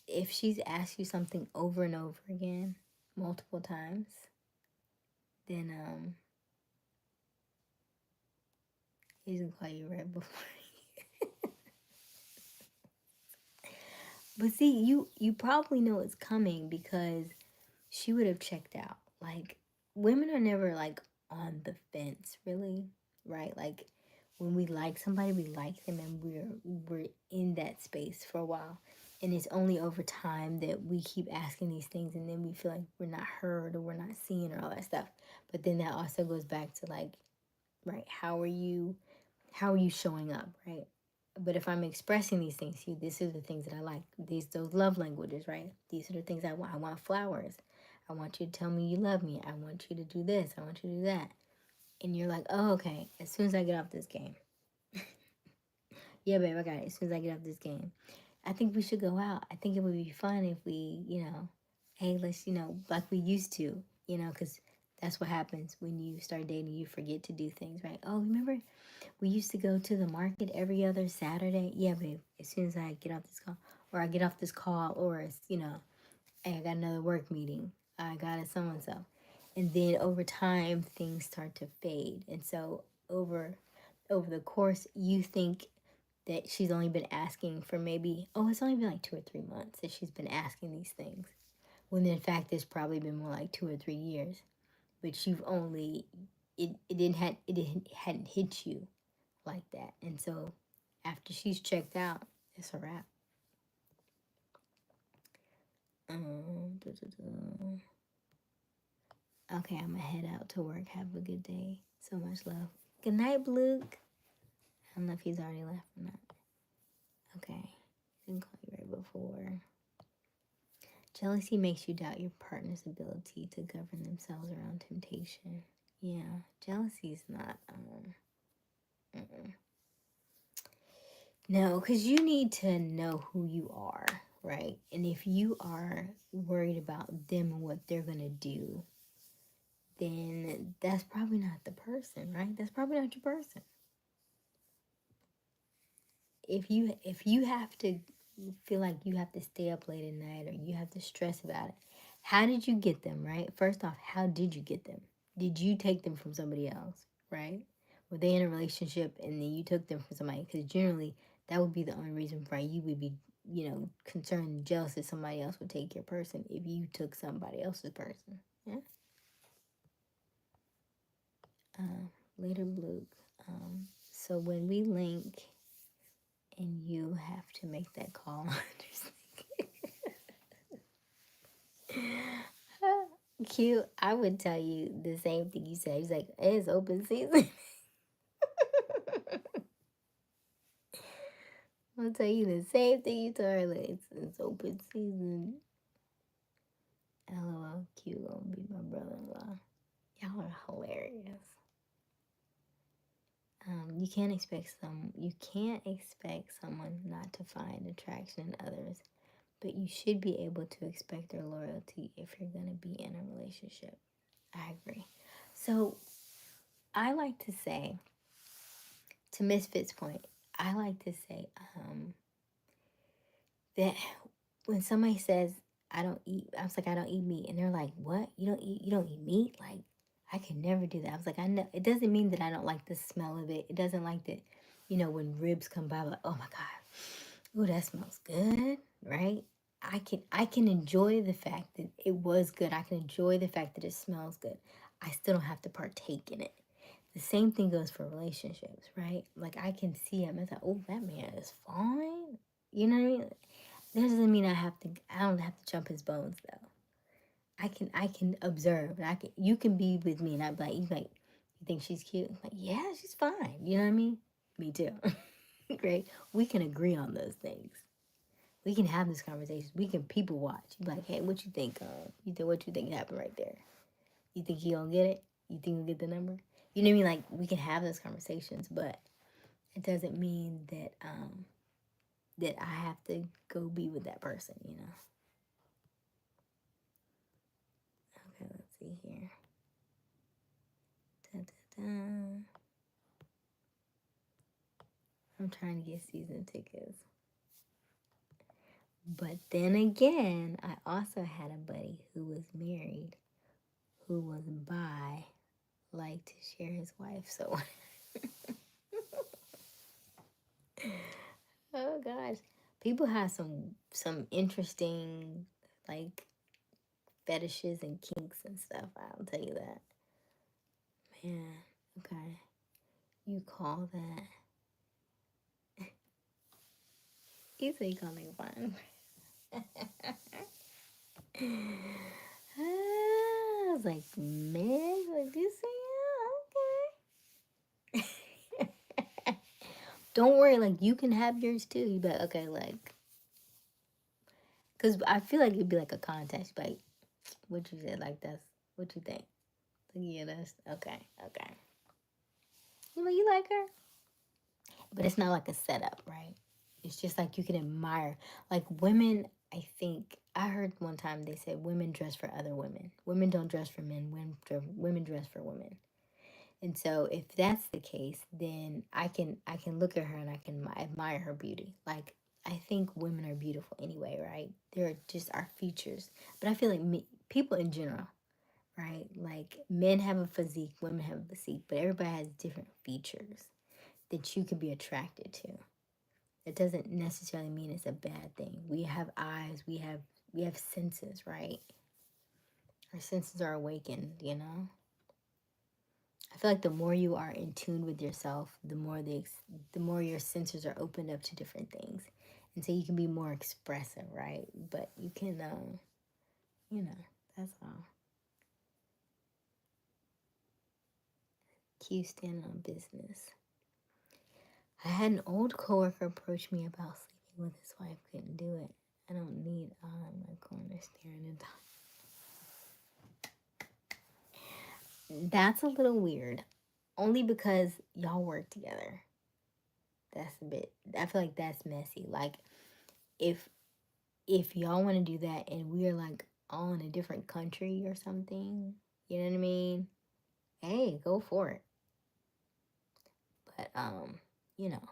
if she's asked you something over and over again, multiple times, then he's gonna call you right before. But see, you probably know it's coming because she would have checked out. Like, women are never like on the fence, really, right? Like, when we like somebody, we like them, and we're in that space for a while. And it's only over time that we keep asking these things, and then we feel like we're not heard or we're not seen or all that stuff. But then that also goes back to like, right, how are you showing up, right? But if I'm expressing these things to you, this is the things that I like. Those love languages, right? These are the things I want. I want flowers. I want you to tell me you love me. I want you to do this. I want you to do that. And you're like, oh, okay. As soon as I get off this game. Yeah, babe, I got it. As soon as I get off this game. I think we should go out. I think it would be fun if we, hey, let's, like we used to, because that's what happens when you start dating. You forget to do things, right? Oh, remember we used to go to the market every other Saturday? Yeah, babe, as soon as I get off this call, or I get off this call, or it's, hey, I got another work meeting. I got a so-and-so. And then over time, things start to fade. And so over the course, you think that she's only been asking for maybe, it's only been like 2 or 3 months that she's been asking these things. When in fact, it's probably been more like 2 or 3 years. But you've only, it hadn't hit you like that. And so after she's checked out, it's a wrap. Okay, I'm gonna head out to work. Have a good day. So much love. Good night, Luke. I don't know if he's already left or not. Okay. Didn't call you right before. Jealousy makes you doubt your partner's ability to govern themselves around temptation. Yeah, jealousy is not, no, because you need to know who you are, right? And if you are worried about them and what they're going to do, then that's probably not the person, right? That's probably not your person. If you have to feel like you have to stay up late at night or you have to stress about it, how did you get them, right? First off, how did you get them? Did you take them from somebody else, right? Were they in a relationship and then you took them from somebody? Because generally, that would be the only reason why you would be, concerned and jealous that somebody else would take your person if you took somebody else's person. Yeah. Later, Luke. So when we link and you have to make that call, cute. I would tell you the same thing you said. He's like, hey, it's open season. I'll tell you the same thing you told her. Like, it's open season. LOL, cute gonna be my brother-in-law. Y'all are hilarious. You can't expect someone not to find attraction in others, but you should be able to expect their loyalty if you're gonna be in a relationship. I agree. So I like to say, to Misfit's point, I like to say that when somebody says I don't eat, I was like, I don't eat meat, and they're like, what? You don't eat meat? Like, I could never do that. I was like, I know it doesn't mean that I don't like the smell of it. It doesn't like that, when ribs come by, I'm like, oh my god, oh, that smells good, right? I can enjoy the fact that it was good. I can enjoy the fact that it smells good. I still don't have to partake in it. The same thing goes for relationships, right? Like, I can see him and say, oh, that man is fine. You know what I mean? That doesn't mean I don't have to jump his bones though. I can observe. And you can be with me and I'm like, you think she's cute? I'm like, yeah, she's fine. You know what I mean? Me too. Great. We can agree on those things. We can have this conversation. We can people watch. You like, hey, what you think? What you think happened right there? You think he gonna get it? You think he'll get the number? You know what I mean? Like, we can have those conversations, but it doesn't mean that I have to go be with that person. Okay, let's see here. Da, da, da. I'm trying to get season tickets. But then again, I also had a buddy who was married, who was bi, liked to share his wife. So, oh gosh, people have some interesting like fetishes and kinks and stuff. I'll tell you that. Man, okay, you call that? You say you call it fun. I was like, man, like you say, okay. Don't worry, like you can have yours too. You bet, okay, like, cause I feel like it'd be like a contest, like, what you said, like that's what you think. Like, yeah, that's okay, okay. You like her, but it's not like a setup, right? It's just like you can admire, like women. I think I heard one time they said women dress for other women. Women don't dress for men. Women dress for women. And so if that's the case, then I can look at her and I can admire her beauty. Like, I think women are beautiful anyway, right? They're just our features. But I feel like people in general, right? Like, men have a physique, women have a physique, but everybody has different features that you could be attracted to. It doesn't necessarily mean it's a bad thing. We have eyes, we have senses, right? Our senses are awakened. I feel like the more you are in tune with yourself, the more your senses are opened up to different things, and so you can be more expressive, right? But you can, that's all. Q standing on business. I had an old coworker approach me about sleeping with his wife. Couldn't do it. I don't need eye in my corner staring into. That's a little weird. Only because y'all work together. That's a bit. I feel like that's messy. Like if y'all want to do that and we're like all in a different country or something, you know what I mean? Hey, go for it. But you know,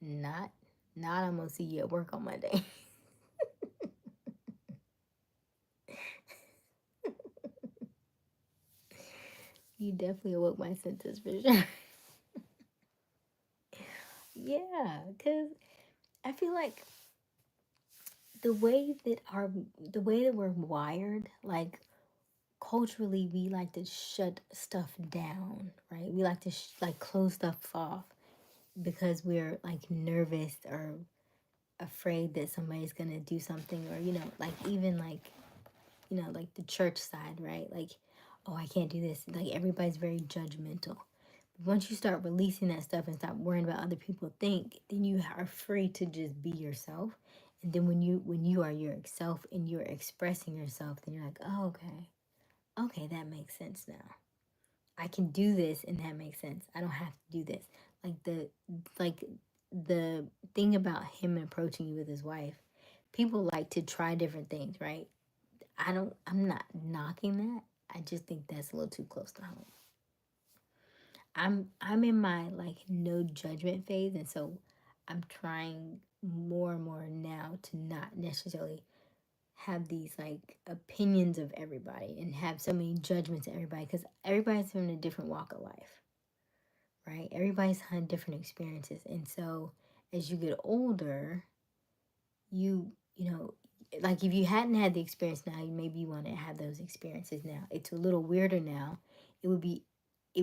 not I'm gonna see you at work on Monday. You definitely awoke my senses for sure. Yeah, cause I feel like the way that we're wired, like culturally, we like to shut stuff down, right? We like to like close stuff off because we're like nervous or afraid that somebody's gonna do something, or like even like like the church side, right? Like, oh, I can't do this. Like everybody's very judgmental. Once you start releasing that stuff and stop worrying about other people think, then you are free to just be yourself. And then when you are yourself and you're expressing yourself, then you're like, oh, okay, that makes sense now. I can do this and that makes sense. I don't have to do this. Like the thing about him approaching you with his wife, people like to try different things, right? I'm not knocking that. I just think that's a little too close to home. I'm in my like no judgment phase, and so I'm trying more and more now to not necessarily have these like opinions of everybody and have so many judgments of everybody, because everybody's having a different walk of life, right? Everybody's had different experiences, and so as you get older, you know, like if you hadn't had the experience now, maybe you want to have those experiences now. It's a little weirder now. It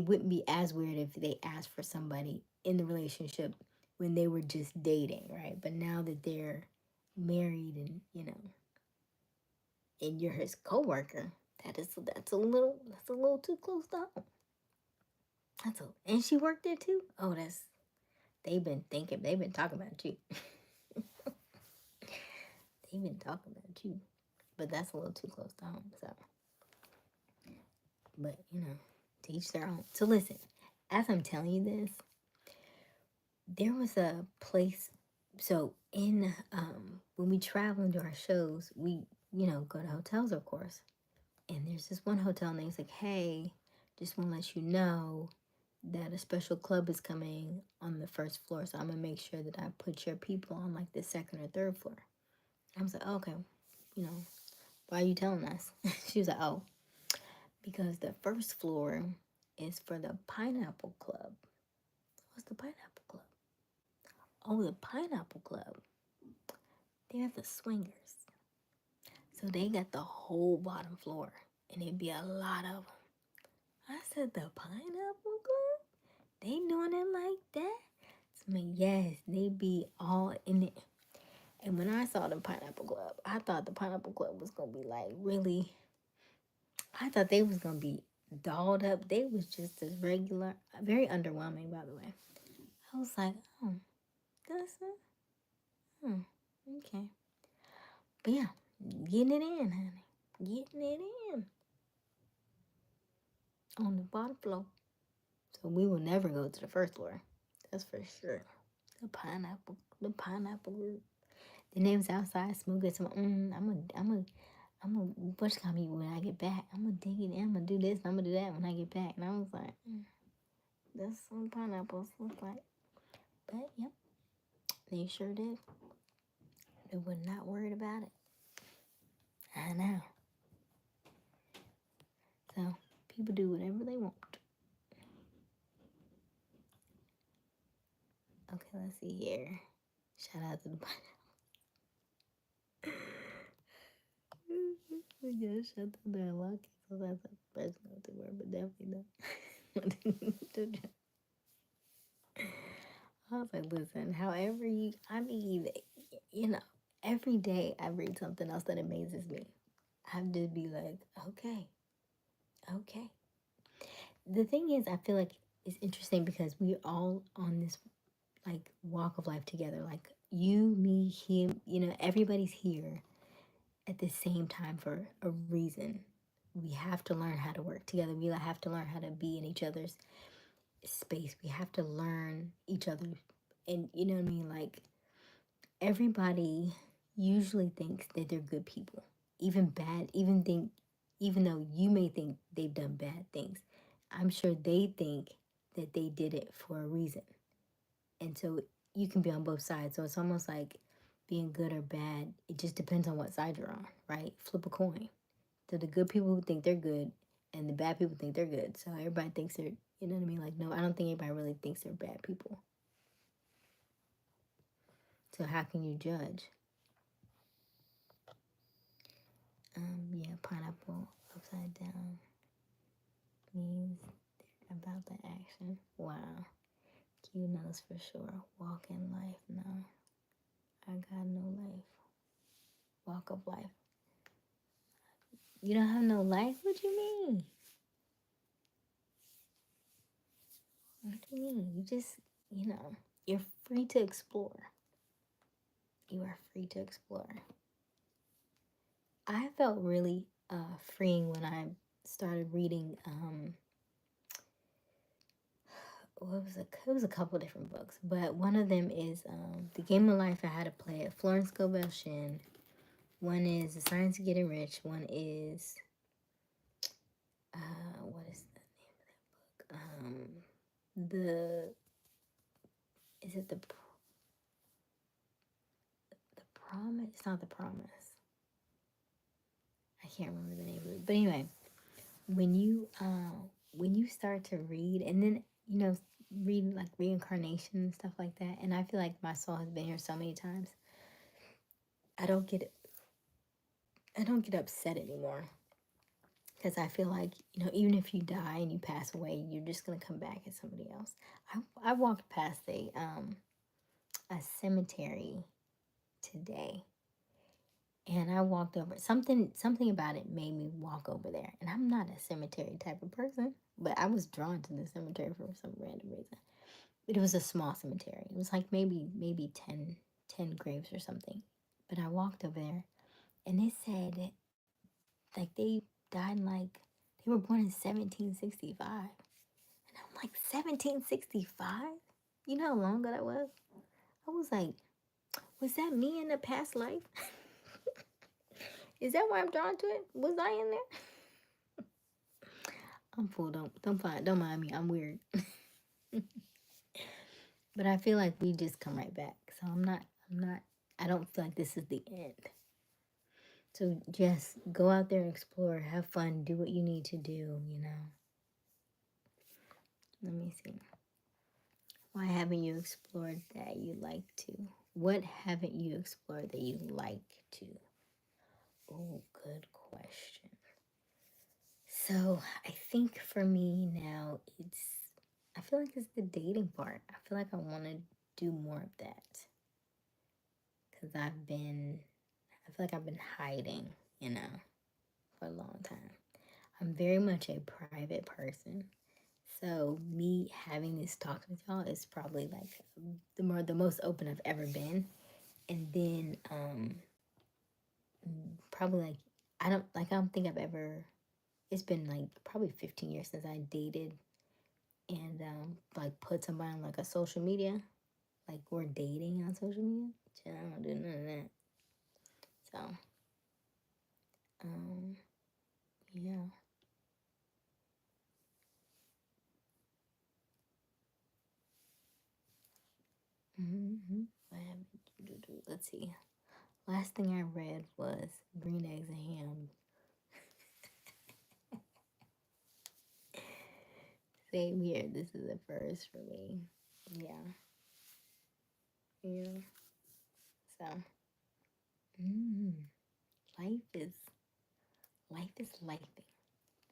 wouldn't be as weird if they asked for somebody in the relationship when they were just dating, right? But now that they're married and and you're his coworker, that's a little too close to home. And she worked there too. Oh, they've been talking about you. They've been talking about you, but that's a little too close to home. So, but to each their own. So listen, as I'm telling you this, there was a place. So in when we travel and do our shows, we go to hotels, of course. And there's this one hotel, and he's like, "Hey, just want to let you know that a special club is coming on the first floor, so I'm gonna make sure that I put your people on like the second or third floor." I was like, oh, "Okay, why are you telling us?" She was like, "Oh, because the first floor is for the Pineapple Club." What's the Pineapple Club? Oh, the Pineapple Club. They're the swingers. So they got the whole bottom floor, and it'd be a lot of them. I said, the Pineapple Club? They doing it like that? So, yes, they be all in it. And when I saw the Pineapple Club, I thought the Pineapple Club was going to be like really, I thought they was going to be dolled up. They was just as regular, very underwhelming, by the way. I was like, oh, that's it? Okay. But yeah, getting it in, honey. Getting it in. On the bottom floor. So we will never go to the first floor. That's for sure. The pineapple group. The name's outside, smoking some. I'm gonna what's gonna be when I get back. I'm gonna dig it in. I'm gonna do this. I'm gonna do that when I get back. And I was like, that's what pineapples look like. But yep, they sure did. They were not worried about it. I know. So people do whatever they want. Okay, let's see here. Shout out to the pineapple. Yeah, shut the door, lock it. So that's a personal to word, but definitely not. I was like, listen, however I mean, every day I read something else that amazes me. I have to be like, okay. The thing is, I feel like it's interesting because we're all on this like walk of life together. Like you, me, him, everybody's here at the same time for a reason. We have to learn how to work together. We have to learn how to be in each other's space. We have to learn each other. And you know what I mean? Like everybody usually thinks that they're good people. Even though you may think they've done bad things, I'm sure they think that they did it for a reason. And so you can be on both sides. So it's almost like being good or bad. It just depends on what side you're on, right? Flip a coin. So the good people who think they're good and the bad people think they're good. So everybody thinks they're, you know what I mean? Like, no, I don't think anybody really thinks they're bad people. So how can you judge? Yeah, pineapple upside down means about the action. Wow. Q knows for sure. Walk in life. No. I got no life. Walk of life. You don't have no life? What you mean? What do you mean? You just, you're free to explore. You are free to explore. I felt really freeing when I started reading it was a couple different books, but one of them is The Game of Life and How to Play It, Florence Scovel Shinn. One is The Science of Getting Rich. One is what is the name of that book? The is it the Promise? It's not The Promise. I can't remember the name of it. But anyway, when you start to read and then read like reincarnation and stuff like that, and I feel like my soul has been here so many times. I don't get upset anymore because I feel like even if you die and you pass away, you're just gonna come back as somebody else. I walked past a cemetery today, and I walked over something about it made me walk over there, and I'm not a cemetery type of person, but I was drawn to the cemetery for some random reason. It was a small cemetery. It was like maybe 10 graves or something. But I walked over there, and they said like they died in like they were born in 1765, and I'm like 1765. You know how long ago that was? I was like, was that me in a past life? Is that why I'm drawn to it? Was I in there? I'm full. Don't mind me. I'm weird. But I feel like we just come right back. So I'm not. I don't feel like this is the end. So just go out there and explore, have fun, do what you need to do. Let me see. Why haven't you explored that you like to? What haven't you explored that you like to? Oh, good question. So I think for me now, I feel like it's the dating part. I feel like I want to do more of that. Because I feel like I've been hiding, for a long time. I'm very much a private person. So me having these talks with y'all is probably like the most open I've ever been. And then probably like I don't think I've ever, it's been like probably 15 years since I dated and like put somebody on like a social media. Like we're dating on social media. I don't do none of that. So yeah. What happened? Let's see. Last thing I read was Green Eggs and Ham. Same here. This is a first for me. Yeah. Yeah. So, mm, life is lifing.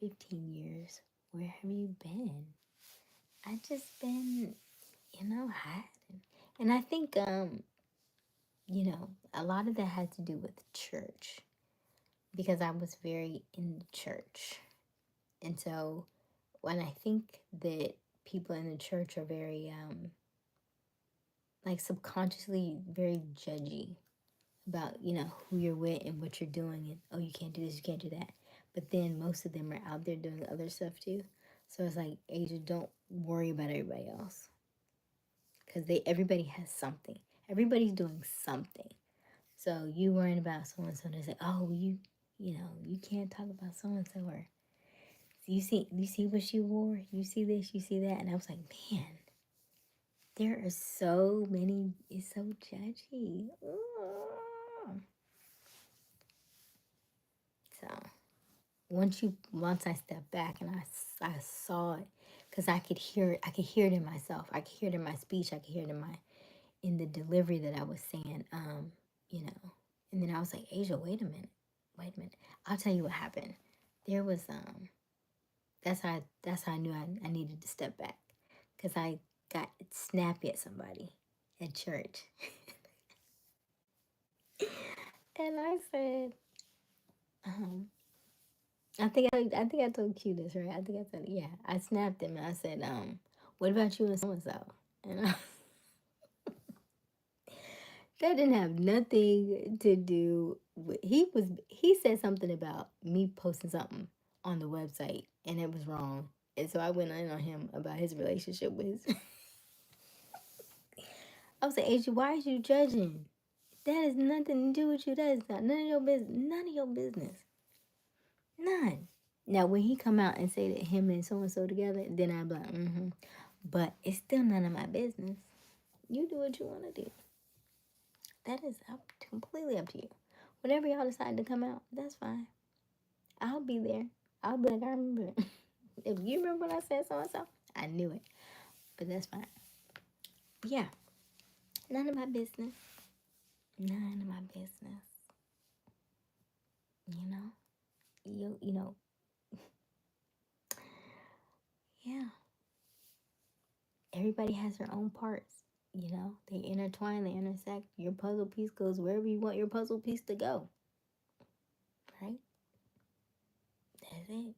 15 years. Where have you been? I just been, hiding. And I think, a lot of that had to do with church because I was very in the church. And so when I think that people in the church are very, like subconsciously very judgy about, who you're with and what you're doing. And, oh, you can't do this, you can't do that. But then most of them are out there doing other stuff too. So it's like, Asia, don't worry about everybody else. Because everybody has something. Everybody's doing something. So you worrying about so and so, they say, oh, you can't talk about so and so, or you see what she wore, you see this, you see that, and I was like, man, there are so many. It's so judgy. Ugh. So once I stepped back and I saw it, because I could hear it. I could hear it in myself. I could hear it in my speech. I could hear it in the delivery that I was saying. You know, and then I was like, Asia, wait a minute. I'll tell you what happened. There was that's how I knew I needed to step back, because I got snappy at somebody at church, and I said, um, I think I told Q this, right. I think I said, yeah, I snapped him and I said, what about you and so and so? And that didn't have nothing to do with he said something about me posting something on the website and it was wrong. And so I went in on him about his relationship with his I was like, Asia, why are you judging? That has nothing to do with you. That is not none of your business. None of your business. None. Now when he come out and say that him and so together, then I'm like, mm-hmm. But it's still none of my business. You do what you want to do. That is completely up to you. Whenever y'all decide to come out, that's fine. I'll be there. I'll be like, I remember it. If you remember when I said so and so, I knew it. But that's fine. But yeah, none of my business. None of my business. You know? You know, yeah. Everybody has their own parts. They intertwine, they intersect. Your puzzle piece goes wherever you want your puzzle piece to go. Right? That's it.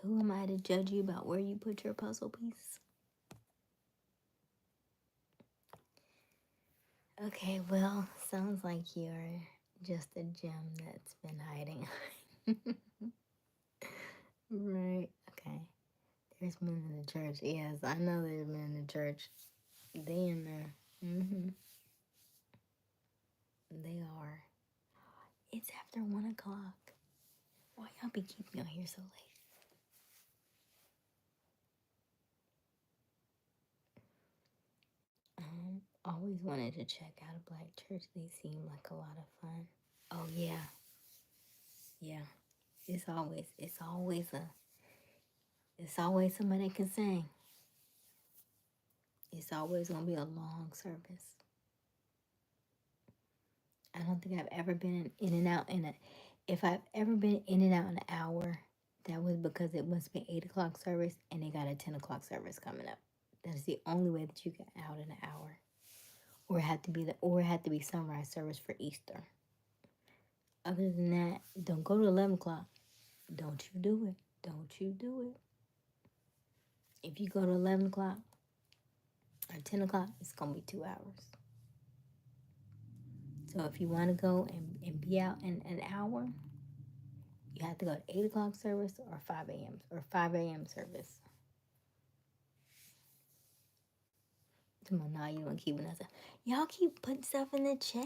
Who am I to judge you about where you put your puzzle piece? Okay, well, sounds like you're just a gem that's been hiding. Right, okay. There's men in the church. Yes, I know there's men in the church. They in there. Mm-hmm. They are. It's after 1 o'clock. Why y'all be keeping me on here so late? Always wanted to check out a black church. They seem like a lot of fun. Oh yeah, yeah. It's always somebody can sing. It's always gonna be a long service. I don't think I've ever been in and out if I've ever been in and out an hour, that was because it must be 8 o'clock service and they got a 10 o'clock service coming up. That's the only way that you get out in an hour. Or it had to be sunrise service for Easter. Other than that, don't go to 11 o'clock. Don't you do it. Don't you do it. If you go to 11 o'clock or 10 o'clock, it's gonna be 2 hours. So if you want to go and be out in an hour, you have to go to 8 o'clock service or 5 a.m. or 5 a.m. service. Come on, now you don't keep us. Y'all keep putting stuff in the chat.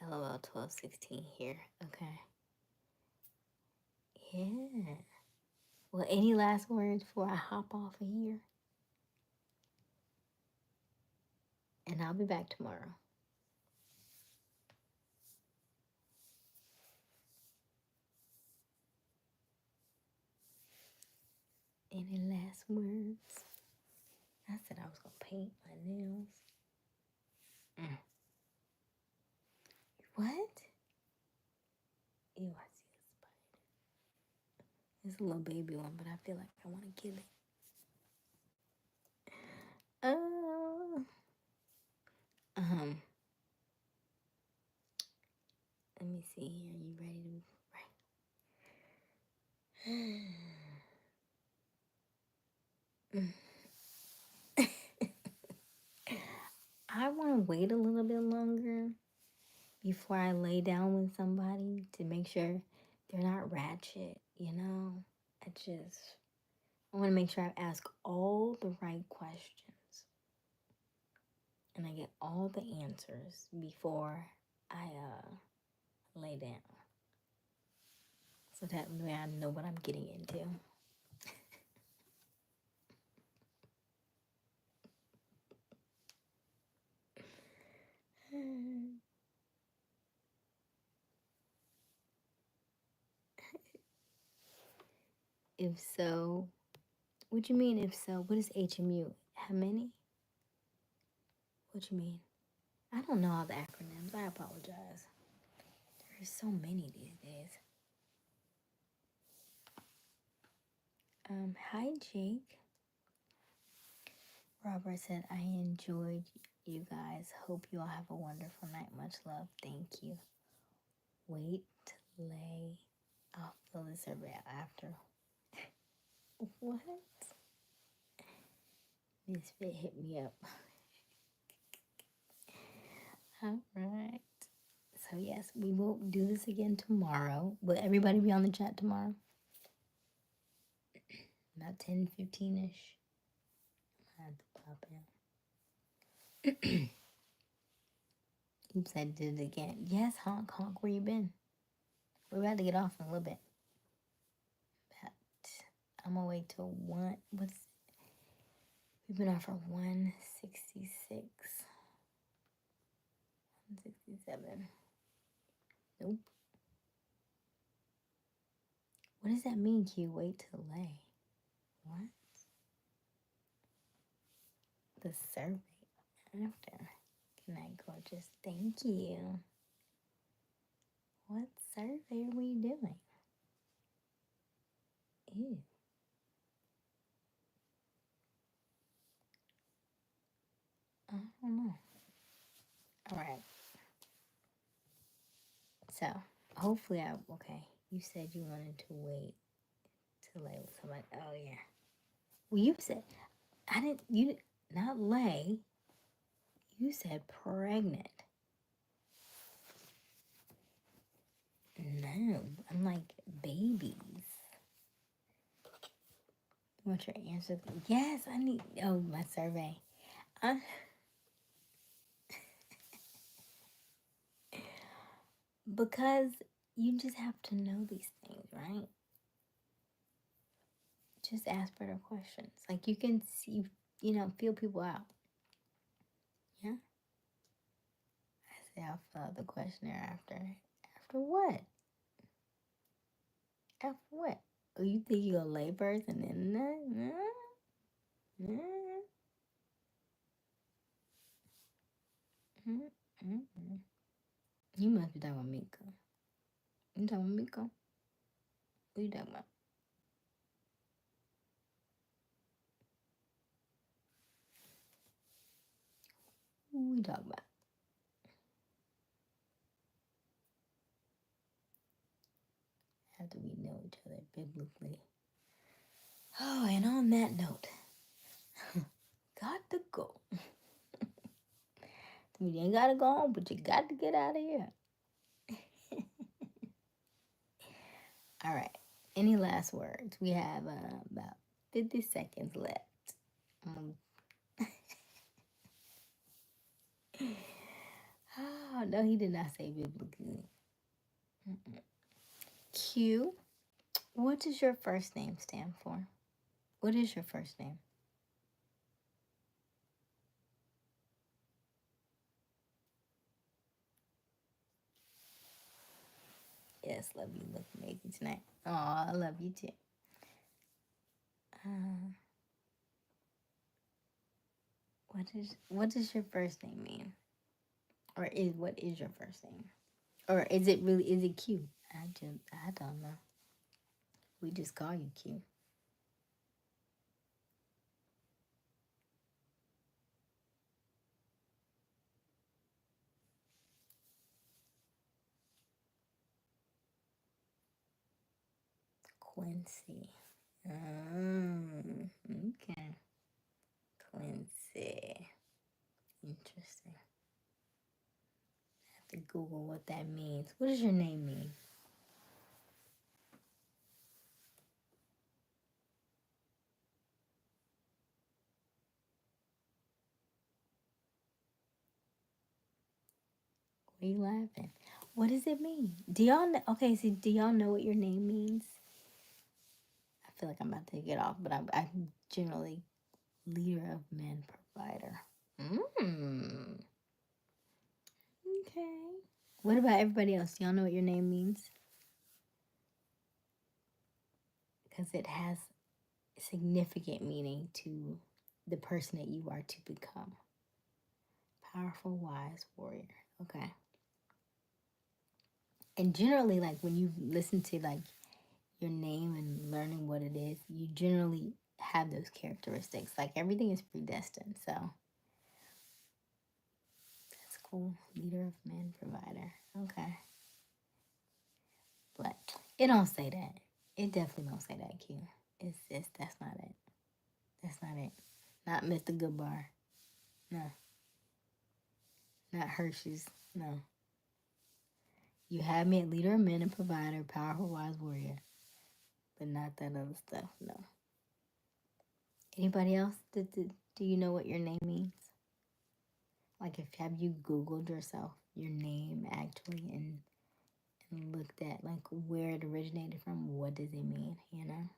LOL 1216 here. Okay. Yeah. Well, any last words before I hop off of here? And I'll be back tomorrow. Any last words? I said I was going to paint my nails. What? Ew, I see a spider. It's a little baby one, but I feel like I want to kill it. Let me see here. You ready I want to wait a little bit longer before I lay down with somebody to make sure they're not ratchet, you know? I want to make sure I ask all the right questions and I get all the answers before I lay down. So that way I know what I'm getting into. If so, what you mean if so? What is HMU? How many? What you mean? I don't know all the acronyms. I apologize. There's so many these days. Hi Jake. Robert said, I enjoyed you guys. Hope you all have a wonderful night. Much love. Thank you. Wait, lay. I'll fill the survey out after. What? Misfit hit me up. All right. So yes, we will do this again tomorrow. Will everybody be on the chat tomorrow? About 10:15ish. I have to pop in. Oops, I did it again. Yes, honk, honk, where you been? We're about to get off in a little bit. But I'm gonna wait till we've been off for 166. 167. Nope. What does that mean, Q? Wait till lay. What? The survey after. Good night, gorgeous. Thank you. What survey are we doing? Ew. I don't know. All right. So, hopefully okay. You said you wanted to wait to lay with somebody. Oh, yeah. Well, you said, not lay. You said pregnant. No, I'm like babies. What's your answer? Yes, I need, my survey. Because you just have to know these things, right? Just ask better questions. Like you can see, feel people out. Yeah? I say I'll fill out the questionnaire after. After what? After what? Oh, you think you're gonna lay first and then You must be talking about Miko. You talking about Miko? What you talking about? What we talking about? After we know each other biblically. Oh, and on that note, got to go. You ain't gotta go home, but you got to get out of here. All right. Any last words? We have about 50 seconds left. Oh, no, he did not say biblically. Q, what does your first name stand for? What is your first name? Yes, love you. Look amazing tonight. Oh, I love you too. What does your first name mean? Or what is your first name? Or is it Q? I don't know. We just call you Q. Quincy. Okay. Quincy. Interesting. I have to Google what that means. What does your name mean? Why are you laughing? What does it mean? Do y'all know? Okay, so do y'all know what your name means? I feel like I'm about to get off, but I'm generally leader of men provider. Okay. What about everybody else? Do y'all know what your name means? Because it has significant meaning to the person that you are to become. Powerful, wise warrior. Okay. And generally, like when you listen to like your name and learning what it is, you generally have those characteristics. Like everything is predestined. So that's cool. Leader of men, provider. Okay. But it don't say that. It definitely don't say that, Q. It's that's not it. That's not it. Not Mr. Goodbar. No. Not Hershey's. No. You have me at leader of men and provider, powerful, wise warrior. But not that other stuff. No. Anybody else? Do you know what your name means? Like, have you Googled yourself, your name actually, and looked at like where it originated from? What does it mean? You know.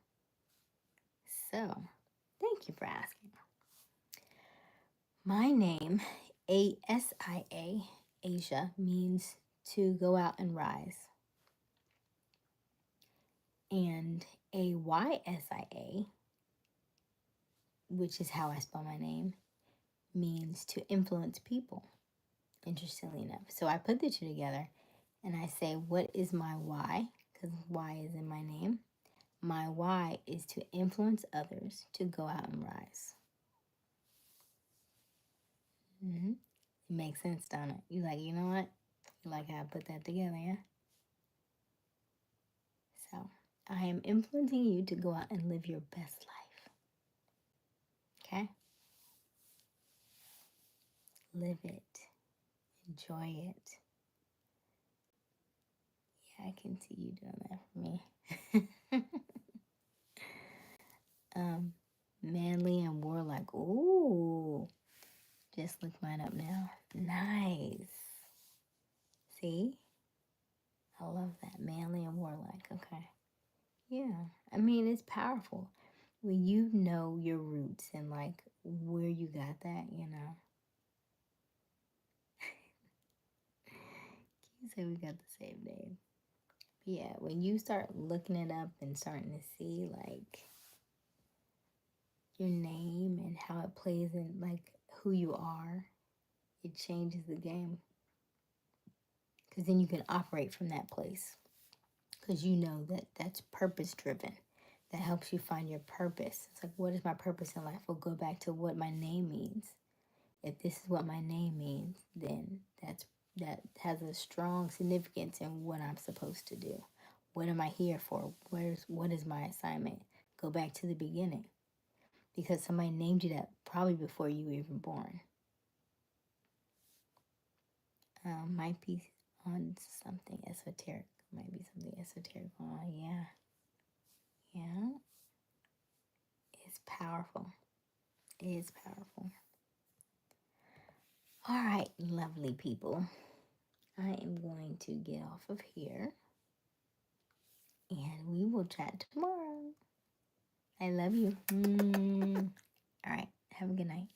So, thank you for asking. My name, Asia, Asia, means to go out and rise. And Aysia, which is how I spell my name, means to influence people, interestingly enough. So I put the two together and I say, what is my why? Because why is in my name. My why is to influence others to go out and rise. Mm-hmm. It makes sense, don't it? You like, you know what? You like how I put that together, yeah? So I am influencing you to go out and live your best life. Okay? Live it. Enjoy it. Yeah, I can see you doing that for me. Manly and warlike. Ooh. Just look mine up now. Nice. See? I love that. Manly and warlike. Okay. Yeah. I mean, it's powerful. When you know your roots and like where you got that, you know. You say we got the same name. Yeah, when you start looking it up and starting to see like your name and how it plays in like who you are, it changes the game. Because then you can operate from that place. Because you know that that's purpose driven. That helps you find your purpose. It's like, what is my purpose in life? We'll go back to what my name means. If this is what my name means, then that has a strong significance in what I'm supposed to do. What am I here for? What is my assignment? Go back to the beginning. Because somebody named you that probably before you were even born. Might be on something esoteric. Might be something esoteric on, yeah. Yeah. It's powerful. It is powerful. All right, lovely people. I am going to get off of here. And we will chat tomorrow. I love you. All right. Have a good night.